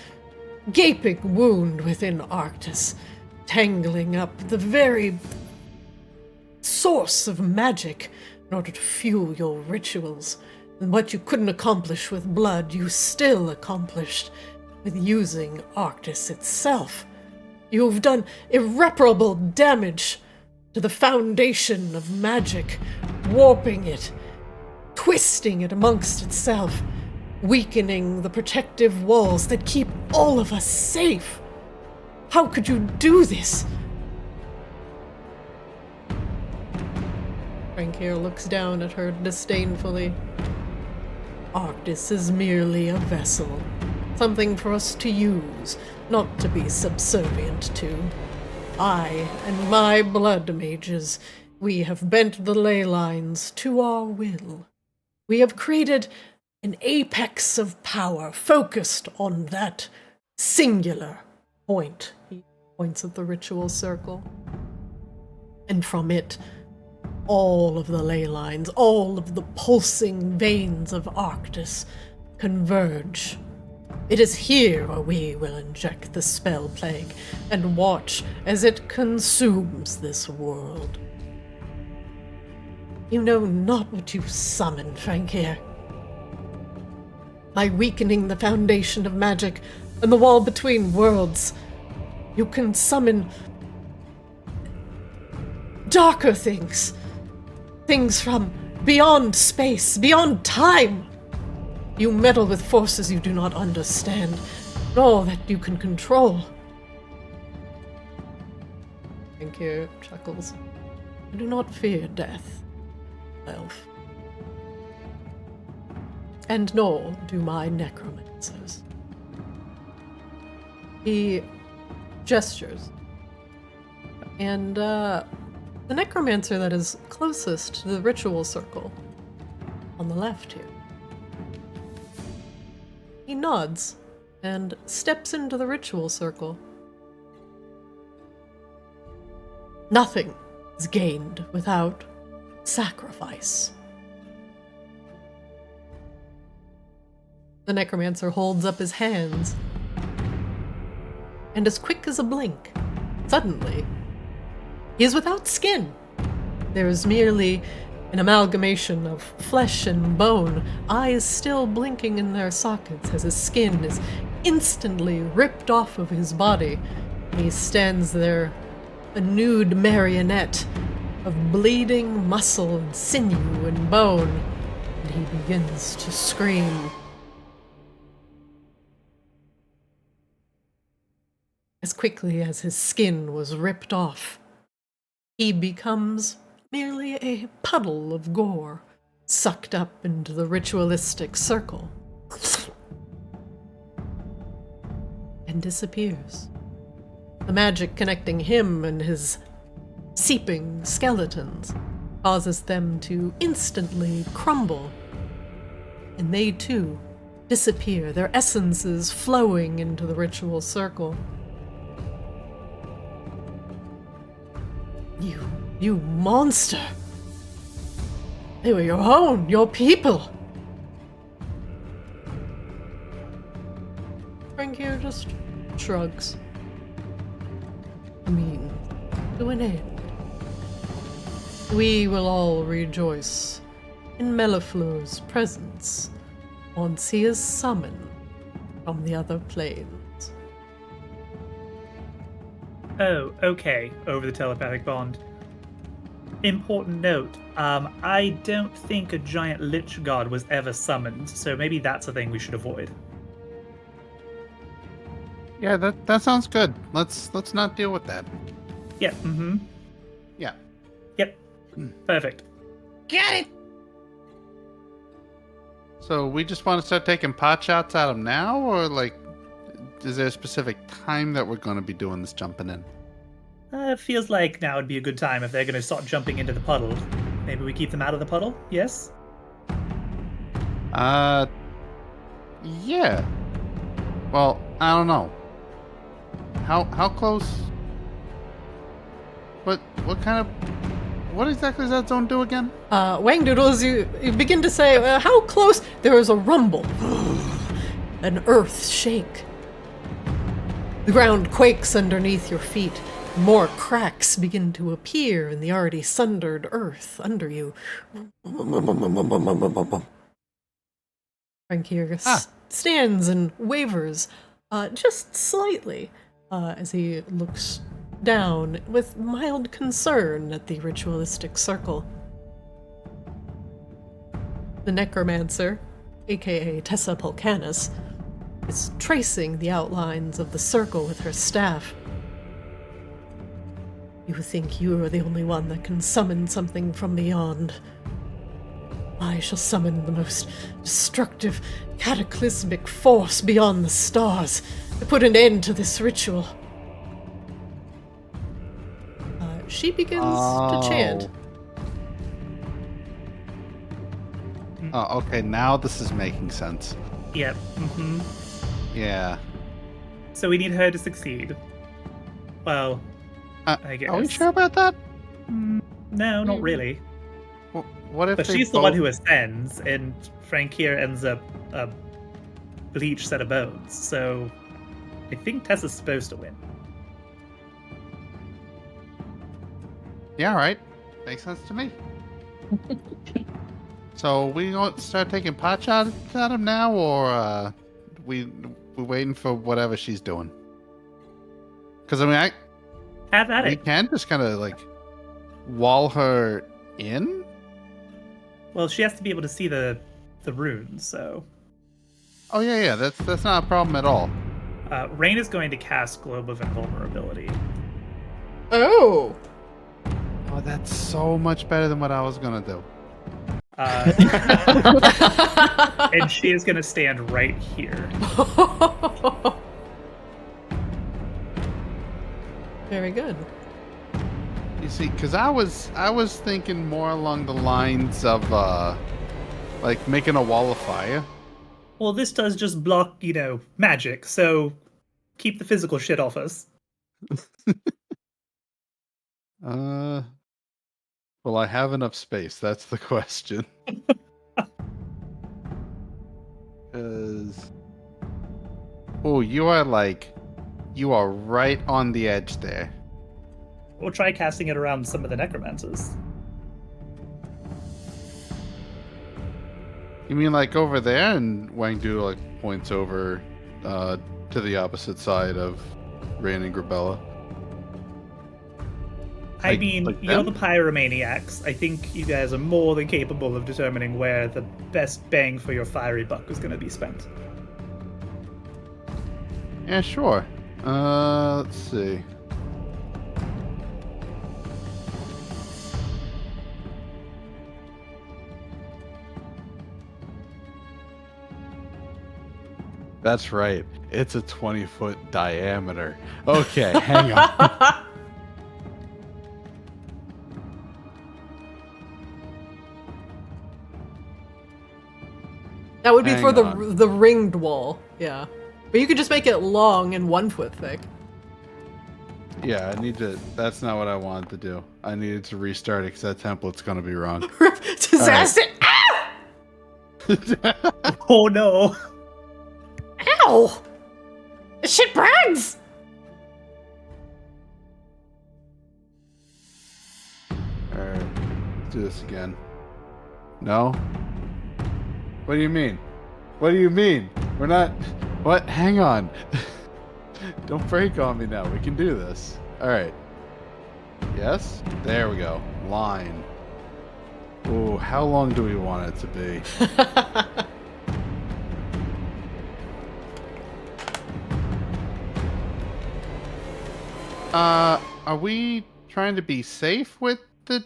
A: gaping wound within Arctis, tangling up the very source of magic in order to fuel your rituals. And what you couldn't accomplish with blood, you still accomplished with using Arctis itself. You've done irreparable damage to the foundation of magic, warping it, twisting it amongst itself, weakening the protective walls that keep all of us safe. How could you do this? Frankir looks down at her disdainfully. Arctis is merely a vessel, something for us to use, not to be subservient to. I and my blood mages, we have bent the ley lines to our will. We have created an apex of power focused on that singular point. He points at the ritual circle. And from it, all of the ley lines, all of the pulsing veins of Arctis converge. It is here where we will inject the spell plague and watch as it consumes this world. You know not what you summon, Frankir. By weakening the foundation of magic and the wall between worlds, you can summon darker things. Things from beyond space, beyond time. You meddle with forces you do not understand, nor that you can control. Frankir chuckles. I do not fear death, elf. And nor do my necromancers. He gestures. And, the necromancer that is closest to the ritual circle, on the left here. He nods and steps into the ritual circle. Nothing is gained without sacrifice. The necromancer holds up his hands, and as quick as a blink, suddenly, he is without skin. There is merely an amalgamation of flesh and bone, eyes still blinking in their sockets as his skin is instantly ripped off of his body. He stands there, a nude marionette of bleeding muscle and sinew and bone, and he begins to scream. As quickly as his skin was ripped off, he becomes merely a puddle of gore, sucked up into the ritualistic circle, and disappears. The magic connecting him and his seeping skeletons causes them to instantly crumble, and they too disappear, their essences flowing into the ritual circle. You monster! They were your own, your people! Frankir just shrugs. I mean, to an end. We will all rejoice in Melliflu's presence once he is summoned from the other planes.
B: Oh, okay. Over the telepathic bond. Important note. I don't think a giant lich god was ever summoned, so maybe that's a thing we should avoid.
D: Yeah, that sounds good. Let's not deal with that.
B: Yeah. Mm-hmm.
D: Yeah.
B: Yep. Perfect.
H: Got it.
D: So we just want to start taking pot shots at him now, or like, is there a specific time that we're going to be doing this jumping in?
B: It feels like now would be a good time if they're going to start jumping into the puddle. Maybe we keep them out of the puddle? Yes?
D: Yeah. Well, I don't know. How close? What exactly does that zone do again?
A: Wang Doodles, you begin to say, how close? There is a rumble. An earth shake. The ground quakes underneath your feet. More cracks begin to appear in the already sundered earth under you. Frankir stands and wavers just slightly as he looks down with mild concern at the ritualistic circle. The necromancer, aka Tessa Pulcanus, is tracing the outlines of the circle with her staff. You think you are the only one that can summon something from beyond. I shall summon the most destructive, cataclysmic force beyond the stars to put an end to this ritual. She begins to chant.
D: Oh, okay. Now this is making sense.
B: Yep. Mm-hmm.
D: Yeah.
B: So we need her to succeed. Well, I guess.
D: Are we sure about that?
B: No, not really.
D: Well, what if?
B: But
D: they
B: she's the
D: both...
B: one who ascends, and Frankir ends up a bleached set of bones. So I think Tessa's supposed to win.
D: Yeah, all right. Makes sense to me. So we going to start taking pot shots at him now, or we're waiting for whatever she's doing? Because I mean,
B: Have at
D: we
B: it.
D: can just kind of like wall her in.
B: Well, she has to be able to see the runes, so.
D: Oh yeah, that's not a problem at all.
B: Rain is going to cast Globe of Invulnerability.
A: Oh!
D: Oh, that's so much better than what I was gonna do.
B: And she is going to stand right here.
A: Very good.
D: You see, because I was thinking more along the lines of like making a wall of fire.
B: Well, this does just block, magic, so keep the physical shit off us.
D: Well, I have enough space. That's the question. Because you are right on the edge there.
B: We'll try casting it around some of the necromancers.
D: You mean like over there? And Wangdu like points over to the opposite side of Rain and Grabella.
B: I mean, you're the pyromaniacs. I think you guys are more than capable of determining where the best bang for your fiery buck is going to be spent.
D: Yeah, sure. Let's see. That's right. It's a 20-foot diameter. Okay, hang on.
A: That would be for the ringed wall, yeah. But you could just make it long and 1 foot thick.
D: Yeah, I need to. That's not what I wanted to do. I needed to restart it because that template's gonna be wrong.
A: Disaster!
D: Right.
B: Oh no!
E: Ow! The shit burns!
D: Alright, let's do this again. No? What do you mean? What do you mean? We're not... What? Hang on. Don't break on me now. We can do this. Alright. Yes? There we go. Line. Ooh, how long do we want it to be? Are we trying to be safe with the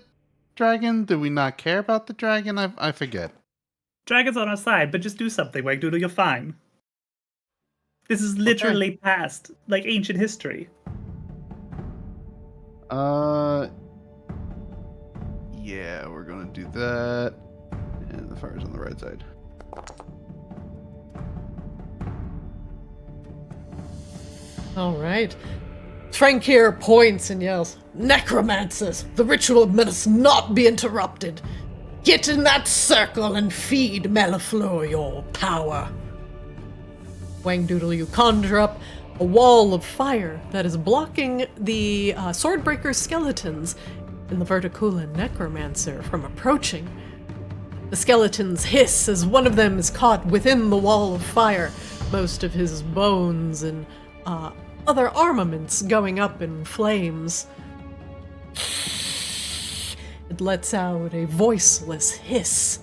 D: dragon? Do we not care about the dragon? I forget.
B: Dragon's on our side, but just do something, Wagdoodle, you're fine. This is literally past, like, ancient history.
D: Yeah, we're gonna do that. And the fire's on the right side.
A: Alright. Trankir points and yells, "Necromancers! The ritual must not be interrupted! Get in that circle and feed Mellifleur your power!" Wangdoodle, you conjure up a wall of fire that is blocking the Swordbreaker skeletons and the Verticula Necromancer from approaching. The skeletons hiss as one of them is caught within the wall of fire, most of his bones and other armaments going up in flames. It lets out a voiceless hiss.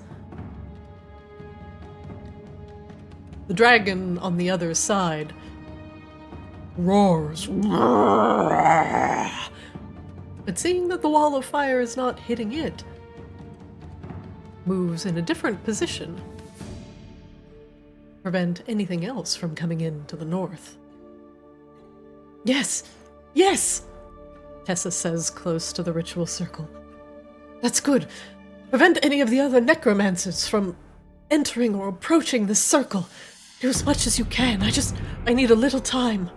A: The dragon on the other side roars. But seeing that the wall of fire is not hitting it, moves in a different position. Prevent anything else from coming in to the north. Yes! Yes! Tessa says close to the ritual circle. That's good. Prevent any of the other necromancers from entering or approaching this circle. Do as much as you can. I need a little time.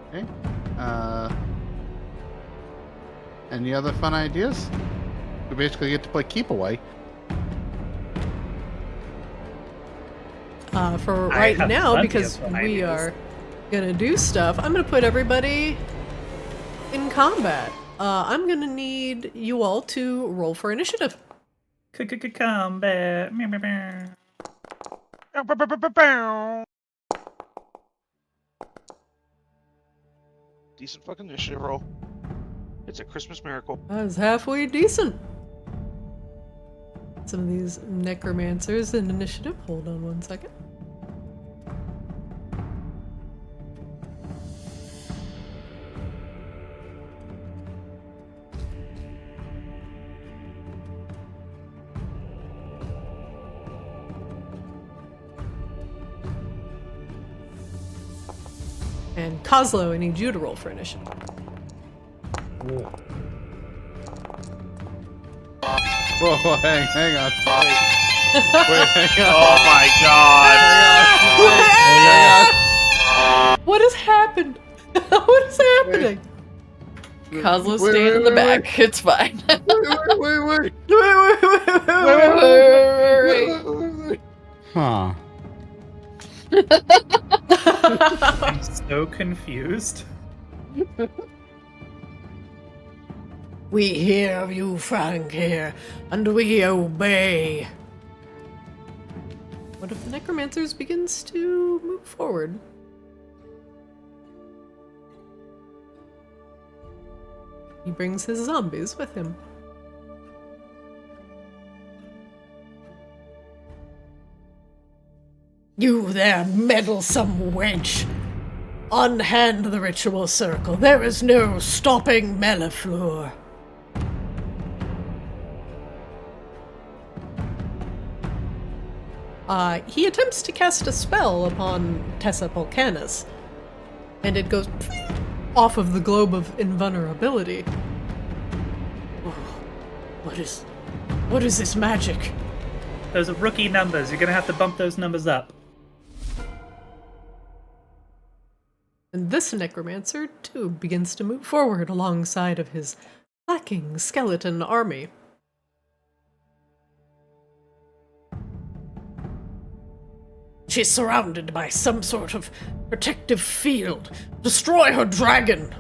D: Okay. Any other fun ideas? We basically get to play keep away.
A: For right now, because we are gonna do stuff, I'm gonna put everybody in combat. I'm gonna need you all to roll for initiative.
B: Combat.
G: Decent fucking initiative roll. It's a Christmas miracle.
A: That was halfway decent. Some of these necromancers in initiative. Hold on 1 second. And Kozlo, I need you to roll for initiative.
D: Whoa, hang on. Wait, hang on.
G: Oh my god!
A: What has happened? What is happening?
F: Kozlo's staying in the back. It's fine.
C: Wait. Huh.
B: I'm so confused.
A: We hear you, Frank, here, and we obey. One of the necromancers begins to move forward. He brings his zombies with him. You there, meddlesome wench! Unhand the ritual circle. There is no stopping Mellifleur. He attempts to cast a spell upon Tessa Pulcanus, and it goes off of the globe of invulnerability. What is this magic?
B: Those are rookie numbers. You're gonna have to bump those numbers up.
A: And this necromancer, too, begins to move forward alongside of his lacking skeleton army. She's surrounded by some sort of protective field. Destroy her dragon!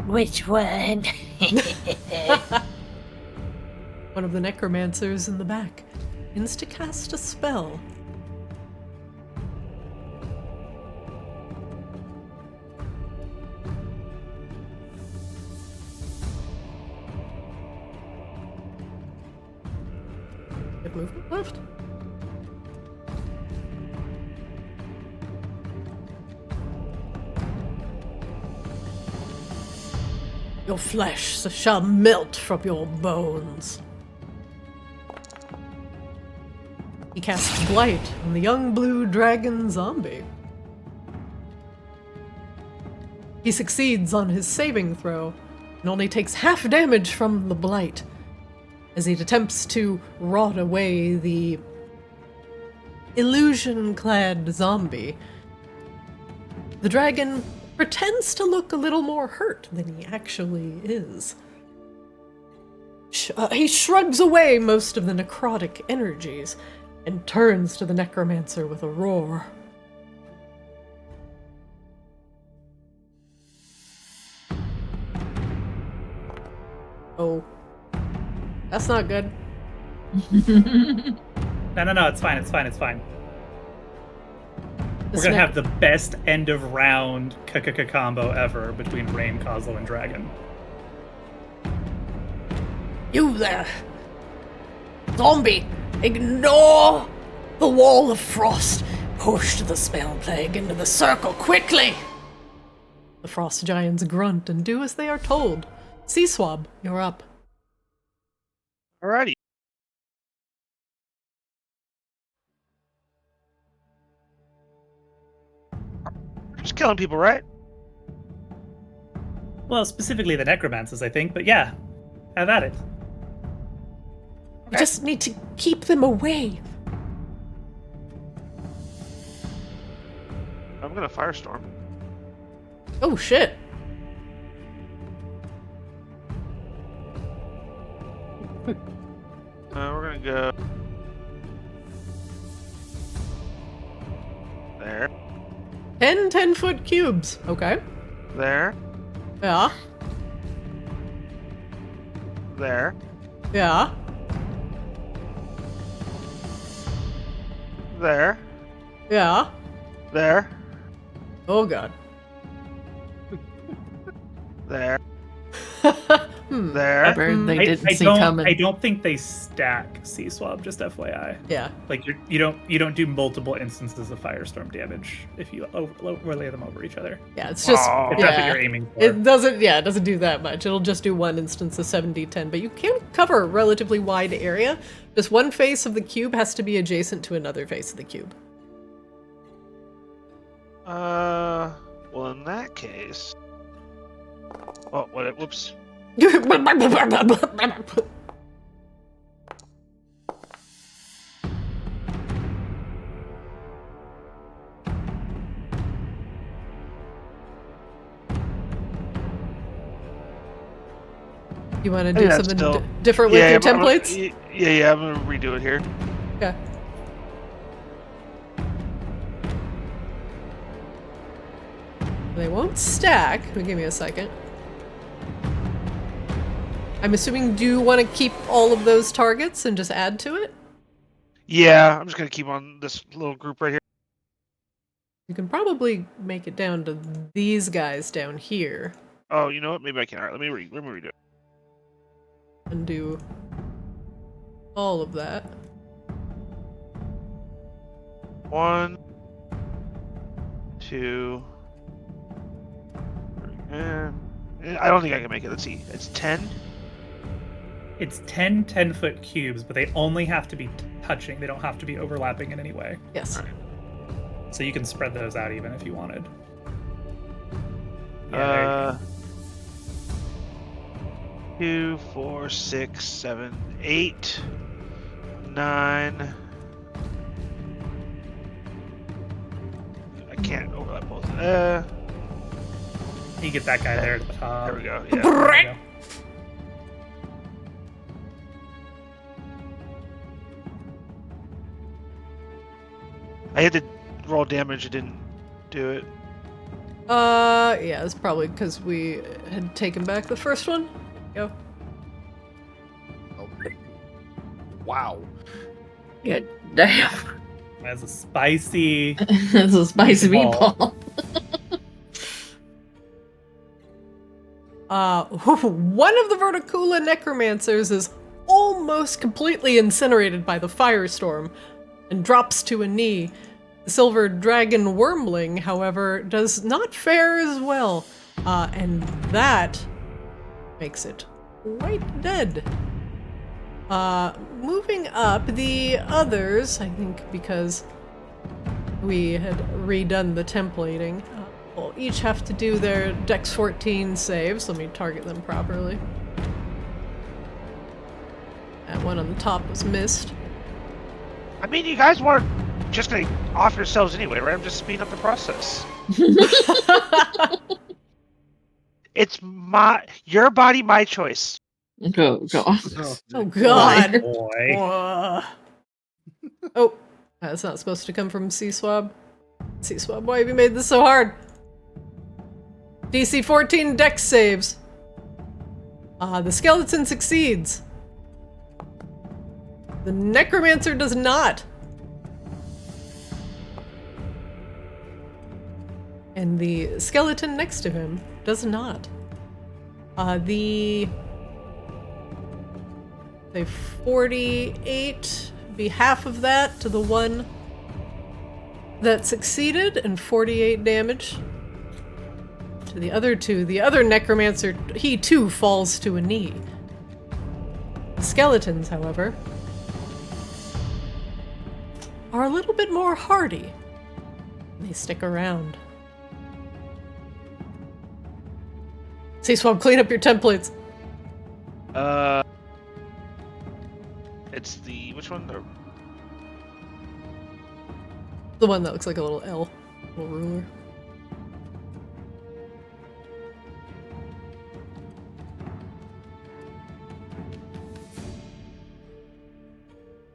I: Which one?
A: One of the necromancers in the back begins to cast a spell. Good movement left. Your flesh shall melt from your bones. He casts Blight on the young blue dragon zombie. He succeeds on his saving throw and only takes half damage from the Blight as he attempts to rot away the illusion-clad zombie. The dragon pretends to look a little more hurt than he actually is. He shrugs away most of the necrotic energies and turns to the necromancer with a roar. Oh. That's not good.
B: No, it's fine, it's fine. We're gonna have the best end of round combo ever between Rain, Kozlo, and Dragon.
A: You there! Zombie! Ignore the wall of frost! Push the spell plague into the circle quickly! The frost giants grunt and do as they are told. Sea Swab, you're up.
G: Alrighty. Just killing people, right?
B: Well, specifically the necromancers, I think, but yeah, have at it.
A: We just need to keep them away.
G: I'm gonna firestorm.
A: Oh shit.
G: We're gonna go there.
A: 10 10-foot cubes. Okay.
G: There.
A: Yeah.
G: There.
A: Yeah.
G: There.
A: Yeah.
G: There.
A: Oh god.
G: There.
A: Hmm.
G: There.
F: Bird they didn't see coming.
B: I don't think they stack Sea Swab, just FYI.
A: Yeah.
B: Like you don't do multiple instances of firestorm damage if you overlay them over each other.
A: Yeah, it's just
B: If that's what you're aiming for.
A: It doesn't do that much. It'll just do one instance of 7d10, but you can cover a relatively wide area. Just one face of the cube has to be adjacent to another face of the cube.
G: Well, in that case. Oh, what? Whoops.
A: You want to
G: I
A: do
G: think that's
A: something
G: still-
A: different with your templates?
G: I'm gonna redo it here.
A: Okay. They won't stack. Give me a second. I'm assuming, do you want to keep all of those targets and just add to it?
G: Yeah, I'm just gonna keep on this little group right here.
A: You can probably make it down to these guys down here
G: Oh, you know what? Maybe I can. All right, let me redo it.
A: and do all of that.
G: 1, 2. I don't think I can make it. Let's see. It's 10.
B: It's 10 10-foot cubes, but they only have to be touching. They don't have to be overlapping in any way.
A: Yes.
G: All right.
B: So you can spread those out even if you wanted. Yeah,
G: 2, 4, 6, 7, 8, 9. I can't overlap both.
B: you get that guy there at the top.
G: There we go.
B: There
G: Yeah.
B: we go.
G: I had to roll damage. It didn't do it.
A: Yeah, it's probably because we had taken back the first one. Go.
D: Wow.
F: Good damn.
B: That's a spicy.
F: That's a spicy
B: Meatball.
F: meatball.
A: One of the Verticula necromancers is almost completely incinerated by the firestorm and drops to a knee. The silver dragon wormling, however, does not fare as well, and that makes it quite dead. Moving up, the others, I think because we had redone the templating, will each have to do their Dex 14 saves. Let me target them properly. That one on the top was missed.
G: I mean, you guys weren't just gonna off yourselves anyway, right? I'm just speeding up the process. It's your body, my choice.
F: Oh, God.
A: Oh god!
B: Boy.
A: Oh, that's not supposed to come from C-Swab. C-Swab, why have you made this so hard? DC 14 Dex saves. The skeleton succeeds. The necromancer does not. And the skeleton next to him does not. The 48 be half of that to the one that succeeded, and 48 damage to the other two. The other necromancer, he too falls to a knee. The skeletons, however, are a little bit more hardy. They stick around. C-Swab, clean up your templates.
G: It's the which one?
A: The one that looks like a little L, little ruler.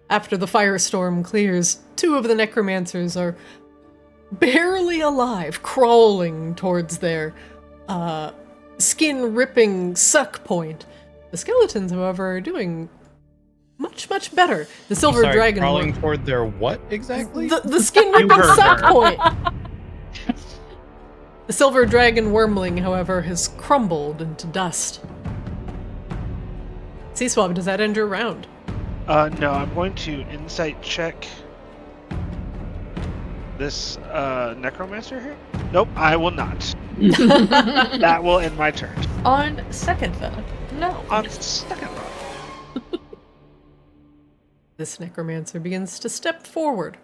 A: After the firestorm clears, two of the necromancers are barely alive, crawling towards their skin-ripping suck point. The skeletons, however, are doing much, much better. The silver dragon
C: crawling toward their what exactly?
A: The skin-ripping suck point. The silver dragon wormling, however, has crumbled into dust. C-Swab, does that end your round?
G: No, I'm going to insight check this necromancer here. Nope, I will not. That will end my turn.
F: On second thought, no.
G: On second round.
A: This necromancer begins to step forward.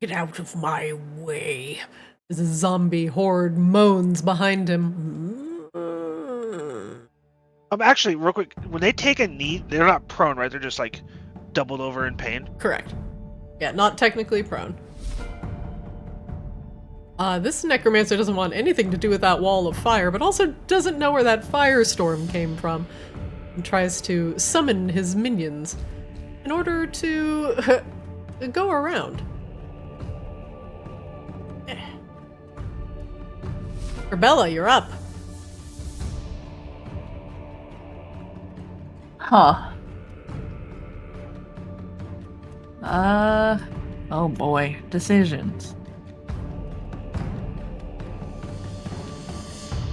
A: Get out of my way. As a zombie horde moans behind him.
G: Actually, real quick, when they take a knee, they're not prone, right? They're just like doubled over in pain.
A: Correct. Yeah, not technically prone. This necromancer doesn't want anything to do with that wall of fire, but also doesn't know where that firestorm came from. and tries to summon his minions in order to go around. Rebella, you're up.
F: Huh. Oh boy, decisions.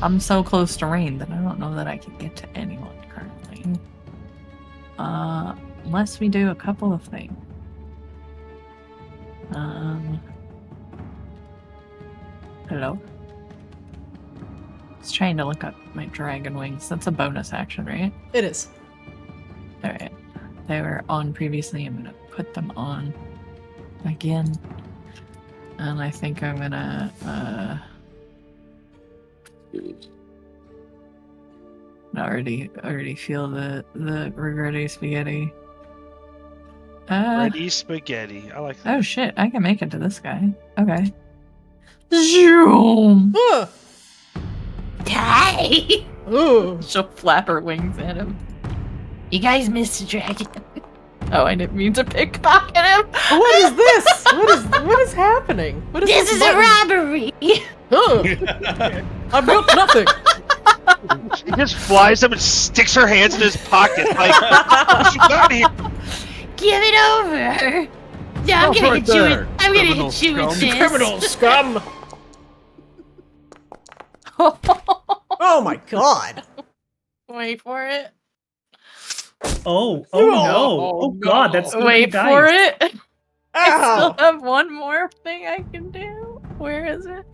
F: I'm so close to rain that I don't know that I can get to anyone currently. Unless we do a couple of things. Hello? Just trying to look up my dragon wings. That's a bonus action, right?
A: It is.
F: Alright. They were on previously. I'm gonna put them on again. And I think I'm gonna I already feel the regretty spaghetti.
G: Ready spaghetti. I like that.
F: Oh shit, I can make it to this guy. Okay. Zoom!
I: Hi!
A: Ooh.
F: She'll flap her wings at him.
I: You guys missed the dragon.
F: Oh, I didn't mean to pickpocket him!
A: What is this? What is happening? What is
I: This is a robbery!
A: I've got nothing.
G: She just flies up and sticks her hands in his pocket. Like, what you got here?
I: Give it over! Yeah, I'm gonna hit you with, I'm gonna hit you with this.
A: Criminal scum. Oh my god.
F: Wait for it.
B: Oh no! Oh god, that's
F: Wait
B: dice.
F: for it. I
A: Ow.
F: still have one more thing I can do. Where is it?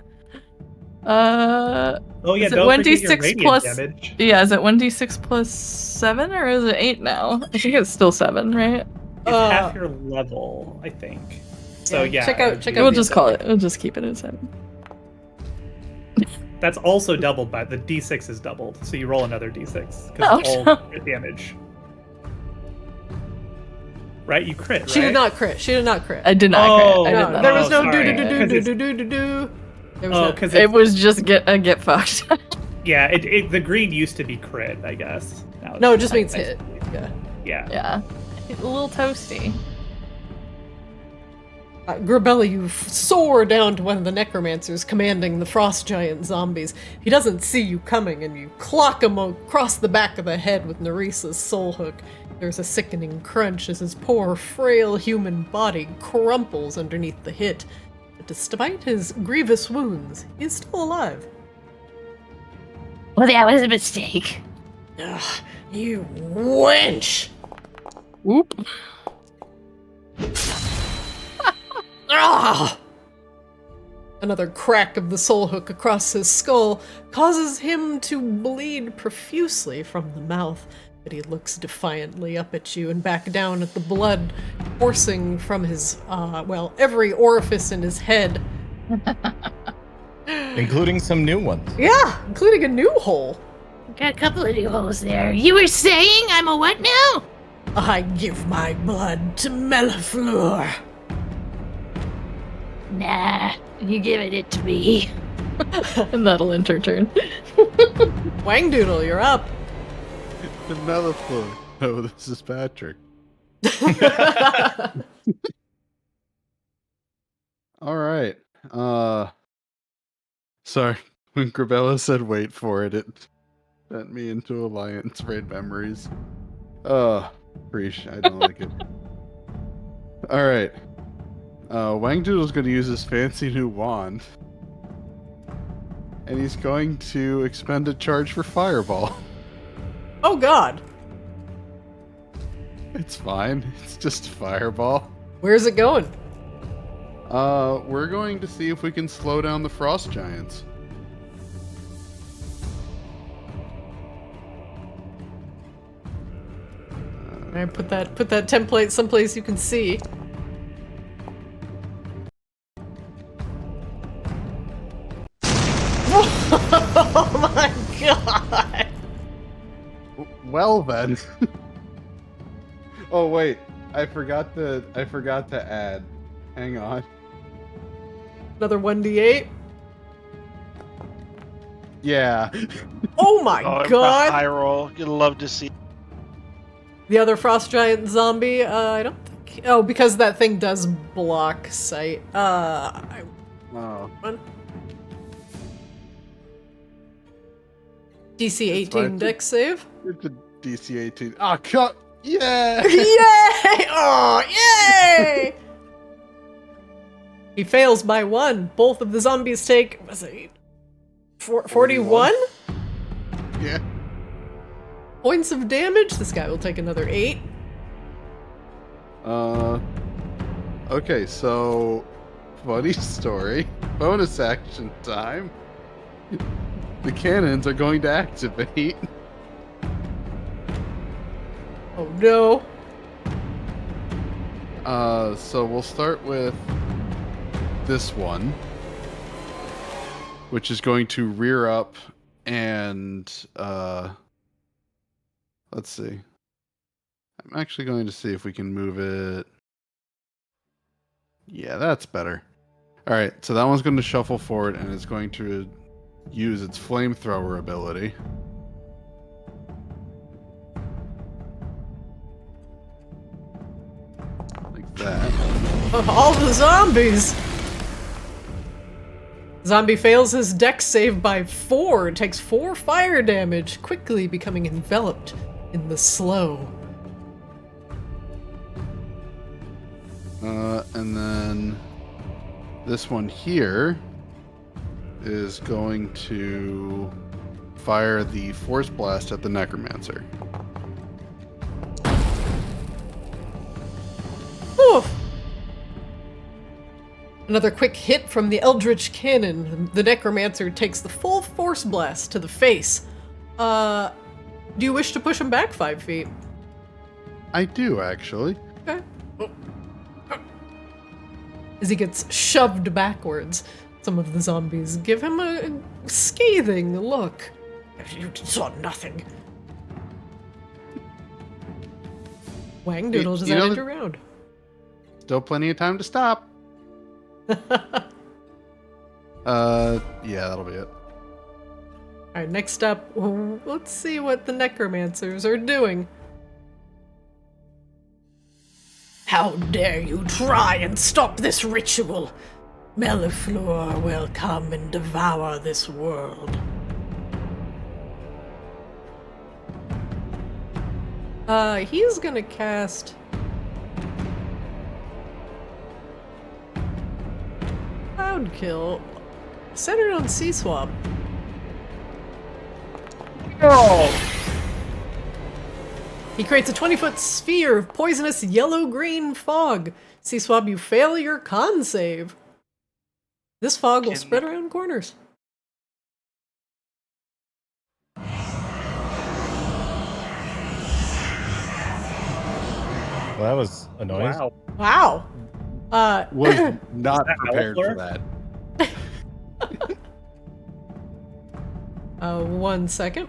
B: Oh yeah,
F: is it
B: don't forget your
F: 1d6
B: radiant
F: plus?
B: damage.
F: Yeah, is it 1d6 plus 7 or is it 8 now? I think it's still 7, right?
B: It's half your level, I think. So yeah.
A: Check out.
F: We'll just call it. We'll just keep it at 7.
B: That's also doubled by the d6 is doubled, so you roll another d6 because
F: Oh,
B: it's all
F: no.
B: crit damage. Right, you crit. Right?
A: She did not crit. She did not crit.
F: I did not.
B: Oh,
F: crit. I did
A: No,
F: not.
A: there was no do
B: sorry.
A: do do do do do do do. There was
B: Oh,
A: no.
B: because
F: It was just get fucked.
B: yeah, the green used to be crit, I guess. Now
A: No, it
B: it's
A: just means hit. Yeah.
B: Yeah.
F: Yeah, it's a little toasty.
A: Grabella, you soar down to one of the necromancers commanding the frost giant zombies. He doesn't see you coming, and you clock him across the back of the head with Neresa's soul hook. There's a sickening crunch as his poor, frail human body crumples underneath the hit. But despite his grievous wounds, he is still alive.
I: Well, that was a mistake.
A: Ugh, you wench!
F: Whoop.
A: Ah! Another crack of the soul hook across his skull causes him to bleed profusely from the mouth, but he looks defiantly up at you and back down at the blood coursing from his, every orifice in his head.
C: Including some new ones.
A: Yeah, including a new hole.
I: Got a couple of new holes there. You were saying I'm a what now?
A: I give my blood to Mellifleur.
I: Nah, you're giving it to me.
F: And that'll end her turn.
A: Wangdoodle, you're up.
D: The Mellifleur. Oh, this is Patrick. All right. Sorry. When Grabella said wait for it, it sent me into Alliance Raid memories. Preach. I don't like it. All right. Wangdoodle's going to use his fancy new wand. And he's going to expend a charge for Fireball.
A: Oh god.
D: It's fine. It's just a Fireball.
A: Where's it going?
D: We're going to see if we can slow down the Frost Giants.
A: Alright, put that template someplace you can see. Oh my god!
D: Well then. Oh wait, I forgot to add. Hang on.
A: Another 1d8.
D: Yeah.
A: Oh my
G: Oh,
A: god!
G: high roll. You'd love to see.
A: The other frost giant zombie, I don't think... Oh, because that thing does block sight.
D: Oh.
A: DC 18 dex save.
D: It's a DC 18. Ah, cut! Yeah!
A: Yay! Oh, yay! He fails by 1. Both of the zombies take, was it 41?
D: Yeah.
A: Points of damage. This guy will take another 8.
D: Okay, so funny story. Bonus action time. The cannons are going to activate.
A: Oh no.
D: So we'll start with this one, which is going to rear up and let's see. I'm actually going to see if we can move it. Yeah, that's better. All right, so that one's going to shuffle forward and it's going to use its flamethrower ability. Like that.
A: All the zombies! Zombie fails his dex save by 4, takes 4 fire damage, quickly becoming enveloped in the slow.
D: And then this one here is going to fire the force blast at the necromancer.
A: Oof. Another quick hit from the eldritch cannon. The necromancer takes the full force blast to the face. Do you wish to push him back 5 feet?
D: I do, actually.
A: Okay. As he gets shoved backwards, some of the zombies give him a scathing look. You saw nothing. Wang Doodle, does that end your round?
D: Still plenty of time to stop. Yeah, that'll be it.
A: Alright, next up, let's see what the necromancers are doing. How dare you try and stop this ritual? Mellifluor will come and devour this world. He's gonna cast... Cloud Kill, centered on Sea Swab.
B: Oh!
A: He creates a 20-foot sphere of poisonous yellow-green fog. Sea Swab, you fail your con save. This fog will spread around corners.
C: Well, that was a noise.
B: Wow.
A: Wow.
D: Was not
B: that
D: prepared for
B: Mellifluor?
D: that.
A: 1 second.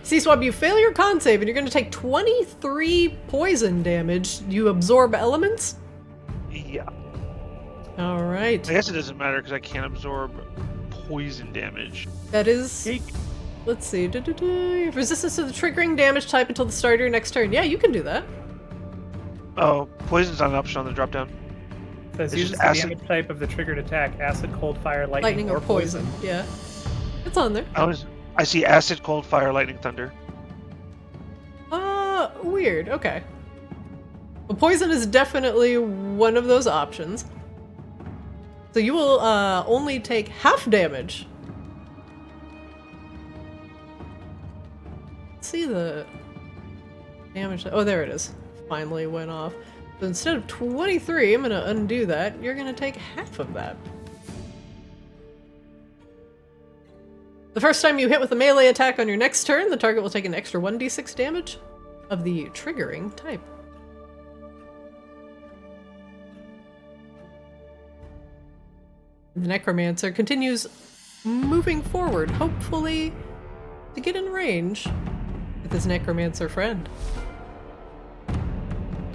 A: Sea Swab, you fail your con save and you're going to take 23 poison damage. You absorb elements?
G: Yeah.
A: Alright.
G: I guess it doesn't matter because I can't absorb poison damage.
A: That is... Let's see. Resistance to the triggering damage type until the start of your next turn. Yeah, you can do that.
G: Oh, poison's not an option on the drop down.
B: Says
G: It's
B: uses
G: just
B: the
G: acid.
B: damage type of the triggered attack: acid, cold, fire, lightning,
A: Lightning or poison. Yeah. It's on there.
G: I see acid, cold, fire, lightning, thunder.
A: Weird. Okay. Well, poison is definitely one of those options. So you will only take half damage. Let's see the damage. Oh, there it is. Finally went off. So instead of 23, I'm going to undo that. You're going to take half of that. The first time you hit with a melee attack on your next turn, the target will take an extra 1d6 damage of the triggering type. The necromancer continues moving forward, hopefully to get in range with his necromancer friend.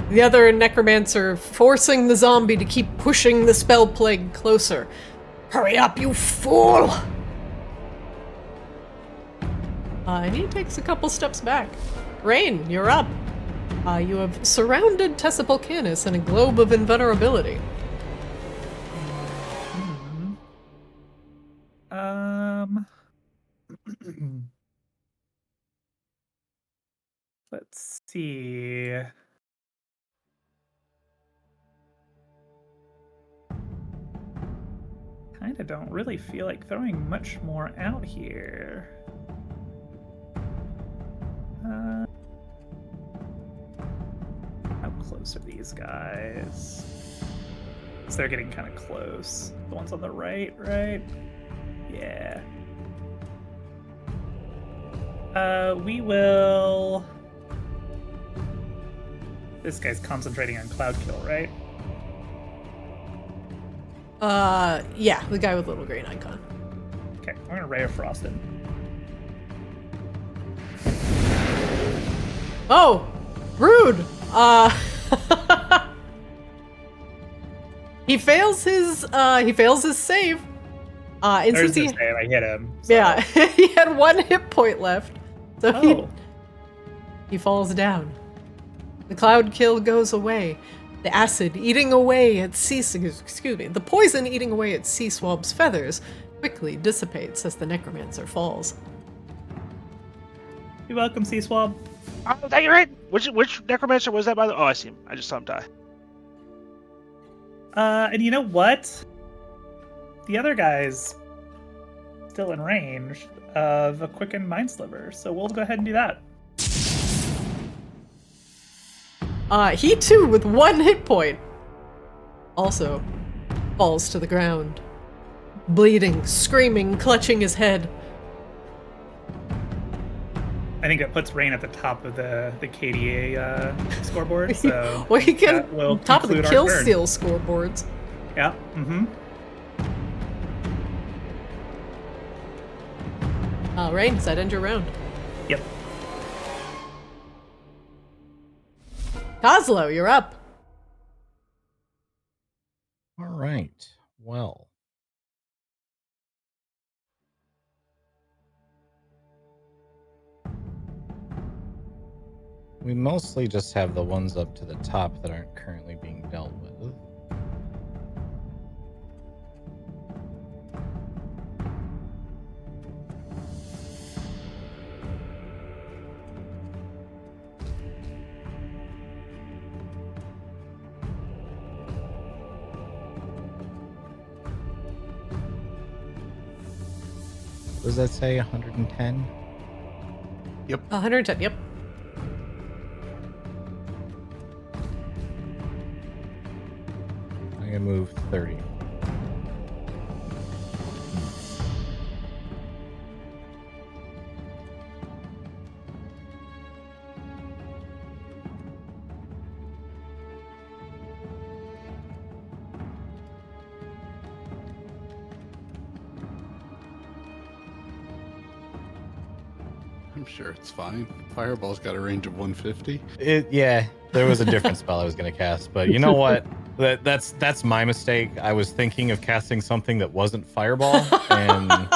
A: The other necromancer forcing the zombie to keep pushing the spell plague closer. Hurry up, you fool! And he takes a couple steps back, Rain, you're up. You have surrounded Tessipal Canis in a globe of invulnerability.
B: Let's see. Kinda don't really feel like throwing much more out here. How close are these guys? So they're getting kind of close. The ones on the right? Yeah. We will... This guy's concentrating on Cloud Kill, right?
A: Yeah, the guy with little green icon.
B: Okay, we're gonna Ray of Frost him.
A: Oh! Rude! He fails his save. And
B: There's
A: since he,
B: his save, I hit him. So.
A: yeah, he had 1 hit point left. So he falls down. The cloud kill goes away. The acid eating away at the poison eating away at Sea Swab's feathers quickly dissipates as the necromancer falls.
B: You're welcome, Sea Swab.
G: Oh, that you're right. Which necromancer was that, by the way? Oh, I see him. I just saw him die.
B: And you know what? The other guy's still in range of a quickened mind sliver, so we'll go ahead and do that.
A: He too, with 1 hit point, also falls to the ground, bleeding, screaming, clutching his head.
B: I think that puts Rain at the top of the KDA scoreboard, so
A: well, he can
B: will
A: top of the
B: conclude our
A: kill
B: turn.
A: steal scoreboards.
B: Yeah. Mm-hmm.
A: Rain, does that end your round?
B: Yep.
A: Kozlo, you're up.
C: All right. Well. We mostly just have the ones up to the top that aren't currently being dealt with. Does that say 110?
D: Yep.
A: 110, yep.
C: I'm gonna move 30.
D: I'm sure it's fine. Fireball's got a range of 150.
C: Yeah, there was a different spell I was gonna cast, but you know what? That's my mistake. I was thinking of casting something that wasn't fireball, and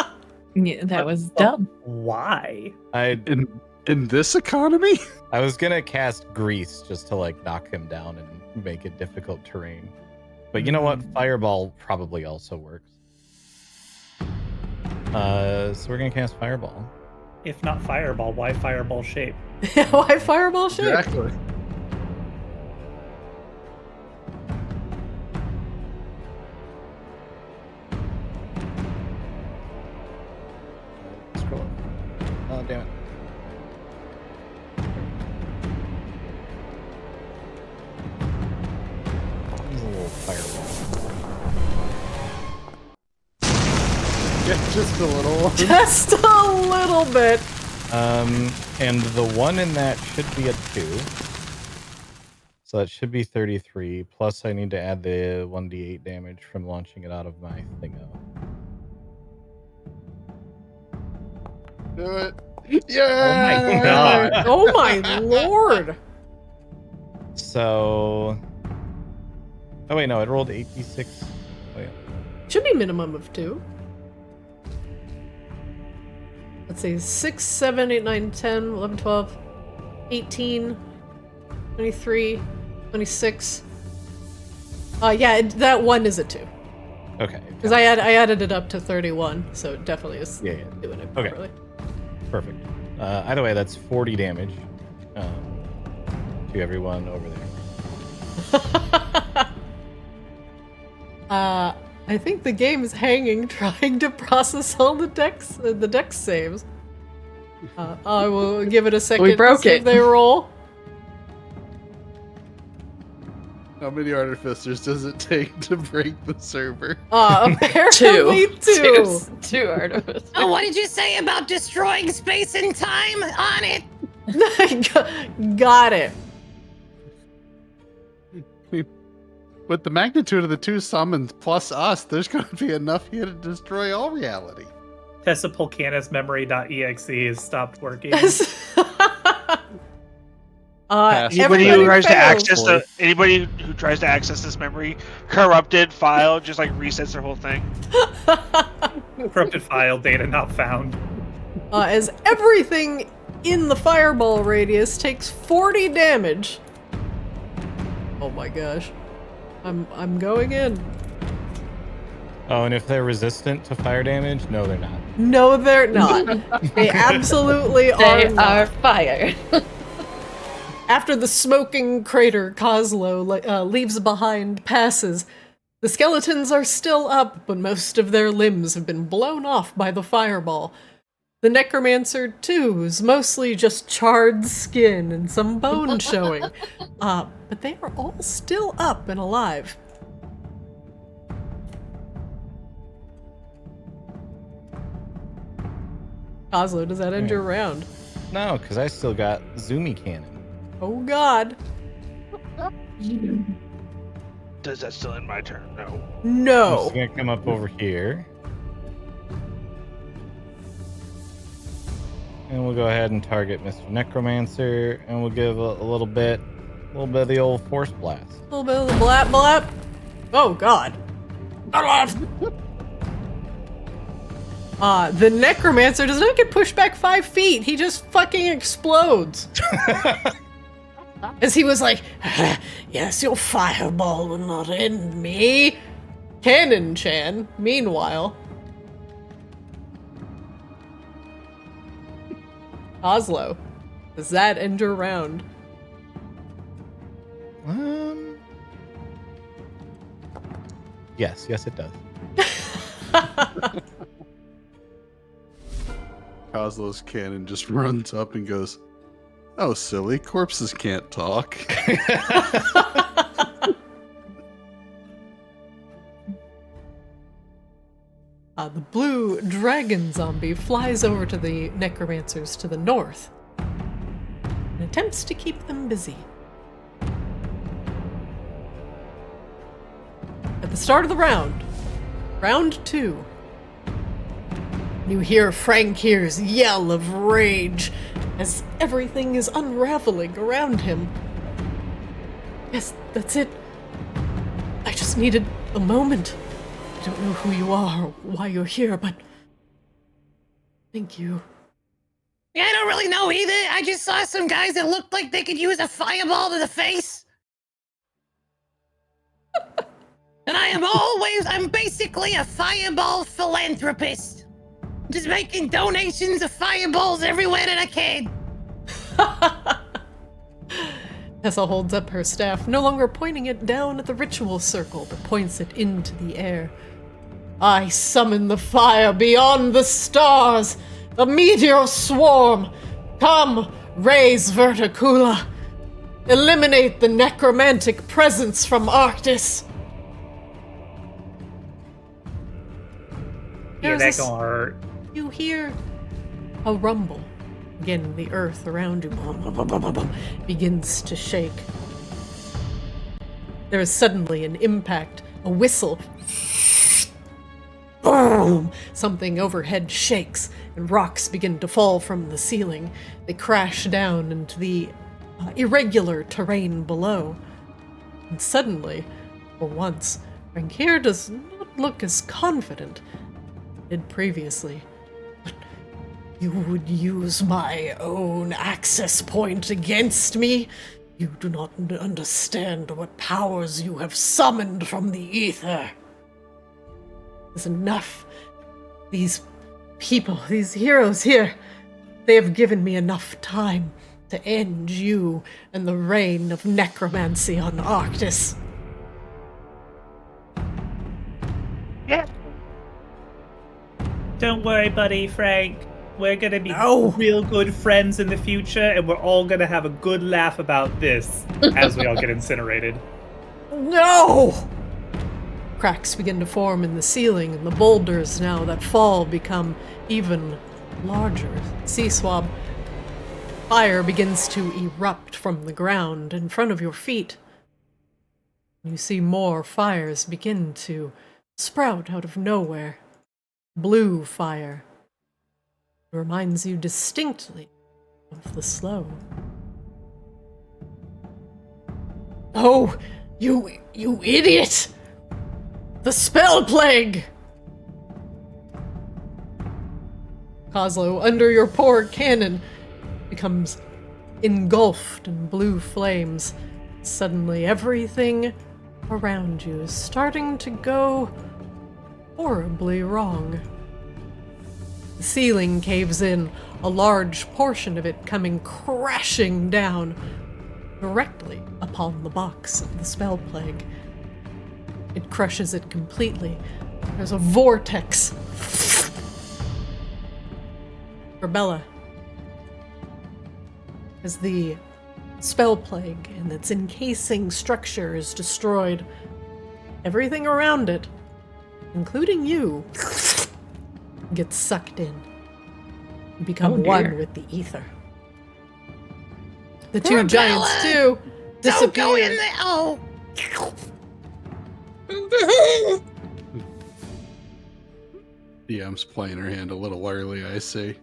F: Yeah, that was dumb.
B: Why?
D: In this economy?
C: I was gonna cast grease just to like knock him down and make it difficult terrain. But you know what? Fireball probably also works. So we're gonna cast fireball.
B: If not fireball, why fireball shape?
A: Why fireball shape?
D: Exactly.
C: Scroll up. Oh, damn it. There's a little fireball.
D: Yeah, just a little.
A: Just a little bit.
C: And the one in that should be a 2. So that should be 33. Plus I need to add the 1d8 damage from launching it out of my thingo.
D: Do it. Yeah.
B: Oh my god.
A: Oh my lord.
C: So... Oh wait, no, it rolled 8d6. Oh yeah.
A: Should be minimum of 2. Let's see, 6, 7, 8, 9, 10, 11, 12. 18, 23, 26. Yeah, that one is a 2.
C: Okay.
A: Because I added it up to 31, so it definitely is
C: Yeah.
A: doing it
C: Okay.
A: properly.
C: Perfect. Either way, that's 40 damage to everyone over there.
A: I think the game is hanging, trying to process all the dex saves. I will give it a second
F: We broke
A: to see
F: it.
A: if they roll.
D: How many artificers does it take to break the server?
A: Apparently two.
F: Two artificers.
H: Oh, what did you say about destroying space and time? On it.
A: Got it.
D: With the magnitude of the 2 summons plus us, there's going to be enough here to destroy all reality.
B: Tessa Pulcanus memory.exe has stopped working.
G: Anybody who tries to access
D: Boy.
G: anybody who tries to access this memory corrupted file just like resets their whole thing.
B: Corrupted file data not found.
A: As everything in the fireball radius takes 40 damage. Oh my gosh. I'm going in.
C: Oh, and if they're resistant to fire damage, no, they're not.
A: No, they're not. They absolutely
F: They
A: are not.
F: are fire.
A: After the smoking crater Coslo leaves behind passes, the skeletons are still up, but most of their limbs have been blown off by the fireball. The necromancer, too, is mostly just charred skin and some bone showing. But they are all still up and alive. Coslo, does that end your round?
C: No, because I still got Zoomy Cannon.
A: Oh god.
G: Does that still end my turn? No.
C: I'm
A: No.
C: just gonna come up over here. And we'll go ahead and target Mr. Necromancer, and we'll give a little bit of the old Force Blast.
A: A little bit of the blap blap. Oh god. The necromancer does not get pushed back 5 feet. He just fucking explodes. As he was like, yes, your fireball will not end me. Cannon-chan, meanwhile. Oslo, does that end your round?
C: Yes, it does.
D: Kozlo's cannon just runs up and goes, "Oh, silly, corpses can't talk."
A: The blue dragon zombie flies over to the necromancers to the north and attempts to keep them busy. At the start of the round, round 2, you hear Frank here's yell of rage as everything is unraveling around him. Yes, that's it. I just needed a moment. I don't know who you are or why you're here, but thank you.
H: Yeah, I don't really know either. I just saw some guys that looked like they could use a fireball to the face. And I'm basically a fireball philanthropist. Just making donations of fireballs everywhere that I can.
A: Tessa holds up her staff, no longer pointing it down at the ritual circle, but points it into the air. I summon the fire beyond the stars, the meteor swarm. Come, raise Verticula. Eliminate the necromantic presence from Arctis.
B: Yeah,
A: There's
B: that's
A: a
B: gonna hurt.
A: You hear a rumble. Again, the earth around you begins to shake. There is suddenly an impact, a whistle. Boom! Something overhead shakes, and rocks begin to fall from the ceiling. They crash down into the irregular terrain below. And suddenly, for once, Rankir does not look as confident as he did previously. But You would use my own access point against me? You do not understand what powers you have summoned from the ether. It's enough. These people, these heroes here, they have given me enough time to end you and the reign of necromancy on Arctis.
G: Yeah.
B: Don't worry, buddy, Frank. We're gonna be
A: No.
B: real good friends in the future, and we're all gonna have a good laugh about this as we all get incinerated.
A: No! Cracks begin to form in the ceiling, and the boulders now that fall become even larger. Sea swab. Fire begins to erupt from the ground in front of your feet. You see more fires begin to sprout out of nowhere. Blue fire. It reminds you distinctly of the slow. Oh, you idiot! The spell plague! Coslow, under your poor cannon, becomes engulfed in blue flames. Suddenly, everything around you is starting to go horribly wrong. The ceiling caves in, a large portion of it coming crashing down directly upon the box of the spell plague. It crushes it completely. There's a vortex. For Bella, as the spell plague and its encasing structure is destroyed, everything around it, including you, gets sucked in and become one with the ether. The two giants too disappear.
H: Don't go in there. Oh.
D: DM's playing her hand a little early, I see.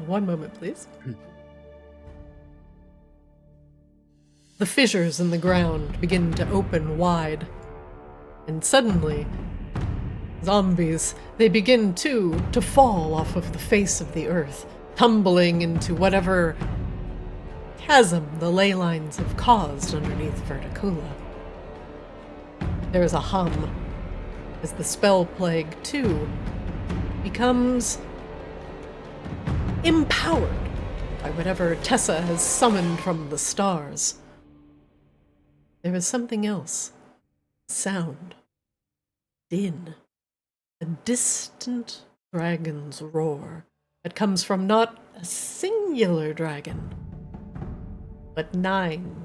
A: One moment, please. The fissures in the ground begin to open wide, and suddenly, zombies, they begin to fall off of the face of the earth, tumbling into whatever chasm the ley lines have caused underneath Verticula. There is a hum as the spell plague, too, becomes empowered by whatever Tessa has summoned from the stars. There is something else. Sound. Din. A distant dragon's roar that comes from not a singular dragon, but 9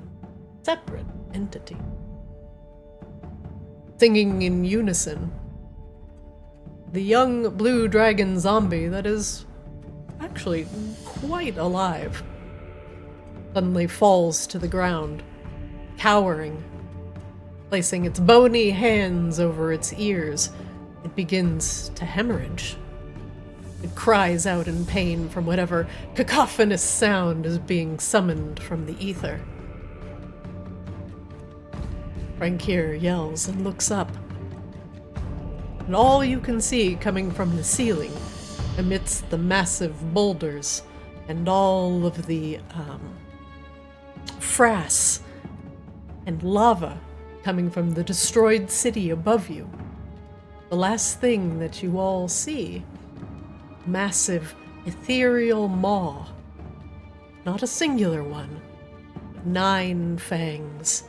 A: separate entities. Singing in unison, the young blue dragon zombie that is actually quite alive suddenly falls to the ground, cowering, placing its bony hands over its ears. It begins to hemorrhage. It cries out in pain from whatever cacophonous sound is being summoned from the ether. Frankir yells and looks up, and all you can see coming from the ceiling, amidst the massive boulders and all of the frass and lava coming from the destroyed city above you. The last thing that you all see, massive ethereal maw, not a singular one, but 9 fangs,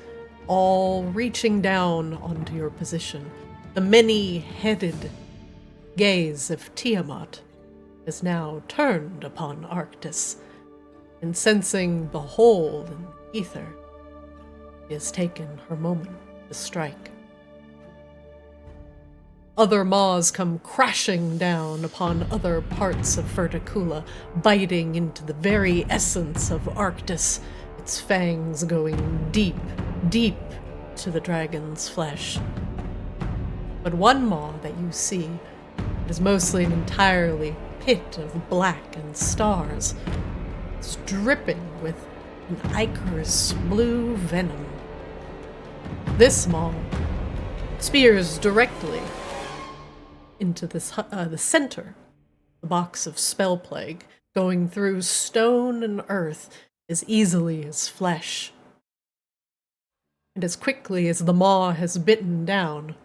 A: all reaching down onto your position. The many-headed gaze of Tiamat is now turned upon Arctis, and sensing the hole in the ether, she has taken her moment to strike. Other maws come crashing down upon other parts of Verticula, biting into the very essence of Arctis, its fangs going deep, deep to the dragon's flesh. But one maw that you see is mostly an entirely pit of black and stars. It's dripping with an Icir's blue venom. This maw spears directly into the center, the box of spell plague, going through stone and earth as easily as flesh. And as quickly as the maw has bitten down,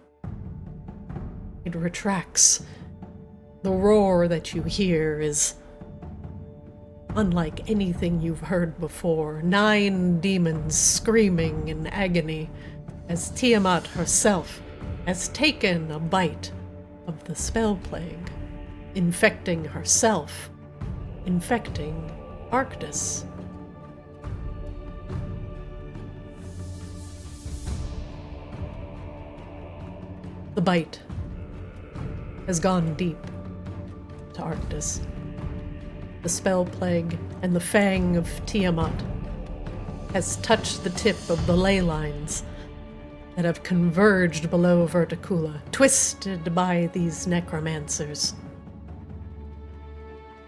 A: it retracts. The roar that you hear is unlike anything you've heard before. 9 demons screaming in agony as Tiamat herself has taken a bite of the spell plague, infecting herself, infecting Arctis. The bite has gone deep to Arctis. The spell plague and the fang of Tiamat has touched the tip of the ley lines that have converged below Verticula, twisted by these necromancers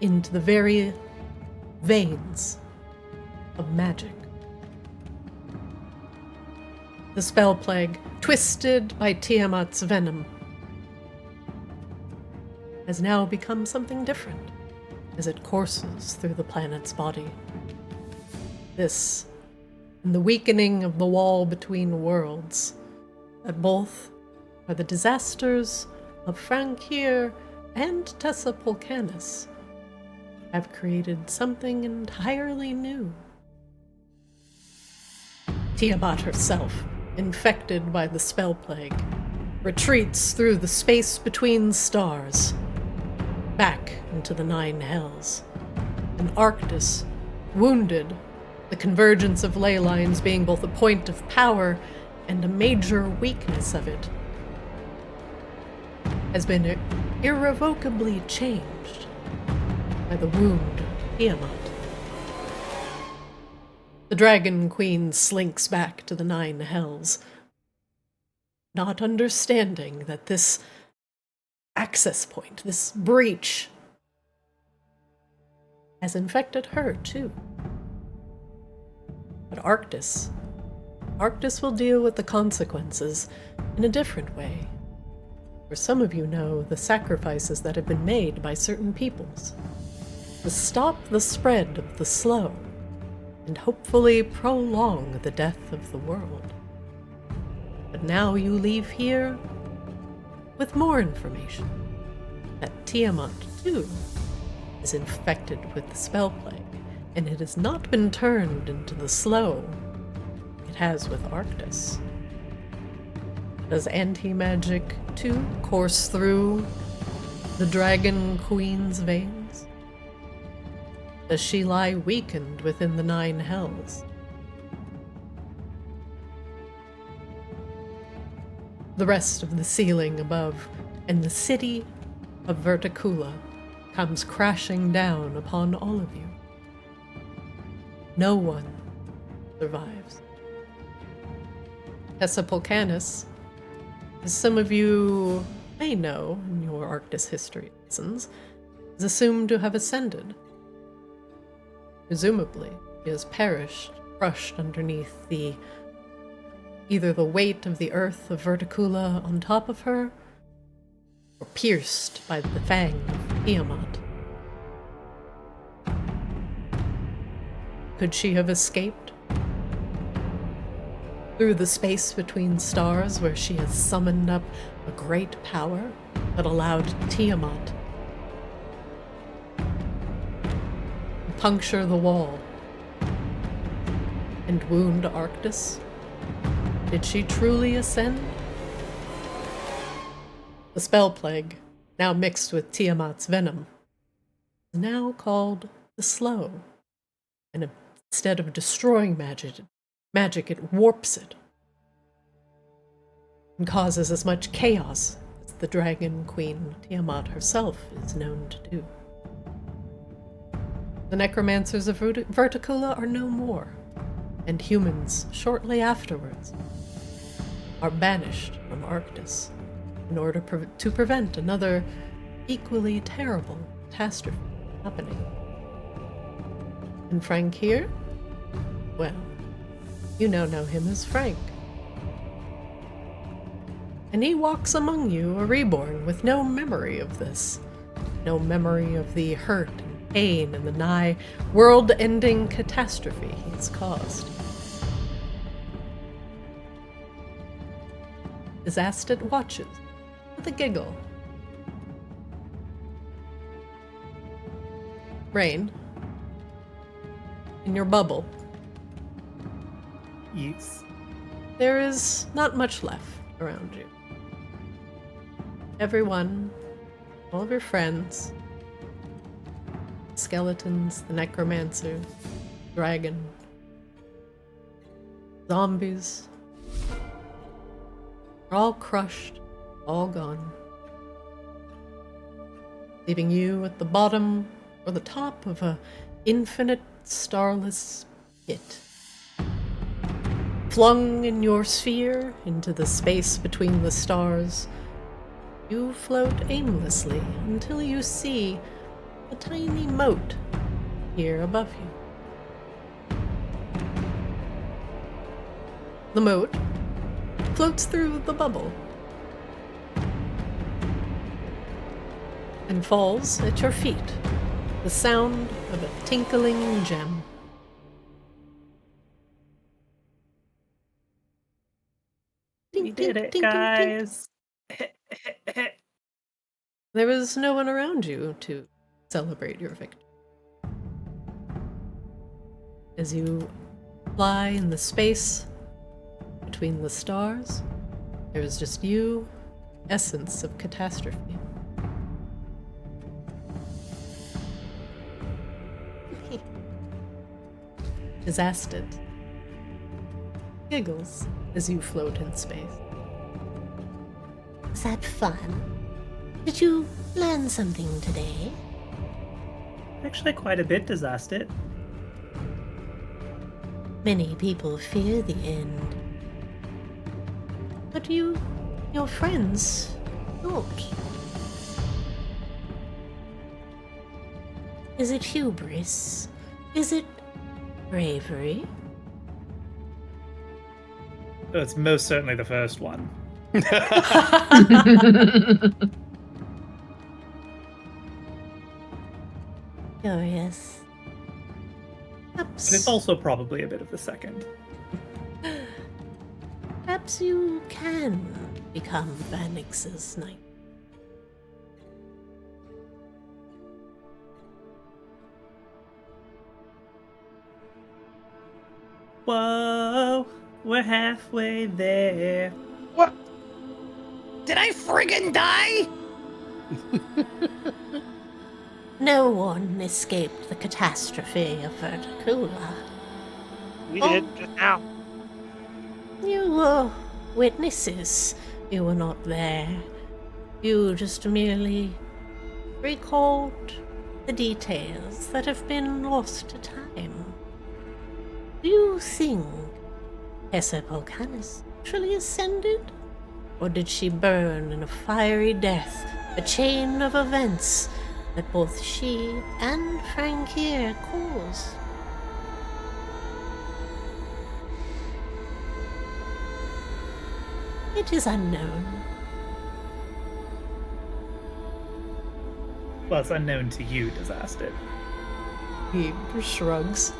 A: into the very veins of magic. The spell plague, twisted by Tiamat's venom, has now become something different as it courses through the planet's body. This, and the weakening of the wall between worlds, that both are the disasters of Frankir and Tessa Pulcanis, have created something entirely new. Tiamat herself, infected by the spell plague, retreats through the space between stars, back into the 9 hells. And Arctis, wounded, the convergence of ley lines being both a point of power and a major weakness of it, has been irrevocably changed by the wound of Tiamat. The Dragon Queen slinks back to the 9 hells, not understanding that this access point, this breach, has infected her too. But Arctis will deal with the consequences in a different way. For some of you know the sacrifices that have been made by certain peoples to stop the spread of the slow and hopefully prolong the death of the world. But now you leave here with more information that Tiamat, too, is infected with the spell plague, and it has not been turned into the slow it has with Arctis. Does anti-magic, too, course through the Dragon Queen's veins? Does she lie weakened within the 9 hells? The rest of the ceiling above, and the city of Verticula comes crashing down upon all of you. No one survives. Tessa Pulcanis, as some of you may know in your Arctis history lessons, is assumed to have ascended. Presumably, she has perished, crushed underneath either the weight of the earth of Verticula on top of her, or pierced by the fang of Tiamat. Could she have escaped through the space between stars where she has summoned up a great power that allowed Tiamat to puncture the wall and wound Arctis? Did she truly ascend? The spell plague, now mixed with Tiamat's venom, is now called the Slow, and instead of destroying magic, it warps it and causes as much chaos as the Dragon Queen Tiamat herself is known to do. The necromancers of Verticula are no more, and humans, shortly afterwards, are banished from Arctis in order to prevent another equally terrible catastrophe happening. And Frank here? Well, you now know him as Frank. And he walks among you, a reborn, with no memory of this. No memory of the hurt and pain and the nigh world-ending catastrophe he's caused. Azastet watches with a giggle. Rain, in your bubble,
B: Yes.
A: there is not much left around you. Everyone, all of your friends, skeletons, the necromancer, dragon, zombies, are all crushed, all gone, leaving you at the bottom or the top of a infinite starless pit. Flung in your sphere into the space between the stars, you float aimlessly until you see a tiny moat here above you. The moat floats through the bubble and falls at your feet, the sound of a tinkling gem.
B: We did it, guys.
A: There was no one around you to celebrate your victory. As you fly in the space between the stars, there is just you, essence of catastrophe. Azastet giggles as you float in space.
E: Was that fun? Did you learn something today?
B: Actually, quite a bit disaster.
E: Many people fear the end. But you, your friends, don't. Is it hubris? Is it bravery?
B: Oh, it's most certainly the first one.
E: Curious.
B: But it's also probably a bit of the second.
E: Perhaps you can become Vanix's knight.
B: Whoa, we're halfway there.
G: What?
H: Did I friggin' die?
E: No one escaped the catastrophe of Verticula.
G: We did just now.
E: You were witnesses. You were not there. You just merely recalled the details that have been lost to time. Do you think Hesepolcanis actually ascended? Or did she burn in a fiery death, a chain of events that both she and Frankir caused? It is unknown.
B: Well, it's unknown to you, Disaster.
A: He shrugs.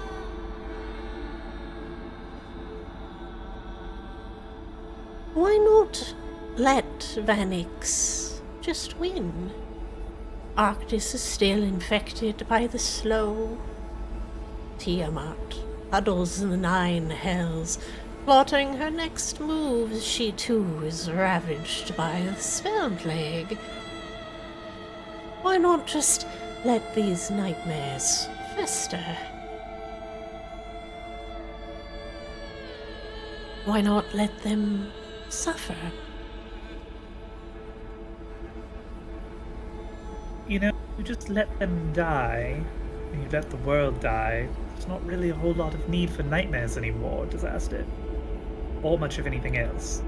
E: Why not let Vanix just win? Arctis is still infected by the slow. Tiamat huddles in the 9 hells, plotting her next moves. She too is ravaged by the spell plague. Why not just let these nightmares fester? Why not let them suffer?
B: You know, you just let them die, and you let the world die. There's not really a whole lot of need for nightmares anymore, Disaster. Or much of anything else.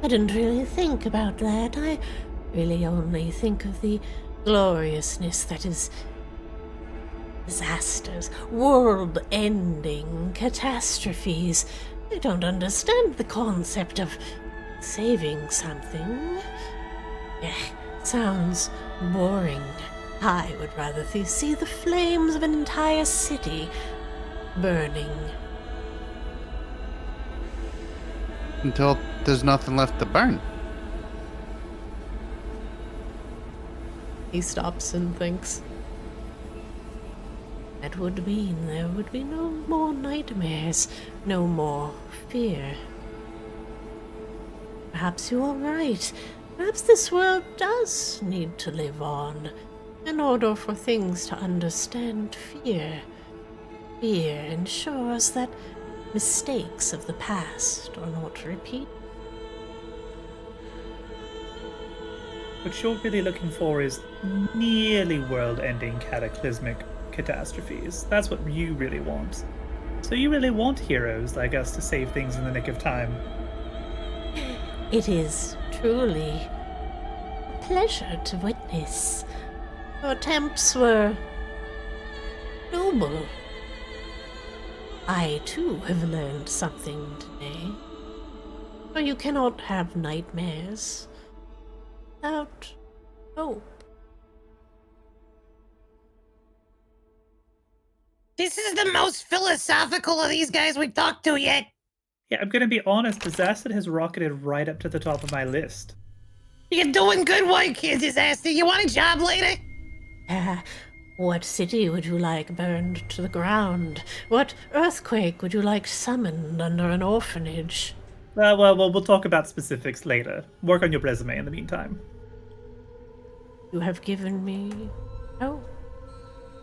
E: I didn't really think about that. I really only think of the gloriousness that is disasters, world-ending catastrophes. I don't understand the concept of Saving something? Sounds boring. I would rather see the flames of an entire city burning.
D: Until there's nothing left to burn.
A: He stops and thinks.
E: That would mean there would be no more nightmares, no more fear. Perhaps you are right. Perhaps this world does need to live on in order for things to understand fear. Fear ensures that mistakes of the past are not repeated.
B: What you're really looking for is nearly world-ending cataclysmic catastrophes. That's what you really want. So you really want heroes like us to save things in the nick of time.
E: It is truly a pleasure to witness. Your attempts were noble. I, too, have learned something today. For you cannot have nightmares without hope.
H: This is the most philosophical of these guys we've talked to yet.
B: Yeah, I'm gonna be honest, Disaster has rocketed right up to the top of my list.
H: You're doing good work here, Disaster. You want a job later?
E: What city would you like burned to the ground? What earthquake would you like summoned under an orphanage?
B: Well, we'll talk about specifics later. Work on your resume in the meantime.
E: You have given me hope.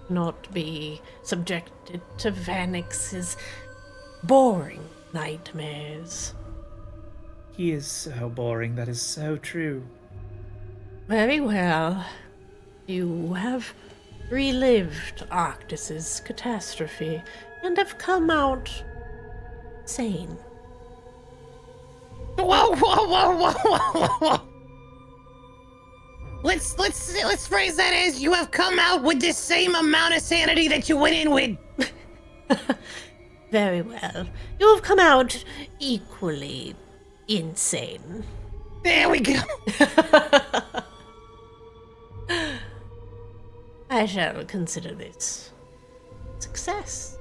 E: Not be subjected to Vanix's boring nightmares.
B: He is so boring, that is so true.
E: Very well. You have relived Arctis's catastrophe and have come out sane.
H: Whoa. Let's phrase that as you have come out with the same amount of sanity that you went in with.
E: Very well. You have come out equally insane.
H: There we go.
E: I shall consider this success.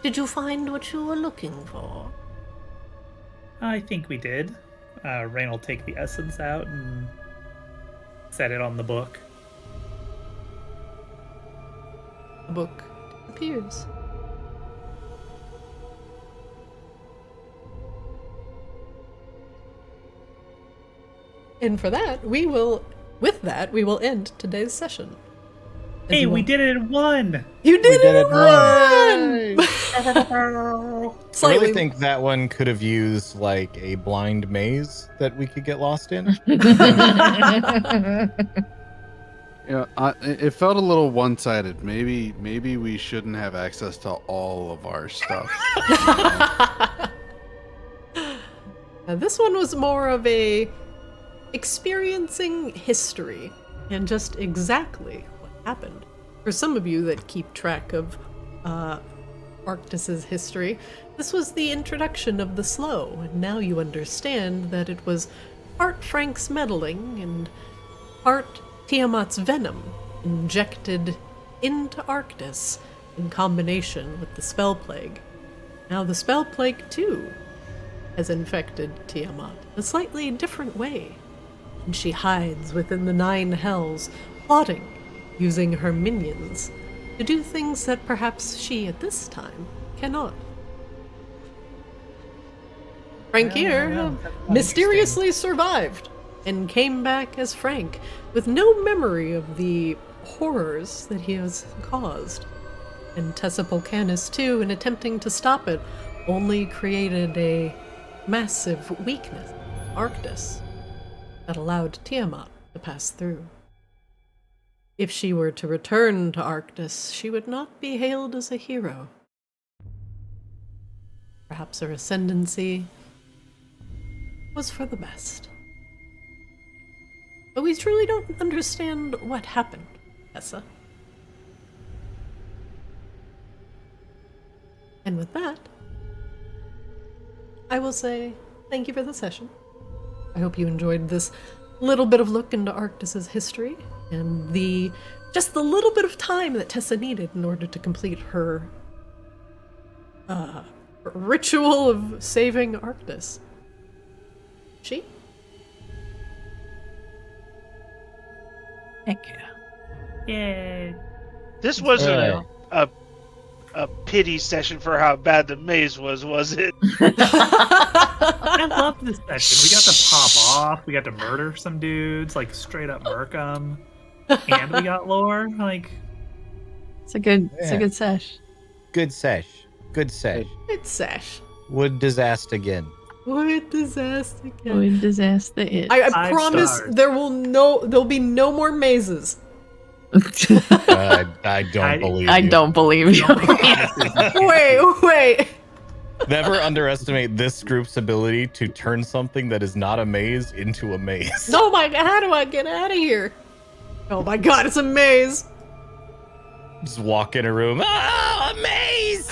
E: Did you find what you were looking for?
B: I think we did. Rain will take the essence out and set it on the book.
A: The book appears. And with that, we will end today's session.
B: Hey, we did it in one!
A: You did it in one!
C: I really think that one could have used like a blind maze that we could get lost in.
D: Yeah, it felt a little one-sided. Maybe we shouldn't have access to all of our stuff.
A: Now, this one was more of a experiencing history and just exactly what happened. For some of you that keep track of Arctis's history, this was the introduction of the slow, and now you understand that it was part Frank's meddling and part Tiamat's venom injected into Arctis in combination with the spell plague. Now the spell plague, too, has infected Tiamat a slightly different way, and she hides within the 9 hells, plotting, using her minions, to do things that perhaps she at this time cannot. Frank here mysteriously survived and came back as Frank, with no memory of the horrors that he has caused. And Tessa Polcanis, too, in attempting to stop it, only created a massive weakness in Arctis that allowed Tiamat to pass through. If she were to return to Arctis, she would not be hailed as a hero. Perhaps her ascendancy was for the best. But we truly don't understand what happened, Tessa. And with that, I will say thank you for the session. I hope you enjoyed this little bit of look into Arctis's history and just the little bit of time that Tessa needed in order to complete her ritual of saving Arctis. She?
F: Heck yeah.
B: Yay.
G: This wasn't
C: Right.
G: a pity session for how bad the maze was it?
B: I love this session. We got to pop off. We got to murder some dudes, like straight up murk 'em. And we got lore. Like,
F: It's a good sesh.
C: Good sesh. Good sesh.
A: It's Sash.
C: Would disaster again.
A: What disaster again?
F: What disaster is.
A: I
B: 5
A: promise
B: stars.
A: there'll be no more mazes.
C: I don't believe you.
F: I don't believe you.
A: Wait.
C: Never underestimate this group's ability to turn something that is not a maze into a maze.
A: Oh my god, how do I get out of here? Oh my god, it's a maze.
C: Just walk in a room. Oh, a maze!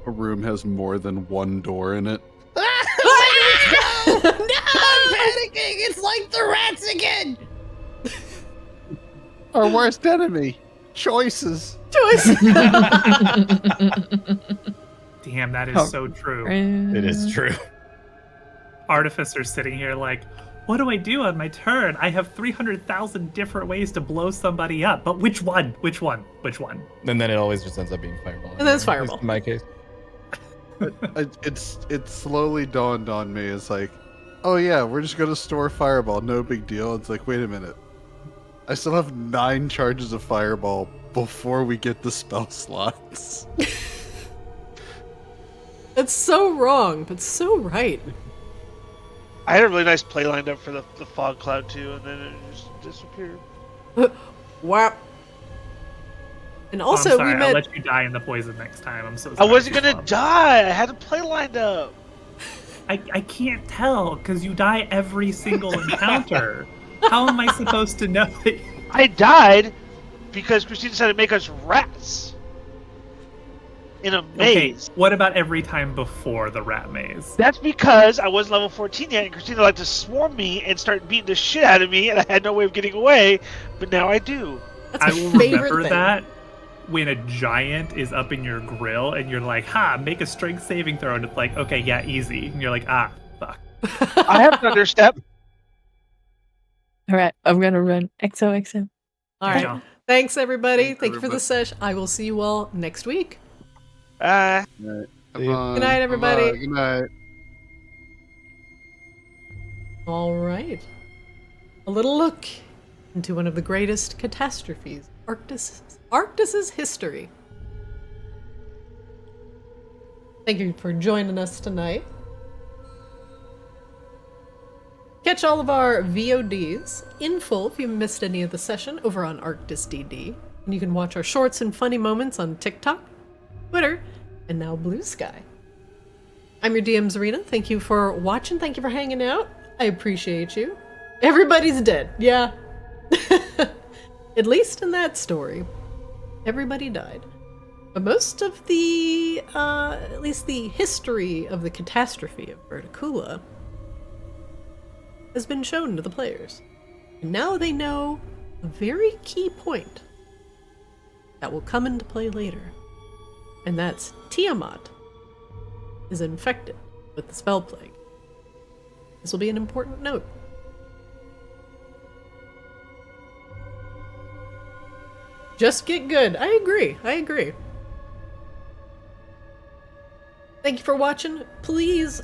D: A room has more than one door in it.
H: No! I'm panicking! It's like the rats again!
D: Our worst enemy. Choices.
B: damn, that is so true.
C: It is true.
B: Artificer's sitting here like, what do I do on my turn? I have 300,000 different ways to blow somebody up, but which one? Which one? Which one?
C: And then it always just ends up being fireball.
A: And then it's
C: At least
A: fireball.
C: In my case.
D: It slowly dawned on me. It's like, oh yeah, we're just gonna store fireball. No big deal. It's like, wait a minute. I still have 9 charges of fireball before we get the spell slots.
A: That's so wrong, but so right.
G: I had a really nice play lined up for the fog cloud too, and then it just disappeared.
A: Wow. And
B: I'm
A: also,
B: sorry,
A: we
B: I'll
A: met.
B: let you die in the poison next time. I'm so
G: I
B: sorry.
G: wasn't gonna die. I had a play lined up.
B: I can't tell because you die every single encounter. How am I supposed to know that?
G: I died because Christine decided to make us rats in a
B: Okay,
G: maze.
B: what about every time before the rat maze?
G: That's because I wasn't level 14 yet, and Christina liked to swarm me and start beating the shit out of me, and I had no way of getting away. But now I do.
A: That's
B: I
A: my
B: will
A: favorite
B: remember
A: thing.
B: that when a giant is up in your grill and you're like, ha, make a strength saving throw, and it's like, okay, yeah, easy. And you're like, ah, fuck.
G: I have Thunderstep.
F: All right, I'm gonna run XOXO.
A: All
B: Good
A: right.
B: job.
A: Thanks, everybody.
D: Thanks,
A: Thank you for the sesh. I will see you all next week.
G: Bye.
D: Good
A: night, everybody.
D: Good night.
A: All right. A little look into one of the greatest catastrophes, Arctis's history. Thank you for joining us tonight. Catch all of our VODs in full if you missed any of the session over on Arctis DD. And you can watch our shorts and funny moments on TikTok, Twitter, and now Blue Sky. I'm your DM Zarina. Thank you for watching. Thank you for hanging out. I appreciate you. Everybody's dead. Yeah. At least in that story. Everybody died. But most of the, at least the history of the catastrophe of Verticula has been shown to the players. And now they know a very key point that will come into play later. And that's Tiamat is infected with the spell plague. This will be an important note. Just get good. I agree. Thank you for watching. Please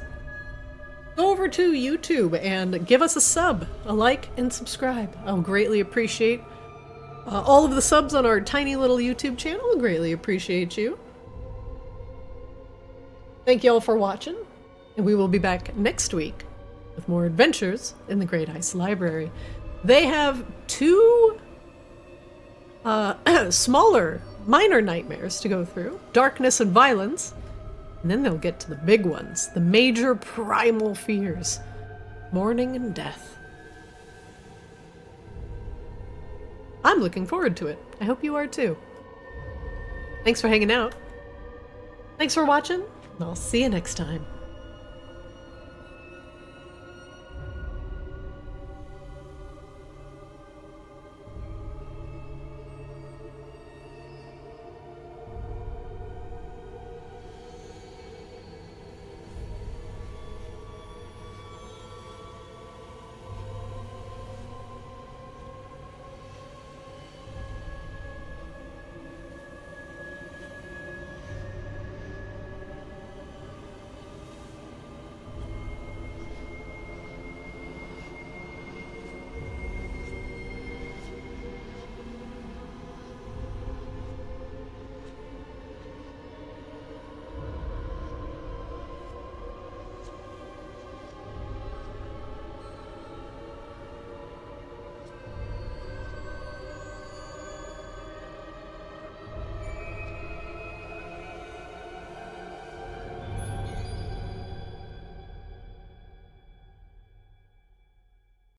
A: go over to YouTube and give us a sub, a like, and subscribe. I'll greatly appreciate all of the subs on our tiny little YouTube channel. I'll greatly appreciate you. Thank you all for watching, and we will be back next week with more adventures in the Great Ice Library. They have 2 smaller, minor nightmares to go through, darkness and violence, and then they'll get to the big ones, the major primal fears, mourning and death. I'm looking forward to it. I hope you are too. Thanks for hanging out. Thanks for watching. And I'll see you next time.